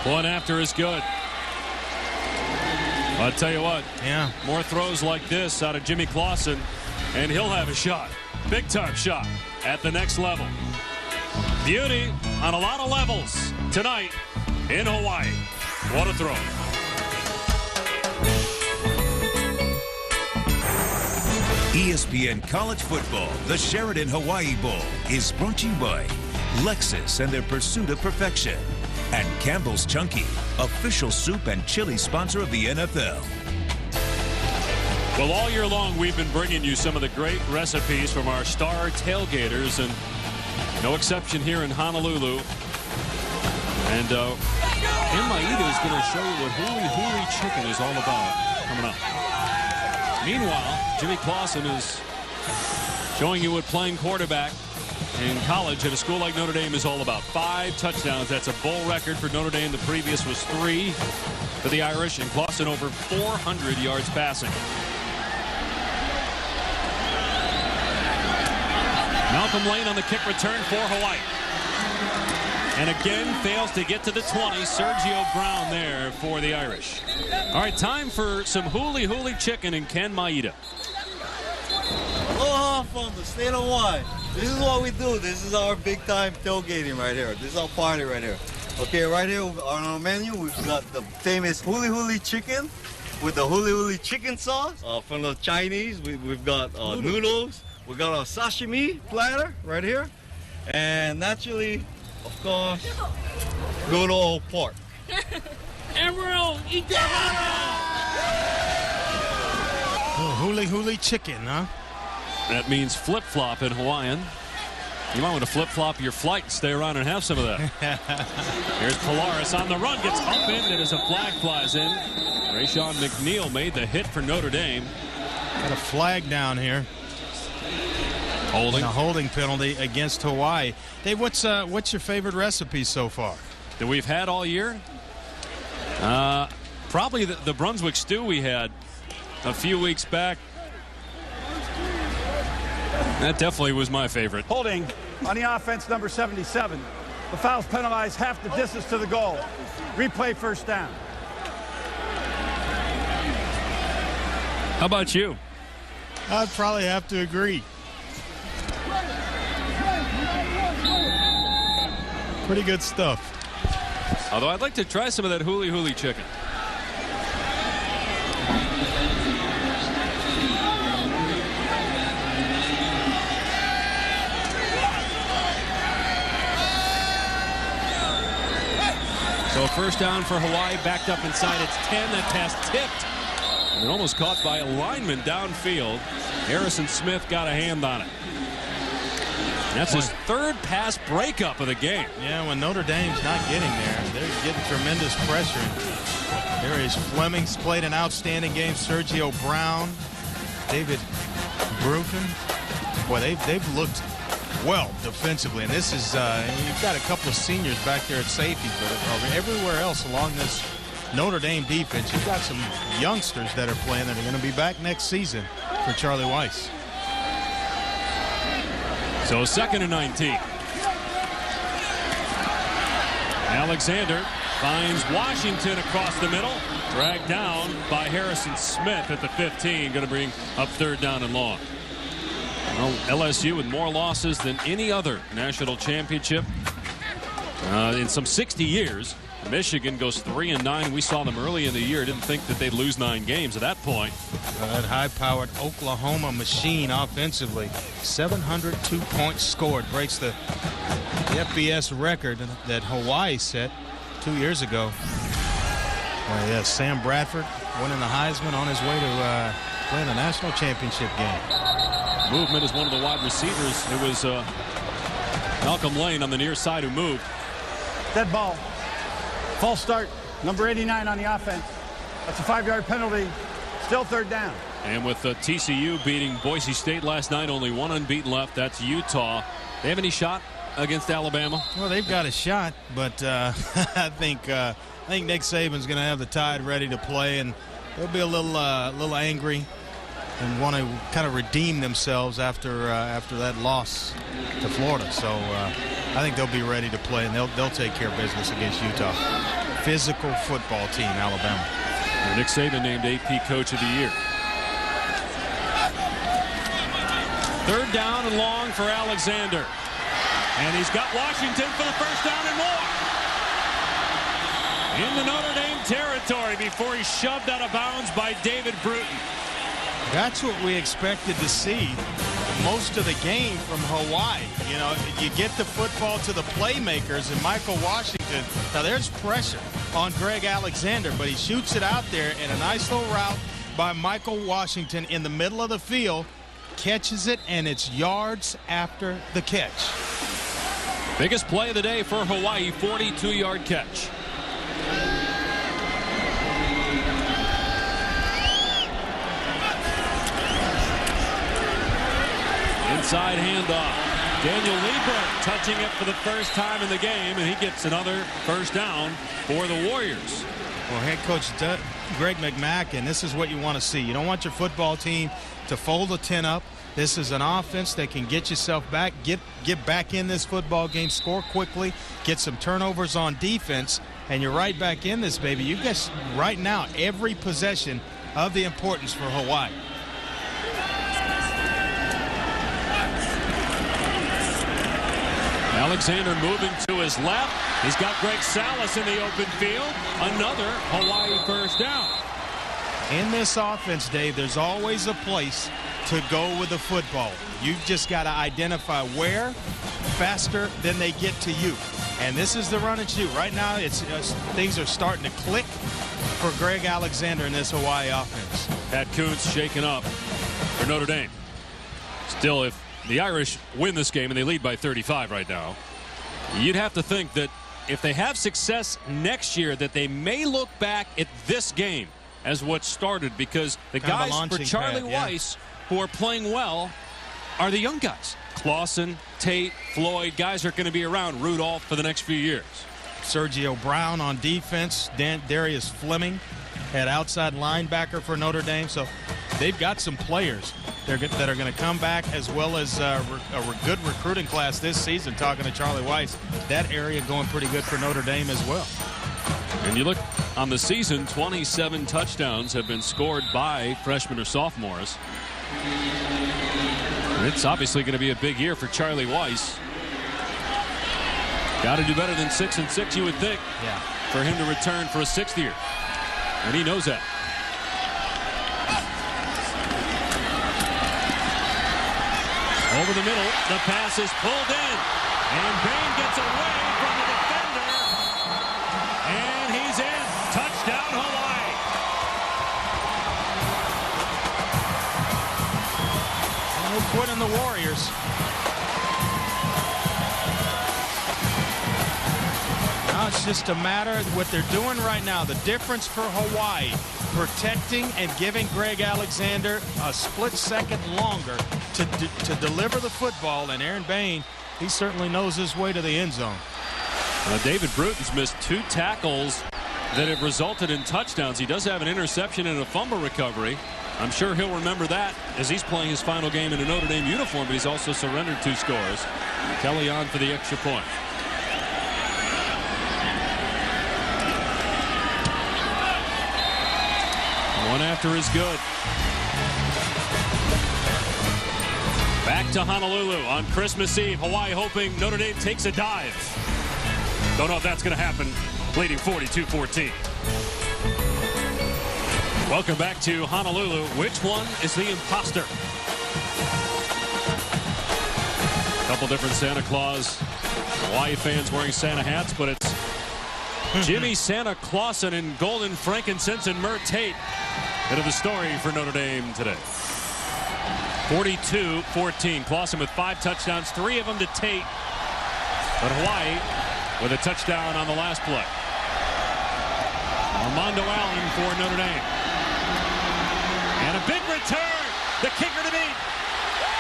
One after is good. I'll tell you what, yeah, more throws like this out of Jimmy Clausen, and he'll have a shot, big-time shot, at the next level. Beauty on a lot of levels tonight in Hawaii. What a throw. ESPN College Football, the Sheridan Hawaii Bowl, is brought to you by Lexus and their pursuit of perfection, and Campbell's Chunky, official soup and chili sponsor of the NFL. Well, all year long, we've been bringing you some of the great recipes from our star tailgaters, and no exception here in Honolulu. And Ken Maeda is going to show you what Huli Huli Chicken is all about coming up. Meanwhile, Jimmy Clausen is showing you what playing quarterback in college at a school like Notre Dame is all about. 5 touchdowns. That's a bowl record for Notre Dame. The previous was 3 for the Irish, and Clausen over 400 yards passing. Malcolm Lane on the kick return for Hawaii. And again fails to get to the 20. Sergio Brown there for the Irish. All right, time for some Huli Huli Chicken and Ken Maeda. Aloha from the state of Hawaii. This is what we do. This is our big time tailgating right here. This is our party right here. Okay, right here on our menu, we've got the famous Huli Huli Chicken with the Huli Huli Chicken sauce. From the Chinese, we've got noodles. We got our sashimi platter right here. And naturally, of course, good old pork. Emerald, eat that! Huli Huli Chicken, huh? That means flip-flop in Hawaiian. You might want to flip-flop your flight and stay around and have some of that. Here's Pilaris on the run, gets upended as a flag flies in. Rayshawn McNeil made the hit for Notre Dame. Got a flag down here. Holding. And a holding penalty against Hawaii. Dave, what's your favorite recipe so far? That we've had all year? Probably the Brunswick stew we had a few weeks back. That definitely was my favorite. Holding on the offense, number 77. The fouls penalize half the distance to the goal. Replay first down. How about you? I'd probably have to agree. Pretty good stuff. Although I'd like to try some of that Huli Huli chicken. So first down for Hawaii, backed up inside its 10. That pass tipped. And almost caught by a lineman downfield. Harrison Smith got a hand on it. That's his 3rd pass breakup of the game. Yeah, when Notre Dame's not getting there, they're getting tremendous pressure. There is Fleming's played an outstanding game. Sergio Brown, David Bruton. Boy, they've looked well defensively. And this is, you've got a couple of seniors back there at safety, but everywhere else along this Notre Dame defense, you've got some youngsters that are playing that are going to be back next season for Charlie Weiss. So 2nd and 19. Alexander finds Washington across the middle. Dragged down by Harrison Smith at the 15. Going to bring up 3rd down and long. Well, LSU with more losses than any other national championship in some 60 years. Michigan goes 3-9. We saw them early in the year. Didn't think that they'd lose 9 games at that point. That high-powered Oklahoma machine offensively. 702 points scored. Breaks the FBS record that Hawaii set 2 years ago. Well, yeah, Sam Bradford winning the Heisman on his way to playing the national championship game. Movement is one of the wide receivers. It was Malcolm Lane on the near side who moved. Dead ball. False start. Number 89 on the offense. That's a 5-yard penalty. Still 3rd down. And with TCU beating Boise State last night, only one unbeaten left. That's Utah. They have any shot against Alabama? Well, they've got a shot, but I think Nick Saban's going to have the Tide ready to play, and they'll be a little angry and want to kind of redeem themselves after that loss to Florida. So I think they'll be ready to play, and they'll take care of business against Utah. Physical football team, Alabama. And Nick Saban named AP Coach of the Year. 3rd down and long for Alexander. And he's got Washington for the 1st down and more. In the Notre Dame territory before he's shoved out of bounds by David Bruton. That's what we expected to see most of the game from Hawaii. You know, you get the football to the playmakers and Michael Washington. Now there's pressure on Greg Alexander, but he shoots it out there in a nice little route by Michael Washington in the middle of the field, catches it, and it's yards after the catch. Biggest play of the day for Hawaii, 42-yard catch. Inside handoff. Daniel Lieber touching it for the first time in the game, and he gets another 1st down for the Warriors. Well, head coach Greg McMackin, this is what you want to see. You don't want your football team to fold a 10 up. This is an offense that can get yourself back, get back in this football game, score quickly, get some turnovers on defense, and you're right back in this, baby. You guys, right now, every possession of the importance for Hawaii. Alexander moving to his left. He's got Greg Salas in the open field. Another Hawaii 1st down. In this offense, Dave, there's always a place to go with the football. You've just got to identify where faster than they get to you. And this is the run and shoot. Right now, things are starting to click for Greg Alexander in this Hawaii offense. Pat Kuntz shaken up for Notre Dame. Still, if the Irish win this game and they lead by 35 right now, you'd have to think that if they have success next year, that they may look back at this game as what started, because the guys for Charlie Weiss who are playing well are the young guys. Clausen, Tate, Floyd, guys are going to be around Rudolph for the next few years. Sergio Brown on defense. Darius Fleming at outside linebacker for Notre Dame. So they've got some players that are going to come back, as well as a good recruiting class this season. Talking to Charlie Weiss, that area going pretty good for Notre Dame as well. And you look on the season, 27 touchdowns have been scored by freshmen or sophomores. It's obviously going to be a big year for Charlie Weiss. Got to do better than 6-6, you would think, for him to return for a 6th year. And he knows that. Over the middle, the pass is pulled in. And Bain gets away from the defender. And he's in. Touchdown, Hawaii. No quitting the Warriors. Now it's just a matter of what they're doing right now. The difference for Hawaii, protecting and giving Greg Alexander a split second longer to deliver the football. And Aaron Bain, he certainly knows his way to the end zone. David Bruton's missed 2 tackles that have resulted in touchdowns. He does have an interception and a fumble recovery. I'm sure he'll remember that as he's playing his final game in a Notre Dame uniform, but he's also surrendered 2 scores. Kelly on for the extra point. One after is good. Back to Honolulu on Christmas Eve. Hawaii hoping Notre Dame takes a dive. Don't know if that's going to happen. Leading 42-14. Welcome back to Honolulu. Which one is the imposter? A couple different Santa Claus. Hawaii fans wearing Santa hats, but it's Jimmy Santa Clausen and golden frankincense and myrrh Tate. Bit of the story for Notre Dame today. 42-14. Clausen with 5 touchdowns, 3 of them to Tate. But Hawaii with a touchdown on the last play. Armando Allen for Notre Dame. And a big return. The kicker to beat.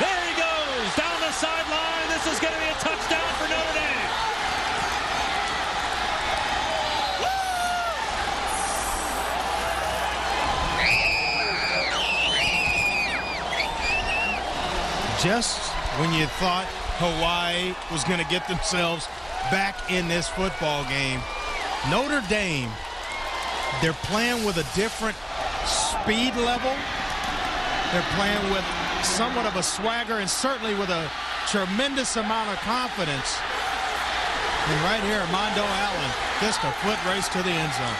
There he goes. Down the sideline. This is going to be a touchdown for Notre Dame. Just when you thought Hawaii was going to get themselves back in this football game, Notre Dame, they're playing with a different speed level. They're playing with somewhat of a swagger and certainly with a tremendous amount of confidence. And right here, Armando Allen, just a foot race to the end zone.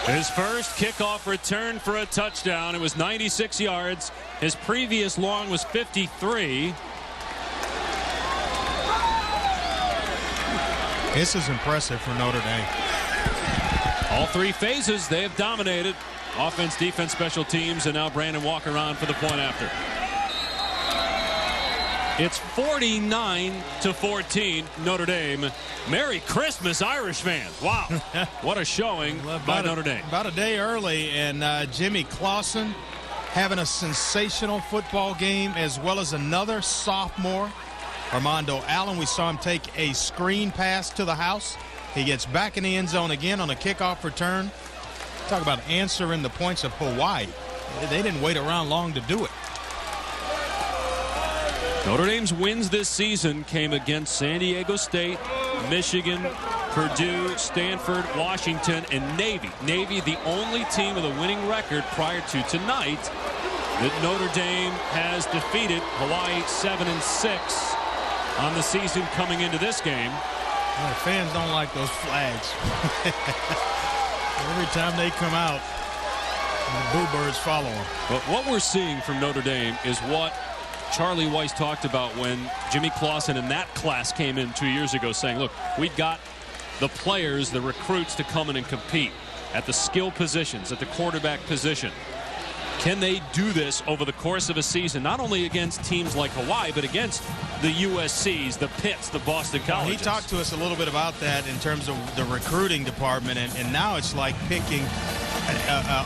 His first kickoff return for a touchdown. It was 96 yards. His previous long was 53. This is impressive for Notre Dame. All 3 phases they have dominated. Offense, defense, special teams, and now Brandon Walker on for the point after. It's 49-14 Notre Dame. Merry Christmas, Irish fans. Wow. What a showing by Notre Dame. About a day early, and Jimmy Clausen having a sensational football game, as well as another sophomore, Armando Allen. We saw him take a screen pass to the house. He gets back in the end zone again on a kickoff return. Talk about answering the points of Hawaii. They didn't wait around long to do it. Notre Dame's wins this season came against San Diego State, Michigan, Purdue, Stanford, Washington, and Navy. Navy, the only team with a winning record prior to tonight that Notre Dame has defeated. Hawaii 7-6 on the season coming into this game. Well, fans don't like those flags. Every time they come out, the Boo Birds follow them. But what we're seeing from Notre Dame is what Charlie Weiss talked about when Jimmy Clausen and that class came in 2 years ago, saying, look, we've got the players, the recruits to come in and compete at the skill positions, at the quarterback position. Can they do this over the course of a season, not only against teams like Hawaii, but against the USCs, the Pitts, the Boston Colleges? He talked to us a little bit about that in terms of the recruiting department, and now it's like picking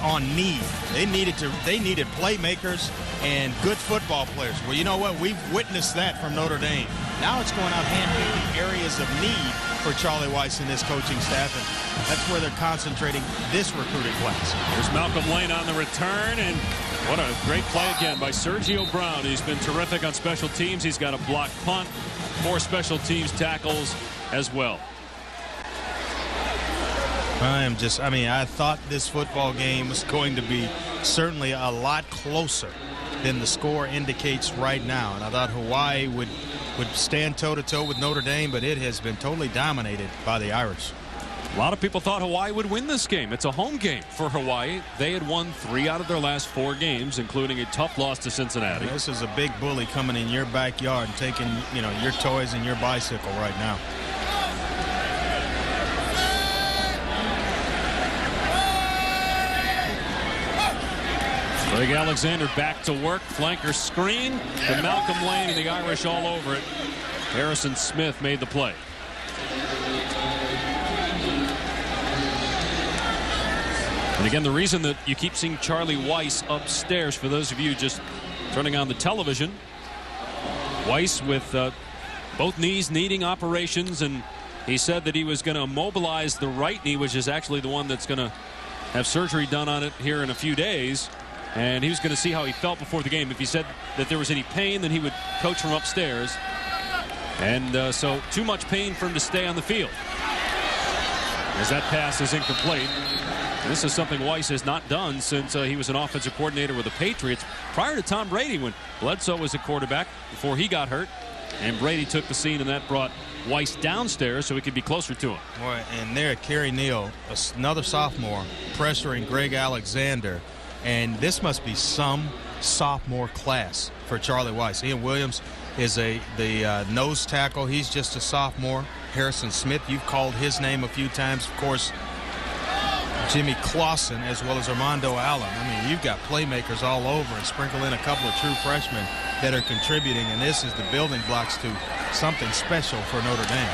on need. They needed playmakers and good football players. Well, you know what? We've witnessed that from Notre Dame. Now it's going out handpicking areas of need for Charlie Weiss and his coaching staff, and that's where they're concentrating this recruiting class. There's Malcolm Lane on the return, and what a great play again by Sergio Brown. He's been terrific on special teams. He's got a blocked punt, 4 special teams tackles as well. I thought this football game was going to be certainly a lot closer than the score indicates right now. And I thought Hawaii would stand toe-to-toe with Notre Dame, but it has been totally dominated by the Irish. A lot of people thought Hawaii would win this game. It's a home game for Hawaii. They had won 3 out of their last 4 games, including a tough loss to Cincinnati. This is a big bully coming in your backyard and taking, your toys and your bicycle right now. Greg Alexander back to work. Flanker screen to Malcolm Lane, and the Irish all over it. Harrison Smith made the play. And again, the reason that you keep seeing Charlie Weiss upstairs, for those of you just turning on the television, Weiss with both knees needing operations, and he said that he was going to immobilize the right knee, which is actually the one that's going to have surgery done on it here in a few days. And he was going to see how he felt before the game. If he said that there was any pain, then he would coach from upstairs. And so too much pain for him to stay on the field, as that pass is incomplete. This is something Weiss has not done since he was an offensive coordinator with the Patriots prior to Tom Brady, when Bledsoe was a quarterback before he got hurt. And Brady took the scene, and that brought Weiss downstairs so he could be closer to him. Boy, and there, Kerry Neal, another sophomore, pressuring Greg Alexander. And this must be some sophomore class for Charlie Weiss. Ian Williams is the nose tackle. He's just a sophomore. Harrison Smith, you've called his name a few times. Of course, Jimmy Clausen, as well as Armando Allen. I mean, you've got playmakers all over, and sprinkle in a couple of true freshmen that are contributing, and this is the building blocks to something special for Notre Dame.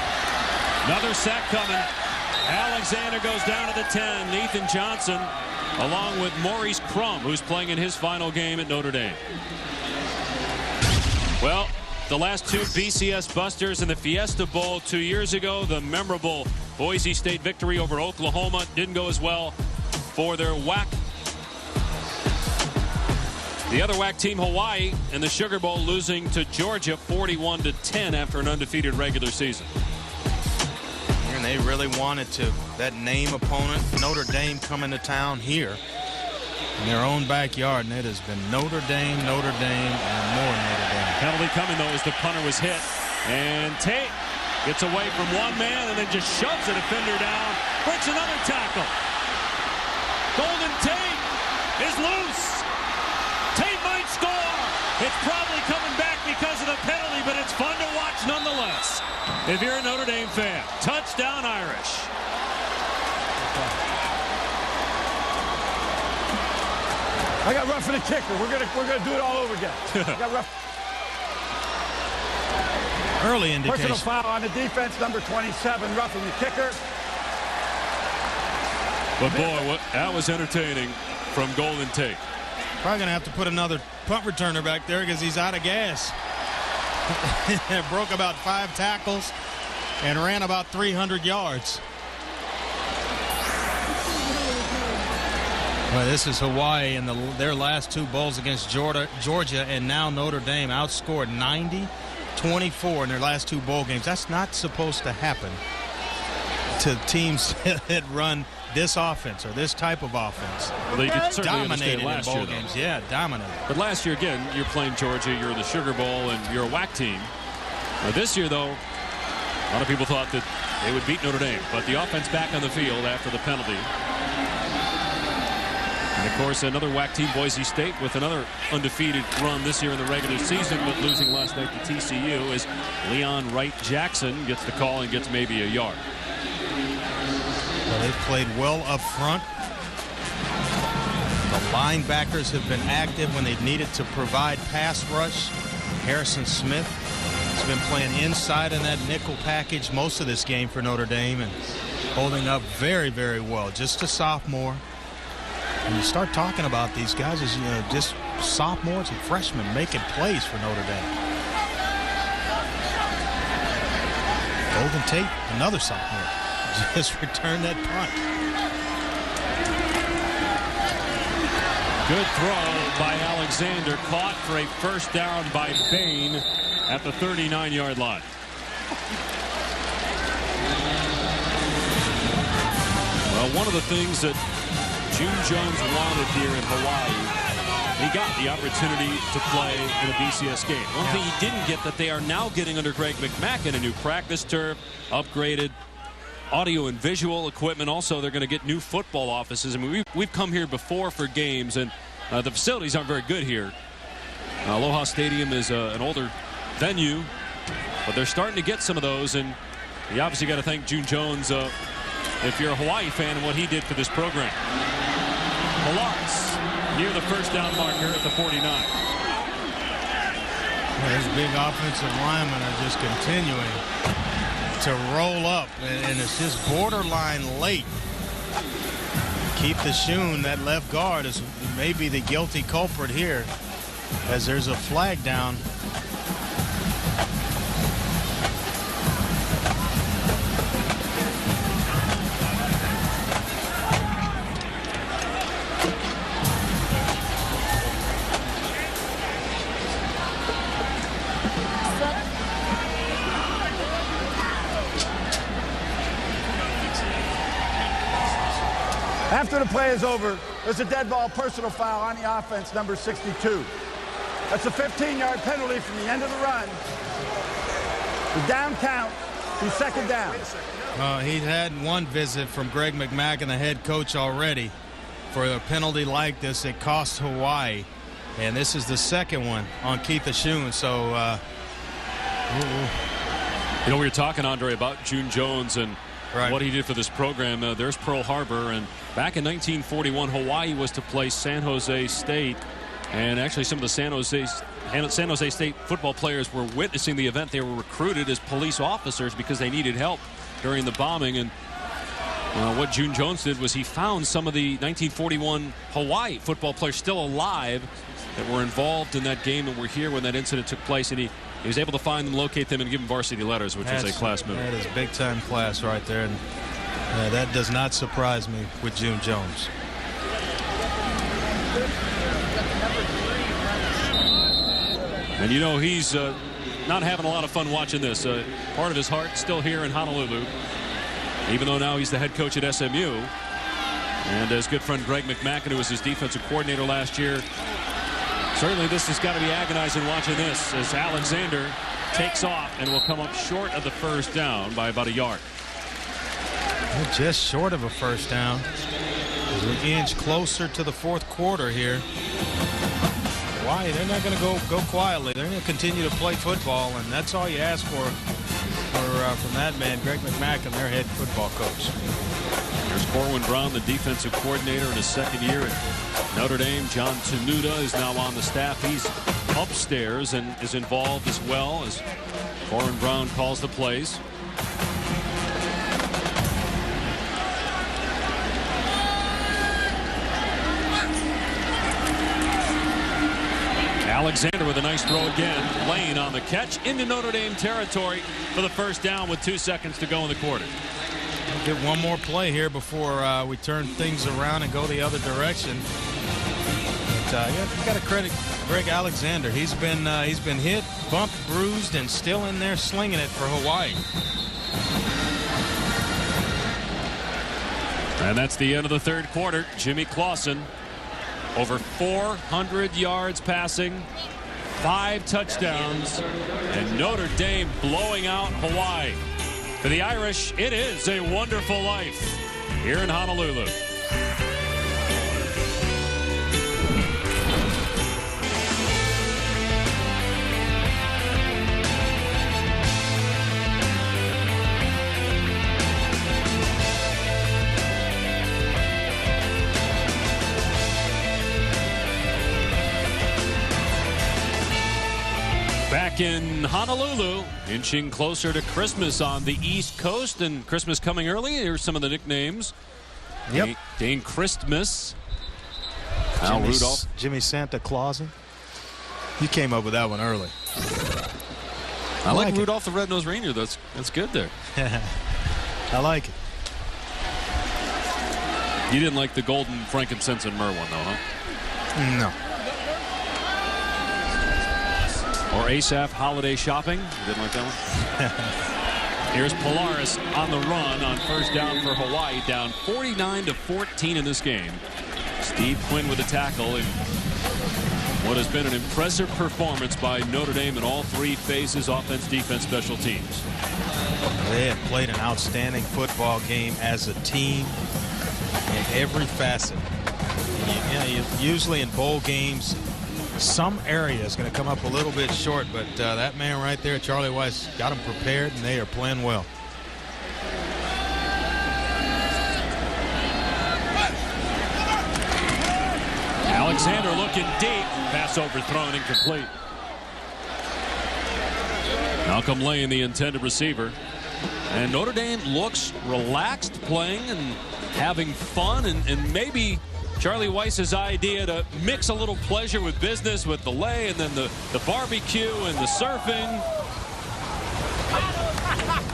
Another sack coming. Alexander goes down to the 10. Nathan Johnson, along with Maurice Crum, who's playing in his final game at Notre Dame. Well, the last two BCS busters in the Fiesta Bowl 2 years ago, the memorable Boise State victory over Oklahoma didn't go as well for their WAC. The other WAC team, Hawaii, in the Sugar Bowl, losing to Georgia 41-10 after an undefeated regular season. And they really wanted to. That name opponent, Notre Dame, coming to town here in their own backyard, and it has been Notre Dame, and more Notre Dame. Penalty coming, though, as the punter was hit. And Tate gets away from one man and then just shoves a defender down. Breaks another tackle. Golden Tate is loose. Tate might score. It's probably coming back because of the penalty, but it's fun to watch nonetheless. If you're a Notre Dame fan, touchdown Irish. I got roughing the kicker. We're gonna do it all over again. I got rough. Early indication. Personal foul on the defense, number 27, roughing the kicker. But boy, that was entertaining from Golden Tate. Probably gonna have to put another punt returner back there because he's out of gas. Broke about 5 tackles and ran about 300 yards. Well, this is Hawaii in their last 2 bowls against Georgia, and now Notre Dame outscored 90-24 in their last 2 bowl games. That's not supposed to happen to teams that run this offense or this type of offense. Well, you could certainly dominated last in bowl year, games. Yeah, dominated. But last year, again, you're playing Georgia, you're in the Sugar Bowl, and you're a WAC team. This year, though, a lot of people thought that they would beat Notre Dame, but the offense back on the field after the penalty. And, of course, another WAC team, Boise State, with another undefeated run this year in the regular season, but losing last night to TCU as Leon Wright-Jackson gets the call and gets maybe a yard. Well, they've played well up front. The linebackers have been active when they've needed to provide pass rush. Harrison Smith has been playing inside in that nickel package most of this game for Notre Dame and holding up very, very well. Just a sophomore. When you start talking about these guys as just sophomores and freshmen making plays for Notre Dame. Golden Tate, another sophomore, just returned that punt. Good throw by Alexander, caught for a first down by Bain at the 39-yard line. Well, one of the things that June Jones wanted here in Hawaii, he got the opportunity to play in a BCS game. One thing he didn't get that they are now getting under Greg McMacken, a new practice turf, upgraded audio and visual equipment. Also, they're going to get new football offices. I mean, we've come here before for games, and the facilities aren't very good here. Aloha Stadium is an older venue, but they're starting to get some of those, and you obviously got to thank June Jones if you're a Hawaii fan and what he did for this program. Malarks near the first down marker at the 49. Well, these big offensive linemen are just continuing to roll up, and it's just borderline late. Keith Deshoon, that left guard, is maybe the guilty culprit here, as there's a flag down. After the play is over, there's a dead ball personal foul on the offense, number 62. That's a 15-yard penalty from the end of the run. The down count, he's second down. He's had one visit from Greg McMackin, the head coach, already for a penalty like this. It cost Hawaii, and this is the second one on Keith Ashun. So, you know, we were talking, Andre, about June Jones and what he did for this program. There's Pearl Harbor, and back in 1941, Hawaii was to play San Jose State, and actually some of the San Jose State football players were witnessing the event. They were recruited as police officers because they needed help during the bombing. And what June Jones did was he found some of the 1941 Hawaii football players still alive that were involved in that game and were here when that incident took place, and he was able to find them, locate them, and give them varsity letters, which was a class move. That is big-time class right there, and that does not surprise me with June Jones. And you know, he's not having a lot of fun watching this. Part of his heart still here in Honolulu, even though now he's the head coach at SMU. And his good friend Greg McMackin, who was his defensive coordinator last year, certainly this has got to be agonizing watching this as Alexander takes off and will come up short of the first down by about a yard. We're just short of a first down as we inch closer to the fourth quarter here. Why? They're not going to go quietly. They're going to continue to play football, and that's all you ask for from that man, Greg McMackin, their head football coach. There's Corwin Brown, the defensive coordinator in his second year at Notre Dame. John Tenuta is now on the staff. He's upstairs and is involved as well as Corwin Brown calls the plays. Alexander with a nice throw again. Lane on the catch into Notre Dame territory for the first down with 2 seconds to go in the quarter. We'll get one more play here before we turn things around and go the other direction. But you got to credit Greg Alexander. He's been hit, bumped, bruised, and still in there slinging it for Hawaii. And that's the end of the third quarter. Jimmy Clausen, over 400 yards passing, 5 touchdowns, and Notre Dame blowing out Hawaii. For the Irish, it is a wonderful life here in Honolulu. Back in Honolulu, inching closer to Christmas on the East Coast, and Christmas coming early. Here's some of the nicknames. Yep. Dane Christmas. Al Rudolph. Jimmy Santa Claus. You came up with that one early. I like Rudolph the Red-Nosed Reindeer. That's good there. I like it. You didn't like the golden frankincense and myrrh one, though, huh? No. Or ASAP holiday shopping. Didn't like that one. Here's Polaris on the run on first down for Hawaii, down 49-14 in this game. Steve Quinn with a tackle in what has been an impressive performance by Notre Dame in all 3 phases: offense, defense, special teams. They have played an outstanding football game as a team in every facet. Usually in bowl games, some area is going to come up a little bit short, but that man right there, Charlie Weiss, got them prepared, and they are playing well. Alexander looking deep. Pass overthrown, incomplete. Malcolm Lane, the intended receiver. And Notre Dame looks relaxed playing and having fun, and maybe Charlie Weiss's idea to mix a little pleasure with business with the lay and then the barbecue and the surfing.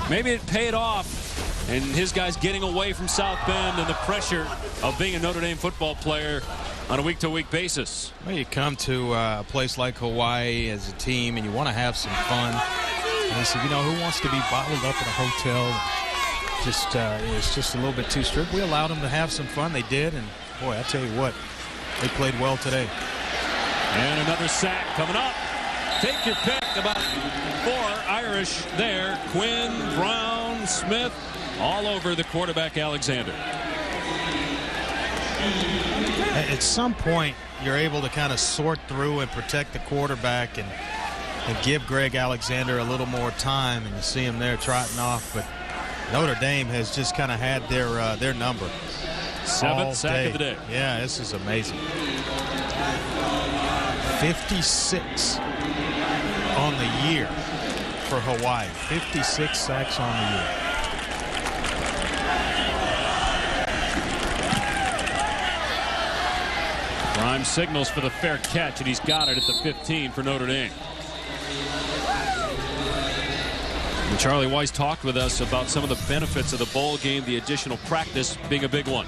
Maybe it paid off, and his guys getting away from South Bend and the pressure of being a Notre Dame football player on a week-to-week basis. Well, you come to a place like Hawaii as a team and you want to have some fun. And he said, you know, who wants to be bottled up in a hotel, It's just a little bit too strict. We allowed them to have some fun. They did, and boy, I tell you what, they played well today. And another sack coming up. Take your pick. About 4 Irish there. Quinn, Brown, Smith, all over the quarterback Alexander. At some point, you're able to kind of sort through and protect the quarterback and give Greg Alexander a little more time, and you see him there trotting off. But Notre Dame has just kind of had their number. 7th sack of the day. Yeah, this is amazing. 56 on the year for Hawaii. 56 sacks on the year. Prime signals for the fair catch, and he's got it at the 15 for Notre Dame. And Charlie Weiss talked with us about some of the benefits of the bowl game, the additional practice being a big one.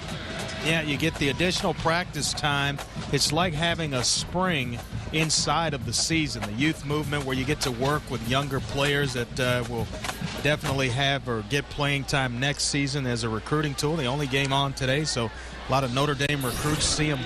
Yeah, you get the additional practice time. It's like having a spring inside of the season, the youth movement where you get to work with younger players that will definitely have or get playing time next season as a recruiting tool. The only game on today, so a lot of Notre Dame recruits see them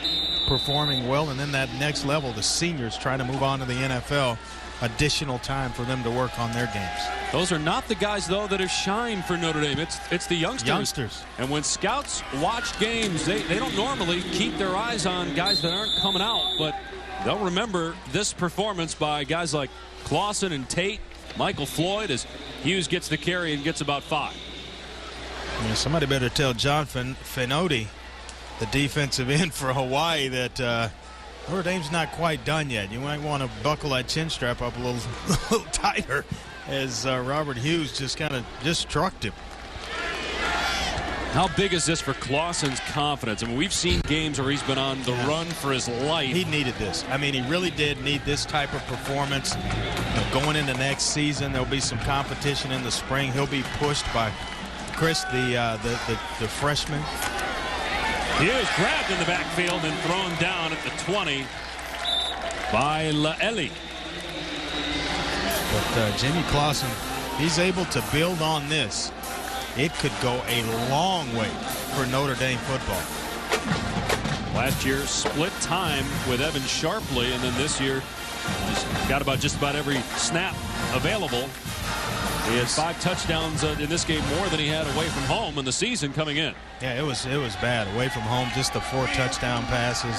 performing well, and then that next level, the seniors trying to move on to the NFL. Additional time for them to work on their games. Those are not the guys, though, that have shined for Notre Dame. It's the youngsters. And when scouts watch games, they don't normally keep their eyes on guys that aren't coming out, but they'll remember this performance by guys like Clausen and Tate, Michael Floyd, as Hughes gets the carry and gets about 5. Yeah, somebody better tell John Fenoti, the defensive end for Hawaii, that Notre Dame's not quite done yet. You might want to buckle that chin strap up a little tighter, as Robert Hughes just kind of trucked him. How big is this for Clausen's confidence? I mean, we've seen games where he's been on the run for his life. He needed this. I mean, he really did need this type of performance. Going into next season, there'll be some competition in the spring. He'll be pushed by Chris, the freshman. Hughes grabbed in the backfield and thrown down at the 20 by Laeli. But Jimmy Clausen, he's able to build on this. It could go a long way for Notre Dame football. Last year, split time with Evan Sharpley, and then this year, got just about every snap available. He had 5 touchdowns in this game, more than he had away from home in the season coming in. Yeah, it was bad. Away from home, just the 4 touchdown passes.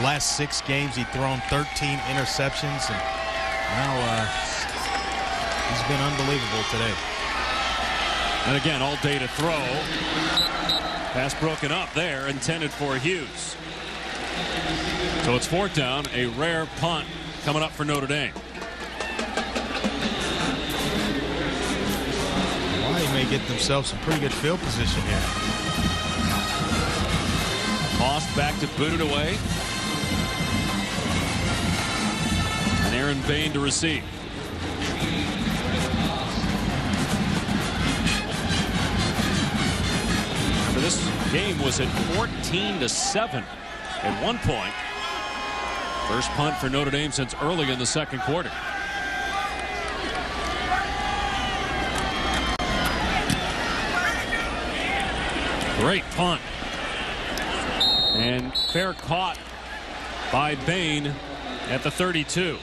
Last 6 games, he'd thrown 13 interceptions, and now he's been unbelievable today. And again, all day to throw. Pass broken up there, intended for Hughes. So it's 4th down, a rare punt coming up for Notre Dame. May get themselves some pretty good field position here. Tossed back to boot it away. And Aaron Bain to receive. Remember, this game was at 14-7 at one point. First punt for Notre Dame since early in the second quarter. Great punt. And fair caught by Bain at the 32.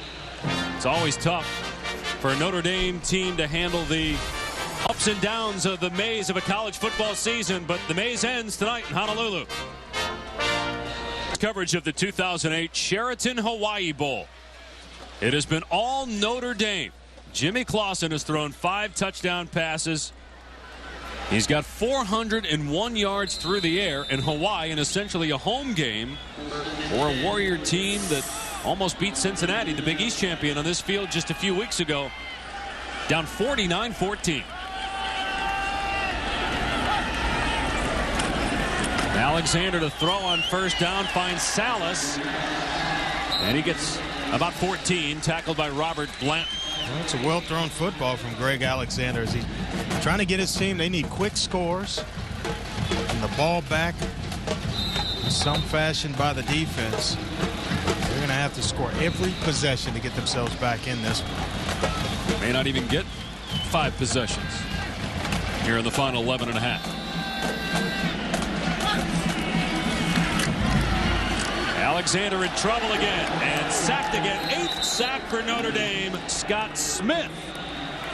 It's always tough for a Notre Dame team to handle the ups and downs of the maze of a college football season, but the maze ends tonight in Honolulu. Coverage of the 2008 Sheraton Hawaii Bowl. It has been all Notre Dame. Jimmy Clausen has thrown 5 touchdown passes. He's got 401 yards through the air in Hawaii, and essentially a home game for a Warrior team that almost beat Cincinnati, the Big East champion, on this field just a few weeks ago, down 49-14. Alexander to throw on first down, finds Salas, and he gets about 14, tackled by Robert Blanton. Well, it's a well-thrown football from Greg Alexander. As he's trying to get his team, they need quick scores. And the ball back in some fashion by the defense. They're going to have to score every possession to get themselves back in this one. May not even get 5 possessions. here in the final 11 and a half. Alexander in trouble again and sacked again. 8th sack for Notre Dame. Scott Smith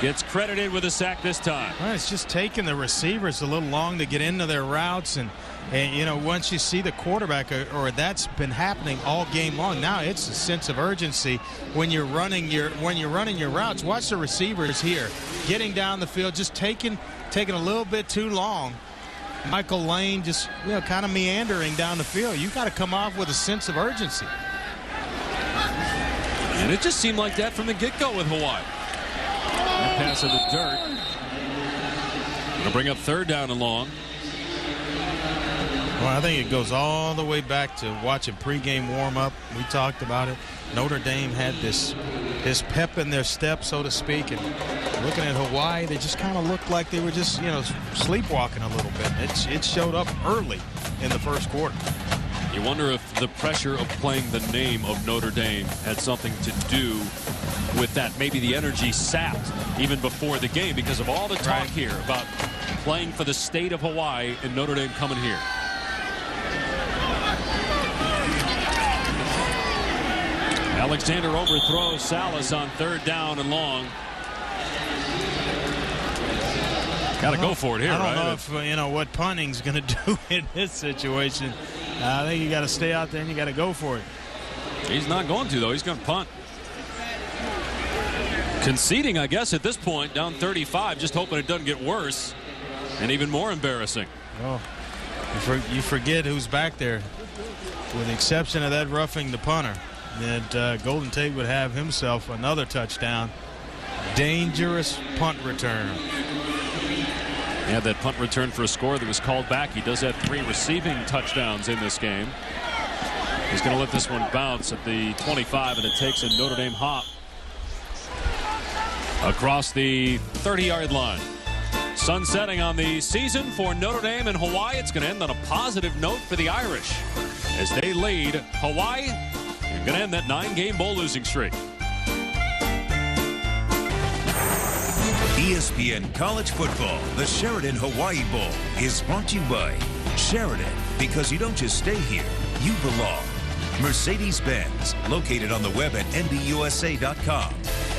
gets credited with a sack this time. Well, it's just taking the receivers a little long to get into their routes, and you know, once you see the quarterback, or that's been happening all game long. Now it's a sense of urgency when you're running your routes. Watch the receivers here getting down the field, just taking a little bit too long. Michael Lane just, you know, kind of meandering down the field. You got to come off with a sense of urgency. And it just seemed like that from the get-go with Hawaii. That pass in the dirt. Gonna bring up 3rd down and long. Well, I think it goes all the way back to watching pregame warm-up. We talked about it. Notre Dame had this pep in their step, so to speak, and looking at Hawaii, they just kind of looked like they were just, you know, sleepwalking a little bit. It showed up early in the first quarter. You wonder if the pressure of playing the name of Notre Dame had something to do with that. Maybe the energy sapped even before the game because of all the talk here about playing for the state of Hawaii and Notre Dame coming here. Alexander overthrows Salas on 3rd down and long. Got to go for it here, right? I don't know if, you know, what punting's going to do in this situation. I think you got to stay out there and you got to go for it. He's not going to, though. He's going to punt. Conceding, I guess, at this point, down 35, just hoping it doesn't get worse and even more embarrassing. Oh, you forget who's back there. With the exception of that roughing the punter, that Golden Tate would have himself another touchdown. Dangerous punt return. He had that punt return for a score that was called back. He does have 3 receiving touchdowns in this game. He's going to let this one bounce at the 25, and it takes a Notre Dame hop across the 30-yard line. Sun setting on the season for Notre Dame and Hawaii. It's going to end on a positive note for the Irish as they lead Hawaii. They're going to end that 9-game bowl losing streak. ESPN College Football, the Sheridan Hawaii Bowl, is brought to you by Sheridan, because you don't just stay here, you belong. Mercedes-Benz, located on the web at nbusa.com.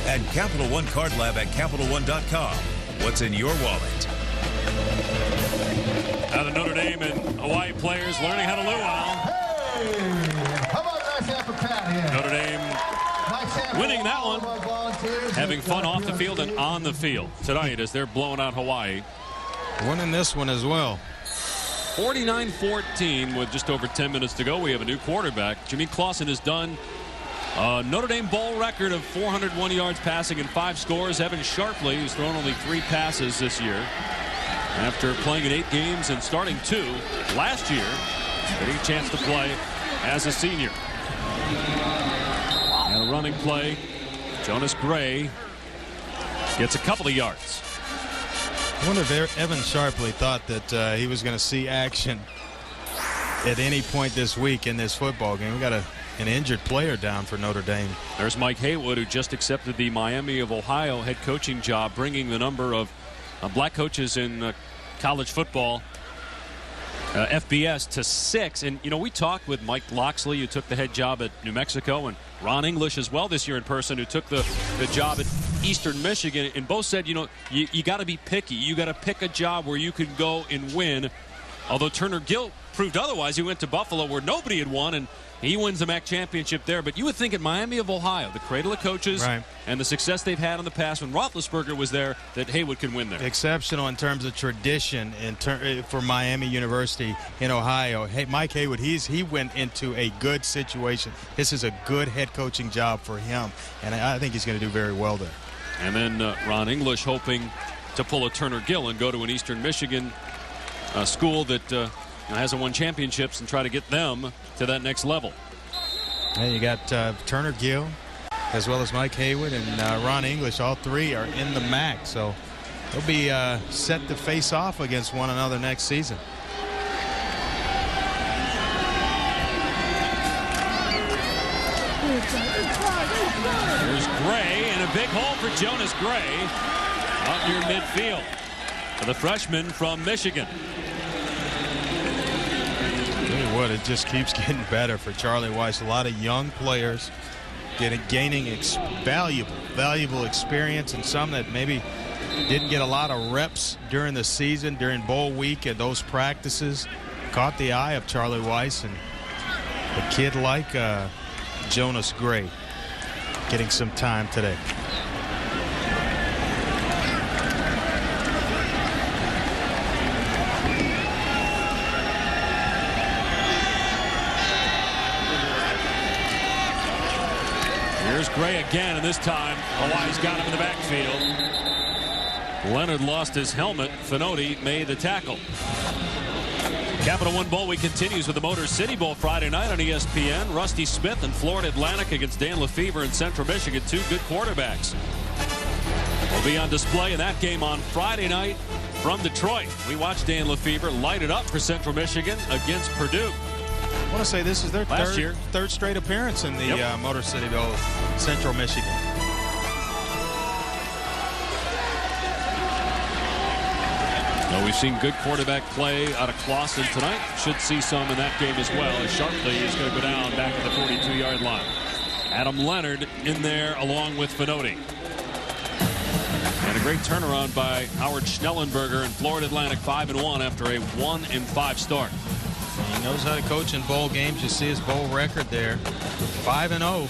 And Capital One Card Lab at CapitalOne.com. What's in your wallet? Now the Notre Dame and Hawaii players learning how to luau. Hey, how about a nice apple pie here? Notre Dame winning that one. Having fun off the field and on the field tonight as they're blowing out Hawaii. Winning this one as well. 49-14 with just over 10 minutes to go. We have a new quarterback. Jimmy Clausen has done a Notre Dame bowl record of 401 yards passing and 5 scores. Evan Sharpley, who's thrown only 3 passes this year after playing in 8 games and starting 2 last year, getting a chance to play as a senior. And a running play. Jonas Gray gets a couple of yards. I wonder if Evan Sharpley thought that he was going to see action at any point this week in this football game. We got an injured player down for Notre Dame. There's Mike Haywood, who just accepted the Miami of Ohio head coaching job, bringing the number of black coaches in college football, FBS, to 6. And, you know, we talked with Mike Loxley, who took the head job at New Mexico, and Ron English as well this year in person, who took the job at Eastern Michigan, and both said, you know, you got to be picky. You got to pick a job where you can go and win. Although Turner Gill proved otherwise. He went to Buffalo where nobody had won, and he wins the MAC championship there. But you would think at Miami of Ohio, the cradle of coaches, right, and the success they've had in the past when Roethlisberger was there, that Haywood can win there. Exceptional in terms of tradition for Miami University in Ohio. Hey, Mike Haywood, he went into a good situation. This is a good head coaching job for him, and I think he's going to do very well there. And then Ron English hoping to pull a Turner Gill and go to an Eastern Michigan school that hasn't won championships and try to get them to that next level. And you got Turner Gill as well as Mike Haywood and Ron English. All 3 are in the MAC, so they'll be set to face off against one another next season. Here's Gray, and a big hole for Jonas Gray out near midfield. the freshman from Michigan. Tell you what, it just keeps getting better for Charlie Weis. A lot of young players gaining valuable experience, and some that maybe didn't get a lot of reps during the season, during bowl week, and those practices caught the eye of Charlie Weis, and a kid like Jonas Gray getting some time today. Here's Gray again, and this time Hawaii's got him in the backfield. Leonard lost his helmet. Finotti made the tackle. Capital One Bowl week continues with the Motor City Bowl Friday night on ESPN. Rusty Smith and Florida Atlantic against Dan Lefevre in Central Michigan. Two good quarterbacks will be on display in that game on Friday night from Detroit. We watched Dan Lefevre light it up for Central Michigan against Purdue. I want to say this is their third straight appearance in the Motor City Bowl, Central Michigan. Well, we've seen good quarterback play out of Clausen tonight. Should see some in that game as well, as Sharpley is going to go down back at the 42-yard line. Adam Leonard in there along with Finotti. And a great turnaround by Howard Schnellenberger and Florida Atlantic 5-1 after a 1-5 start. He knows how to coach in bowl games. You see his bowl record there, 5-0.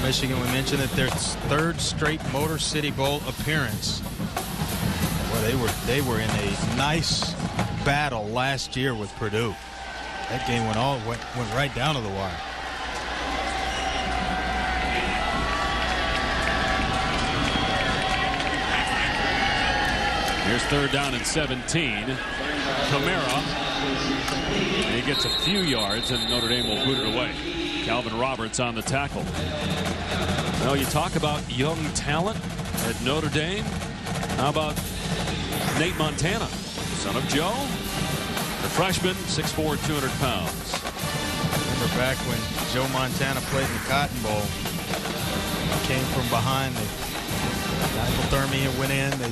Michigan, we mentioned that their third straight Motor City Bowl appearance. Well, they were in a nice battle last year with Purdue. That game went right down to the wire. Here's 3rd down and 17. Camara. And he gets a few yards, and Notre Dame will boot it away. Calvin Roberts on the tackle. Well, you talk about young talent at Notre Dame. How about Nate Montana, son of Joe? The freshman, 6'4", 200 pounds. Remember back when Joe Montana played in the Cotton Bowl. He came from behind. The hypothermia went in. They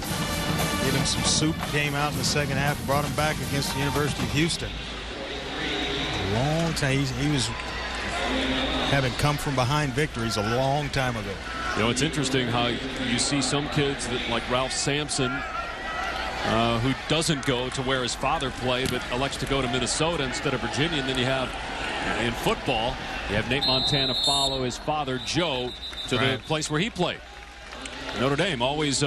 gave him some soup, came out in the second half, brought him back against the University of Houston. A long time. He was having come from behind victories a long time ago. You know, it's interesting how you see some kids that, like Ralph Sampson, who doesn't go to where his father played, but elects to go to Minnesota instead of Virginia. And then you have, in football, you have Nate Montana follow his father, Joe, to the place where he played. Notre Dame, always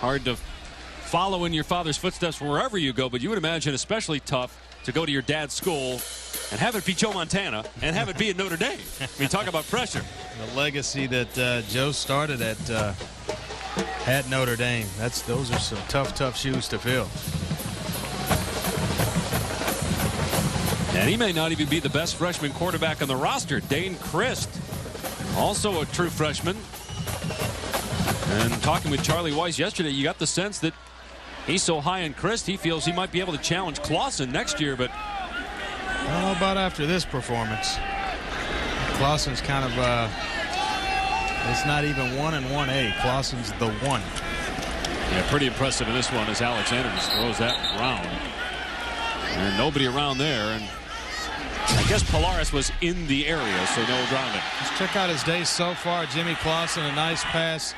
hard to follow in your father's footsteps wherever you go, but you would imagine especially tough to go to your dad's school and have it be Joe Montana and have it be at Notre Dame. I mean, talk about pressure. The legacy that Joe started at Notre Dame. Those are some tough shoes to fill. And he may not even be the best freshman quarterback on the roster. Dane Christ, also a true freshman. And talking with Charlie Weis yesterday, you got the sense that he's so high in Christ, he feels he might be able to challenge Clausen next year, but I don't know about after this performance. Clausen's kind of it's not even 1 and 1A. Clausen's the one. Yeah, pretty impressive in this one as Alexander just throws that round. And nobody around there, and I guess Polaris was in the area, so no grounding. Let's check out his day so far. Jimmy Clausen, a nice pass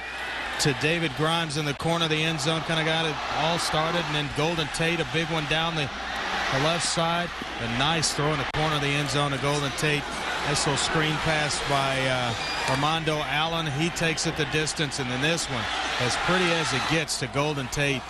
to David Grimes in the corner of the end zone, kind of got it all started, and then Golden Tate, a big one down the left side. A nice throw in the corner of the end zone to Golden Tate. Nice little screen pass by Armando Allen. He takes it the distance, and then this one, as pretty as it gets to Golden Tate.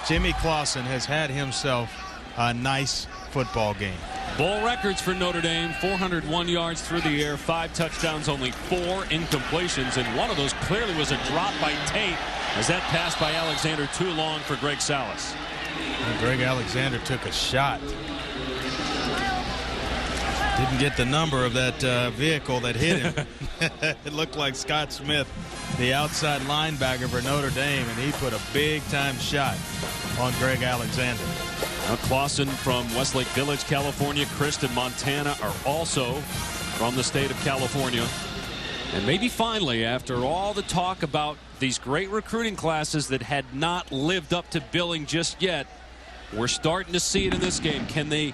Jimmy Clausen has had himself a nice football game. Bowl records for Notre Dame: 401 yards through the air, 5 touchdowns, only 4 incompletions, and one of those clearly was a drop by Tate as that pass by Alexander too long for Greg Salas. And Greg Alexander took a shot. Didn't get the number of that vehicle that hit him. It looked like Scott Smith, the outside linebacker for Notre Dame, and he put a big-time shot on Greg Alexander. Now Clausen from Westlake Village, California. Christ and Montana are also from the state of California. And maybe finally, after all the talk about these great recruiting classes that had not lived up to billing just yet, we're starting to see it in this game. Can they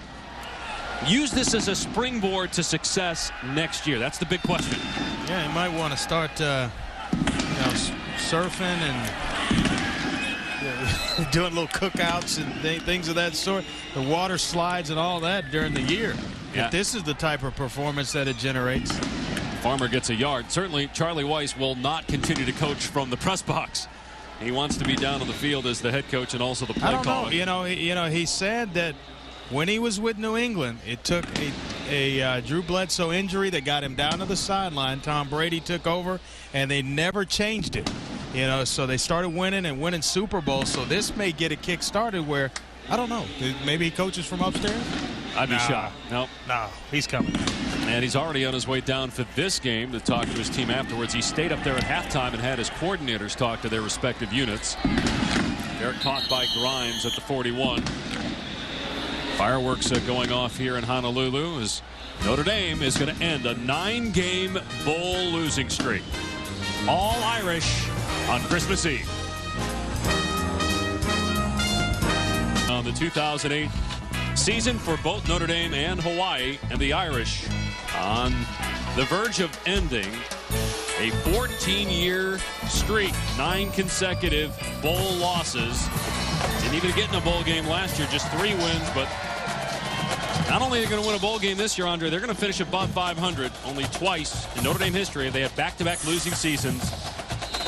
use this as a springboard to success next year? That's the big question. Yeah, you might want to start surfing and doing little cookouts and things of that sort. The water slides and all that during the year. Yeah. If this is the type of performance that it generates. Farmer gets a yard. Certainly, Charlie Weiss will not continue to coach from the press box. He wants to be down on the field as the head coach and also the play caller. I don't know. He said that when he was with New England, it took a Drew Bledsoe injury that got him down to the sideline. Tom Brady took over, and they never changed it. So they started winning Super Bowls. So this may get a kick started where, I don't know, maybe he coaches from upstairs? I'd be shocked. Nope. No, he's coming. And he's already on his way down for this game to talk to his team afterwards. He stayed up there at halftime and had his coordinators talk to their respective units. They're caught by Grimes at the 41. Fireworks going off here in Honolulu as Notre Dame is going to end a 9-game bowl losing streak. All Irish on Christmas Eve. On the 2008 season for both Notre Dame and Hawaii, and the Irish on the verge of ending a 14-year streak, 9 consecutive bowl losses. Didn't even get in a bowl game last year, just 3 wins, but not only are they going to win a bowl game this year, Andre, they're going to finish above 500. Only twice in Notre Dame history they have back-to-back losing seasons.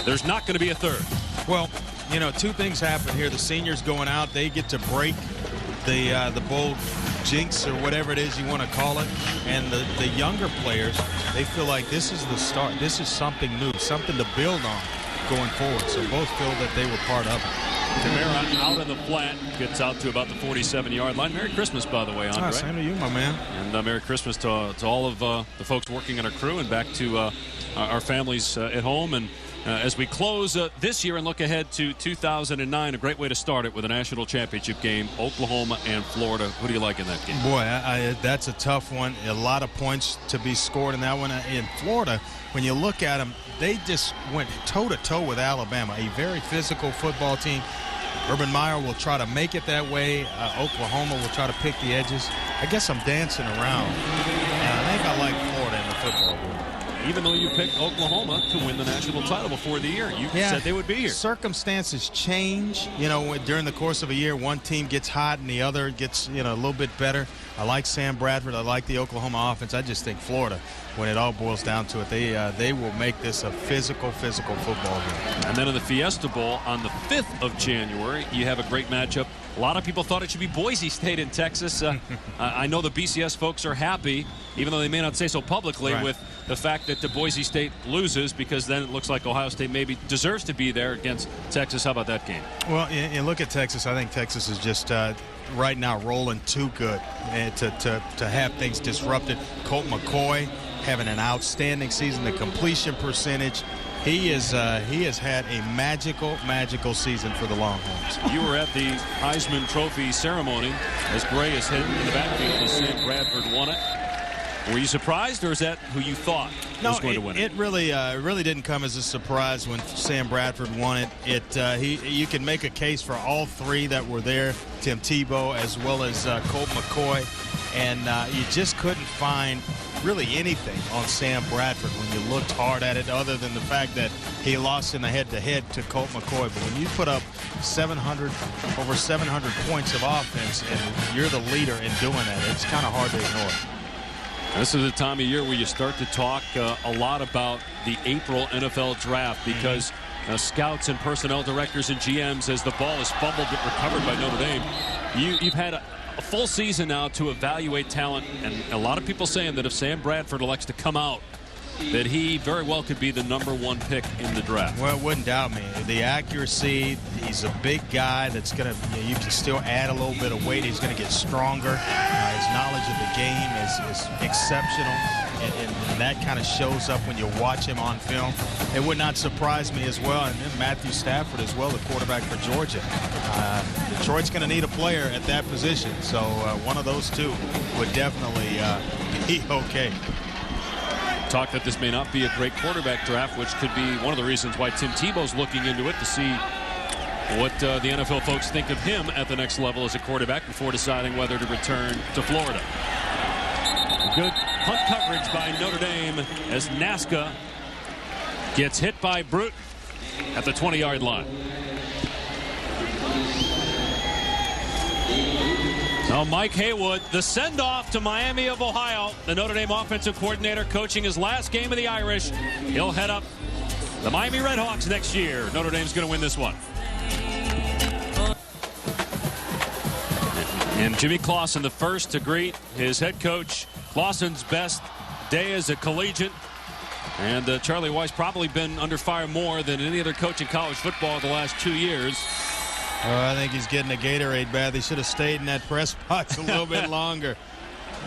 There's not going to be a third. Well, 2 things happen here. The seniors going out, they get to break the bowl jinx or whatever it is you want to call it, and the younger players, they feel like this is the start. This is something new, something to build on going forward. So both feel that they were part of it. Tamara out in the flat, gets out to about the 47-yard line. Merry Christmas, by the way, Andre. Same to you, my man. And Merry Christmas to all of the folks working in our crew, and back to our families at home. And as we close this year and look ahead to 2009, a great way to start it with a national championship game, Oklahoma and Florida. Who do you like in that game? Boy, that's a tough one. A lot of points to be scored in that one. In Florida, when you look at them, they just went toe-to-toe with Alabama, a very physical football team. Urban Meyer will try to make it that way. Oklahoma will try to pick the edges. I guess I'm dancing around. And I think I like Florida in the football game. Even though you picked Oklahoma to win the national title before the year, you said they would be here. Circumstances change. During the course of a year, one team gets hot and the other gets, a little bit better. I like Sam Bradford. I like the Oklahoma offense. I just think Florida, when it all boils down to it, they will make this a physical football game. And then in the Fiesta Bowl on the 5th of January, you have a great matchup. A lot of people thought it should be Boise State in Texas. I know the BCS folks are happy, even though they may not say so publicly, with the fact that the Boise State loses, because then it looks like Ohio State maybe deserves to be there against Texas. How about that game? Well, you look at Texas. I think Texas is just right now rolling too good to have things disrupted. Colt McCoy having an outstanding season. The completion percentage. He has had a magical season for the Longhorns. You were at the Heisman Trophy ceremony as Gray is hit in the backfield as Sam Bradford won it. Were you surprised, or is that who you thought was going to win it? It really didn't come as a surprise when Sam Bradford won it. You can make a case for all 3 that were there, Tim Tebow as well as Colt McCoy, and you just couldn't find really anything on Sam Bradford when you looked hard at it, other than the fact that he lost in the head-to-head to Colt McCoy. But when you put up over 700 points of offense and you're the leader in doing that, it's kind of hard to ignore. This is a time of year where you start to talk a lot about the April NFL draft, because scouts and personnel directors and GMs, as the ball is fumbled but recovered by Notre Dame, you've had a full season now to evaluate talent, and a lot of people saying that if Sam Bradford elects to come out, that he very well could be the #1 pick in the draft. Well, it wouldn't doubt me. The accuracy, he's a big guy that's going to, you can still add a little bit of weight. He's going to get stronger. His knowledge of the game is exceptional, and that kind of shows up when you watch him on film. It would not surprise me as well. And then Matthew Stafford as well, the quarterback for Georgia. Detroit's going to need a player at that position, so one of those 2 would definitely be okay. talk that this may not be a great quarterback draft, which could be one of the reasons why Tim Tebow's looking into it to see what the NFL folks think of him at the next level as a quarterback before deciding whether to return to Florida. Good punt coverage by Notre Dame as Nazca gets hit by Bruton at the 20-yard line. Now Mike Haywood, the send-off to Miami of Ohio. The Notre Dame offensive coordinator coaching his last game of the Irish. He'll head up the Miami Redhawks next year. Notre Dame's going to win this one. And Jimmy Clausen, the first to greet his head coach. Clausen's best day as a collegiate. And Charlie Weiss probably been under fire more than any other coach in college football the last 2 years. I think he's getting a Gatorade bath. He should have stayed in that press box a little bit longer.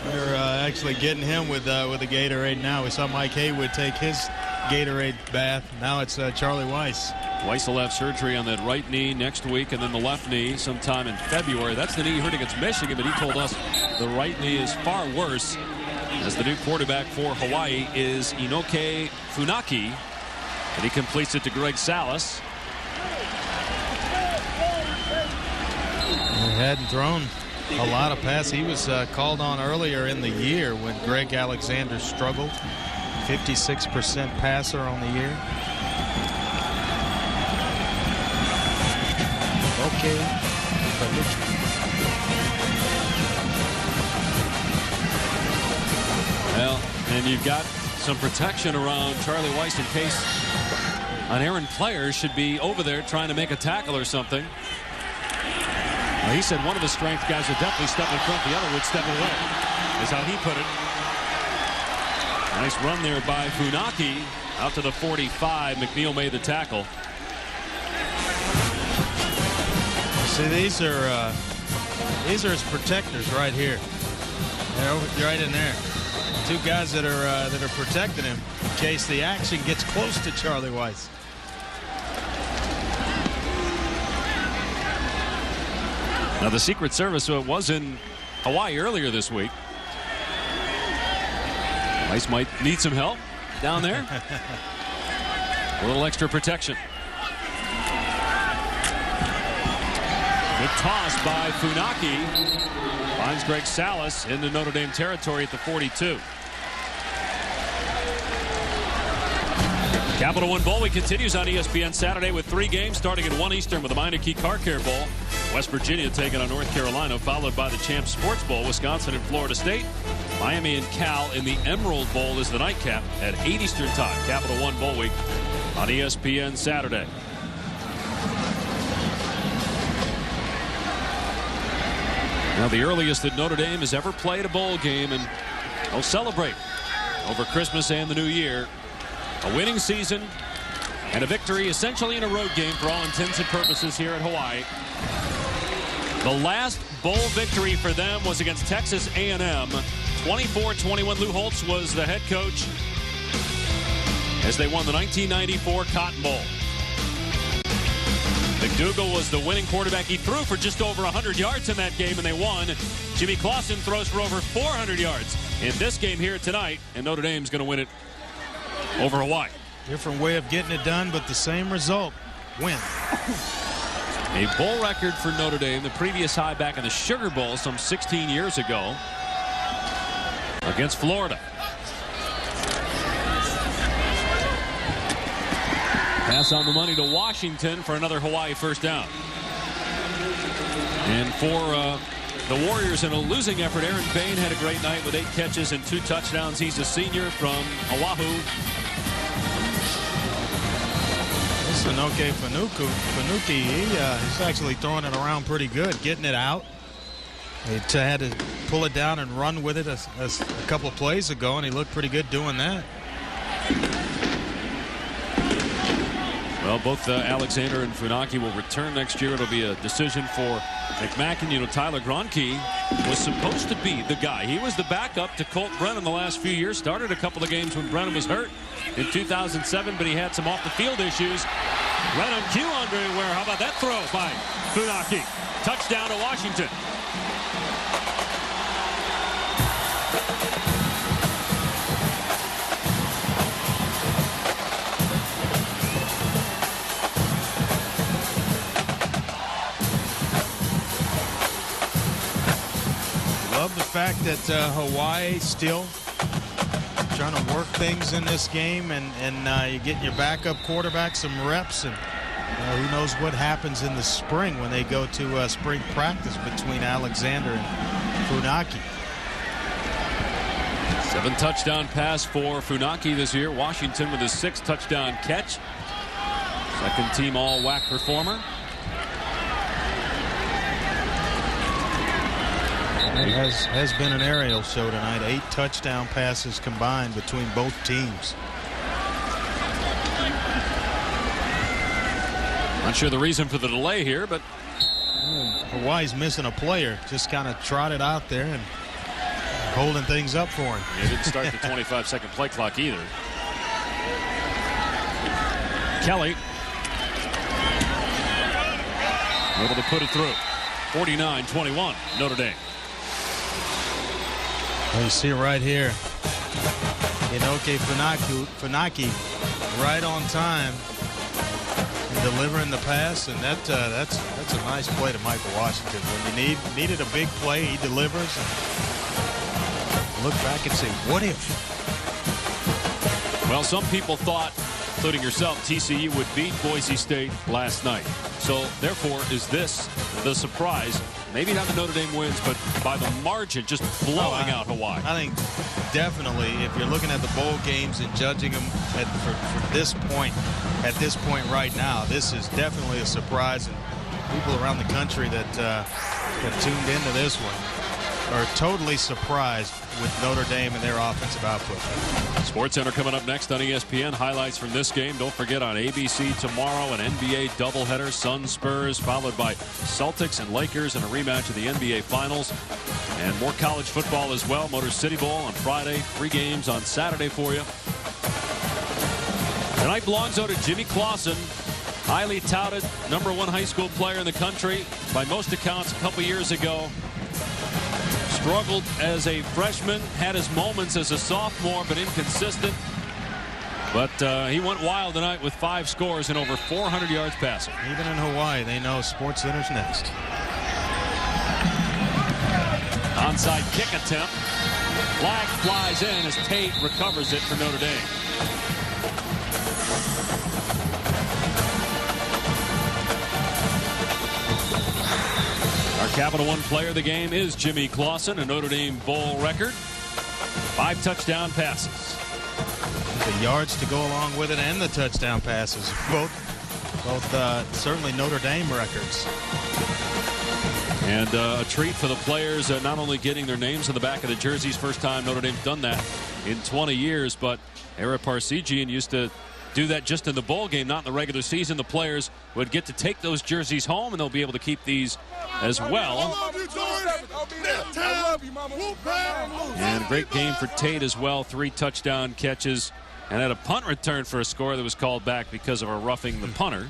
We're actually getting him with a Gatorade now. We saw Mike Haywood take his Gatorade bath. Now it's Charlie Weiss. Weiss will have surgery on that right knee next week, and then the left knee sometime in February. That's the knee he hurt against Michigan, but he told us the right knee is far worse, as the new quarterback for Hawaii is Inoke Funaki, and he completes it to Greg Salas. He hadn't thrown a lot of passes. He was called on earlier in the year when Greg Alexander struggled. 56% passer on the year. Okay. Well, and you've got some protection around Charlie Weiss in case an errant player should be over there trying to make a tackle or something. Well, he said one of the strength guys would definitely step in front, the other would step away, is how he put it. Nice run there by Funaki out to the 45. McNeil made the tackle. See, these are his protectors right here. They're right in there. Two guys that are protecting him in case the action gets close to Charlie Weiss. Now the Secret Service was in Hawaii earlier this week. Weiss might need some help down there. A little extra protection. Good toss by Funaki. Finds Greg Salas into Notre Dame territory at the 42. Capital One Bowl Week continues on ESPN Saturday with 3 games starting at 1 Eastern with the Minor Key Car Care Bowl. West Virginia taking on North Carolina, followed by the Champs Sports Bowl. Wisconsin and Florida State. Miami and Cal in the Emerald Bowl is the nightcap at 8 Eastern time. Capital One Bowl Week on ESPN Saturday. Now the earliest that Notre Dame has ever played a bowl game, and they'll celebrate over Christmas and the New Year. A winning season and a victory essentially in a road game for all intents and purposes here at Hawaii. The last bowl victory for them was against Texas A&M. 24-21. Lou Holtz was the head coach as they won the 1994 Cotton Bowl. McDougal was the winning quarterback. He threw for just over 100 yards in that game, and they won. Jimmy Clausen throws for over 400 yards in this game here tonight, and Notre Dame's going to win it over Hawaii. Different way of getting it done, but the same result. Win. A bowl record for Notre Dame, the previous high back in the Sugar Bowl some 16 years ago against Florida. Pass on the money to Washington for another Hawaii first down. And for the Warriors in a losing effort, Aaron Bain had a great night with 8 catches and 2 touchdowns. He's a senior from Oahu. This is Inoke Funaki. He's actually throwing it around pretty good, getting it out. He had to pull it down and run with it a couple of plays ago, and he looked pretty good doing that. Well, both Alexander and Funaki will return next year. It'll be a decision for McMackin. You know, Tyler Gronke was supposed to be the guy. He was the backup to Colt Brennan the last few years. Started a couple of games when Brennan was hurt in 2007, but he had some off-the-field issues. Right on cue, Andre Ware. How about that throw by Funaki? Touchdown to Washington. love the fact that Hawaii still trying to work things in this game, and you're getting your backup quarterback some reps, and who knows what happens in the spring when they go to spring practice between Alexander and Funaki. 7 touchdown pass for Funaki this year. Washington with his 6th touchdown catch. Second team all-WAC performer. It has been an aerial show tonight. 8 touchdown passes combined between both teams. Not sure the reason for the delay here, but Hawaii's missing a player. Just kind of trotted out there and holding things up for him. He didn't start the 25-second play clock either. Kelly able to put it through. 49-21 Notre Dame. Well, you see it right here. Inoke Funaki right on time, delivering the pass, and that's a nice play to Michael Washington. When you needed a big play, he delivers. And look back and say, what if? Well, some people thought, including yourself, TCU would beat Boise State last night. So, therefore, is this the surprise? Maybe not the Notre Dame wins, but by the margin, just blowing out Hawaii. I think definitely, if you're looking at the bowl games and judging them for this point, at this point right now, this is definitely a surprise. And people around the country that have tuned into this one are totally surprised with Notre Dame and their offensive output. SportsCenter coming up next on ESPN. Highlights from this game. Don't forget on ABC tomorrow, an NBA doubleheader. Suns Spurs followed by Celtics and Lakers in a rematch of the NBA Finals. And more college football as well. Motor City Bowl on Friday. 3 games on Saturday for you. Tonight belongs to Jimmy Clausen. Highly touted #1 high school player in the country. By most accounts, a couple years ago. Struggled as a freshman, had his moments as a sophomore, but inconsistent. But he went wild tonight with 5 scores and over 400 yards passing. Even in Hawaii, they know SportsCenter's next. Onside kick attempt. Flag flies in as Tate recovers it for Notre Dame. Our Capital One player of the game is Jimmy Clausen, a Notre Dame bowl record. 5 touchdown passes. The yards to go along with it and the touchdown passes. Both certainly Notre Dame records. And a treat for the players, not only getting their names on the back of the jerseys. First time Notre Dame's done that in 20 years. But Ara Parsegian used to do that just in the bowl game, not in the regular season. The players would get to take those jerseys home, and they'll be able to keep these as well. And a great game for Tate as well. 3 touchdown catches and had a punt return for a score that was called back because of a roughing the punter.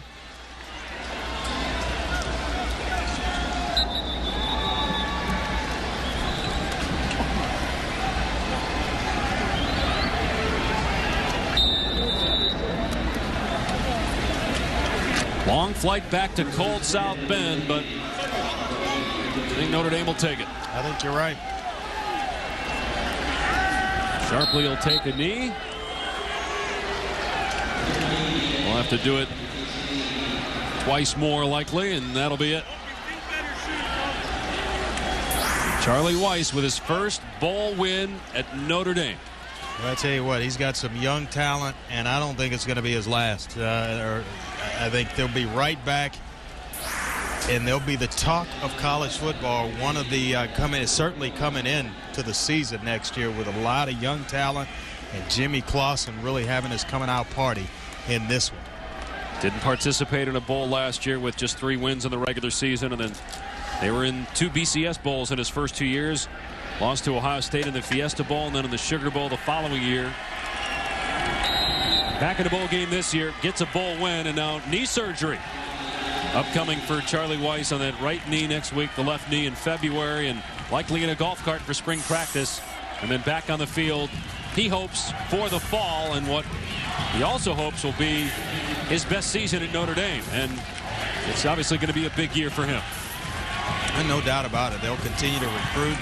Long flight back to cold South Bend, but I think Notre Dame will take it. I think you're right. Sharpley will take a knee. We'll have to do it twice more likely, and that'll be it. Charlie Weiss with his first bowl win at Notre Dame. Well, I tell you what, he's got some young talent, and I don't think it's going to be his last. I think they'll be right back, and they'll be the talk of college football. One of the certainly coming in to the season next year with a lot of young talent, and Jimmy Clausen really having his coming out party in this one. Didn't participate in a bowl last year with just 3 wins in the regular season, and then they were in 2 BCS bowls in his first 2 years. Lost to Ohio State in the Fiesta Bowl and then in the Sugar Bowl the following year. Back in the bowl game this year, gets a bowl win, and now knee surgery upcoming for Charlie Weiss on that right knee next week, the left knee in February, and likely in a golf cart for spring practice, and then back on the field. He hopes for the fall, and what he also hopes will be his best season at Notre Dame, and it's obviously going to be a big year for him. And no doubt about it. They'll continue to recruit.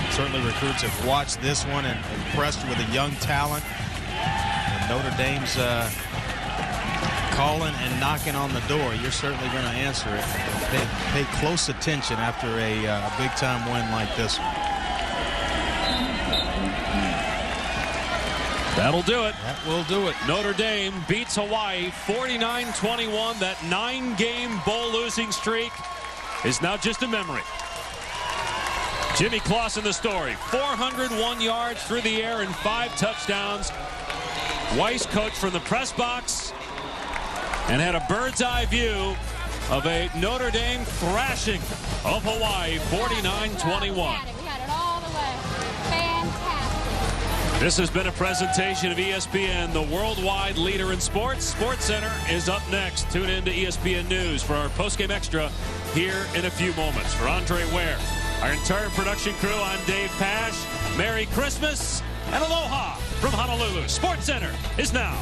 Certainly recruits have watched this one and impressed with a young talent. And Notre Dame's calling and knocking on the door. You're certainly going to answer it. Pay close attention after a big-time win like this one. That'll do it. That will do it. Notre Dame beats Hawaii 49-21. That 9-game bowl losing streak is now just a memory. Jimmy Clausen, the story. 401 yards through the air and 5 touchdowns. Weiss coached from the press box and had a bird's eye view of a Notre Dame thrashing of Hawaii 49-21. We had it all the way. Fantastic. This has been a presentation of ESPN, the worldwide leader in sports. SportsCenter is up next. Tune in to ESPN News for our postgame extra here in a few moments. For Andre Ware, our entire production crew, I'm Dave Pash. Merry Christmas and aloha from Honolulu. SportsCenter is now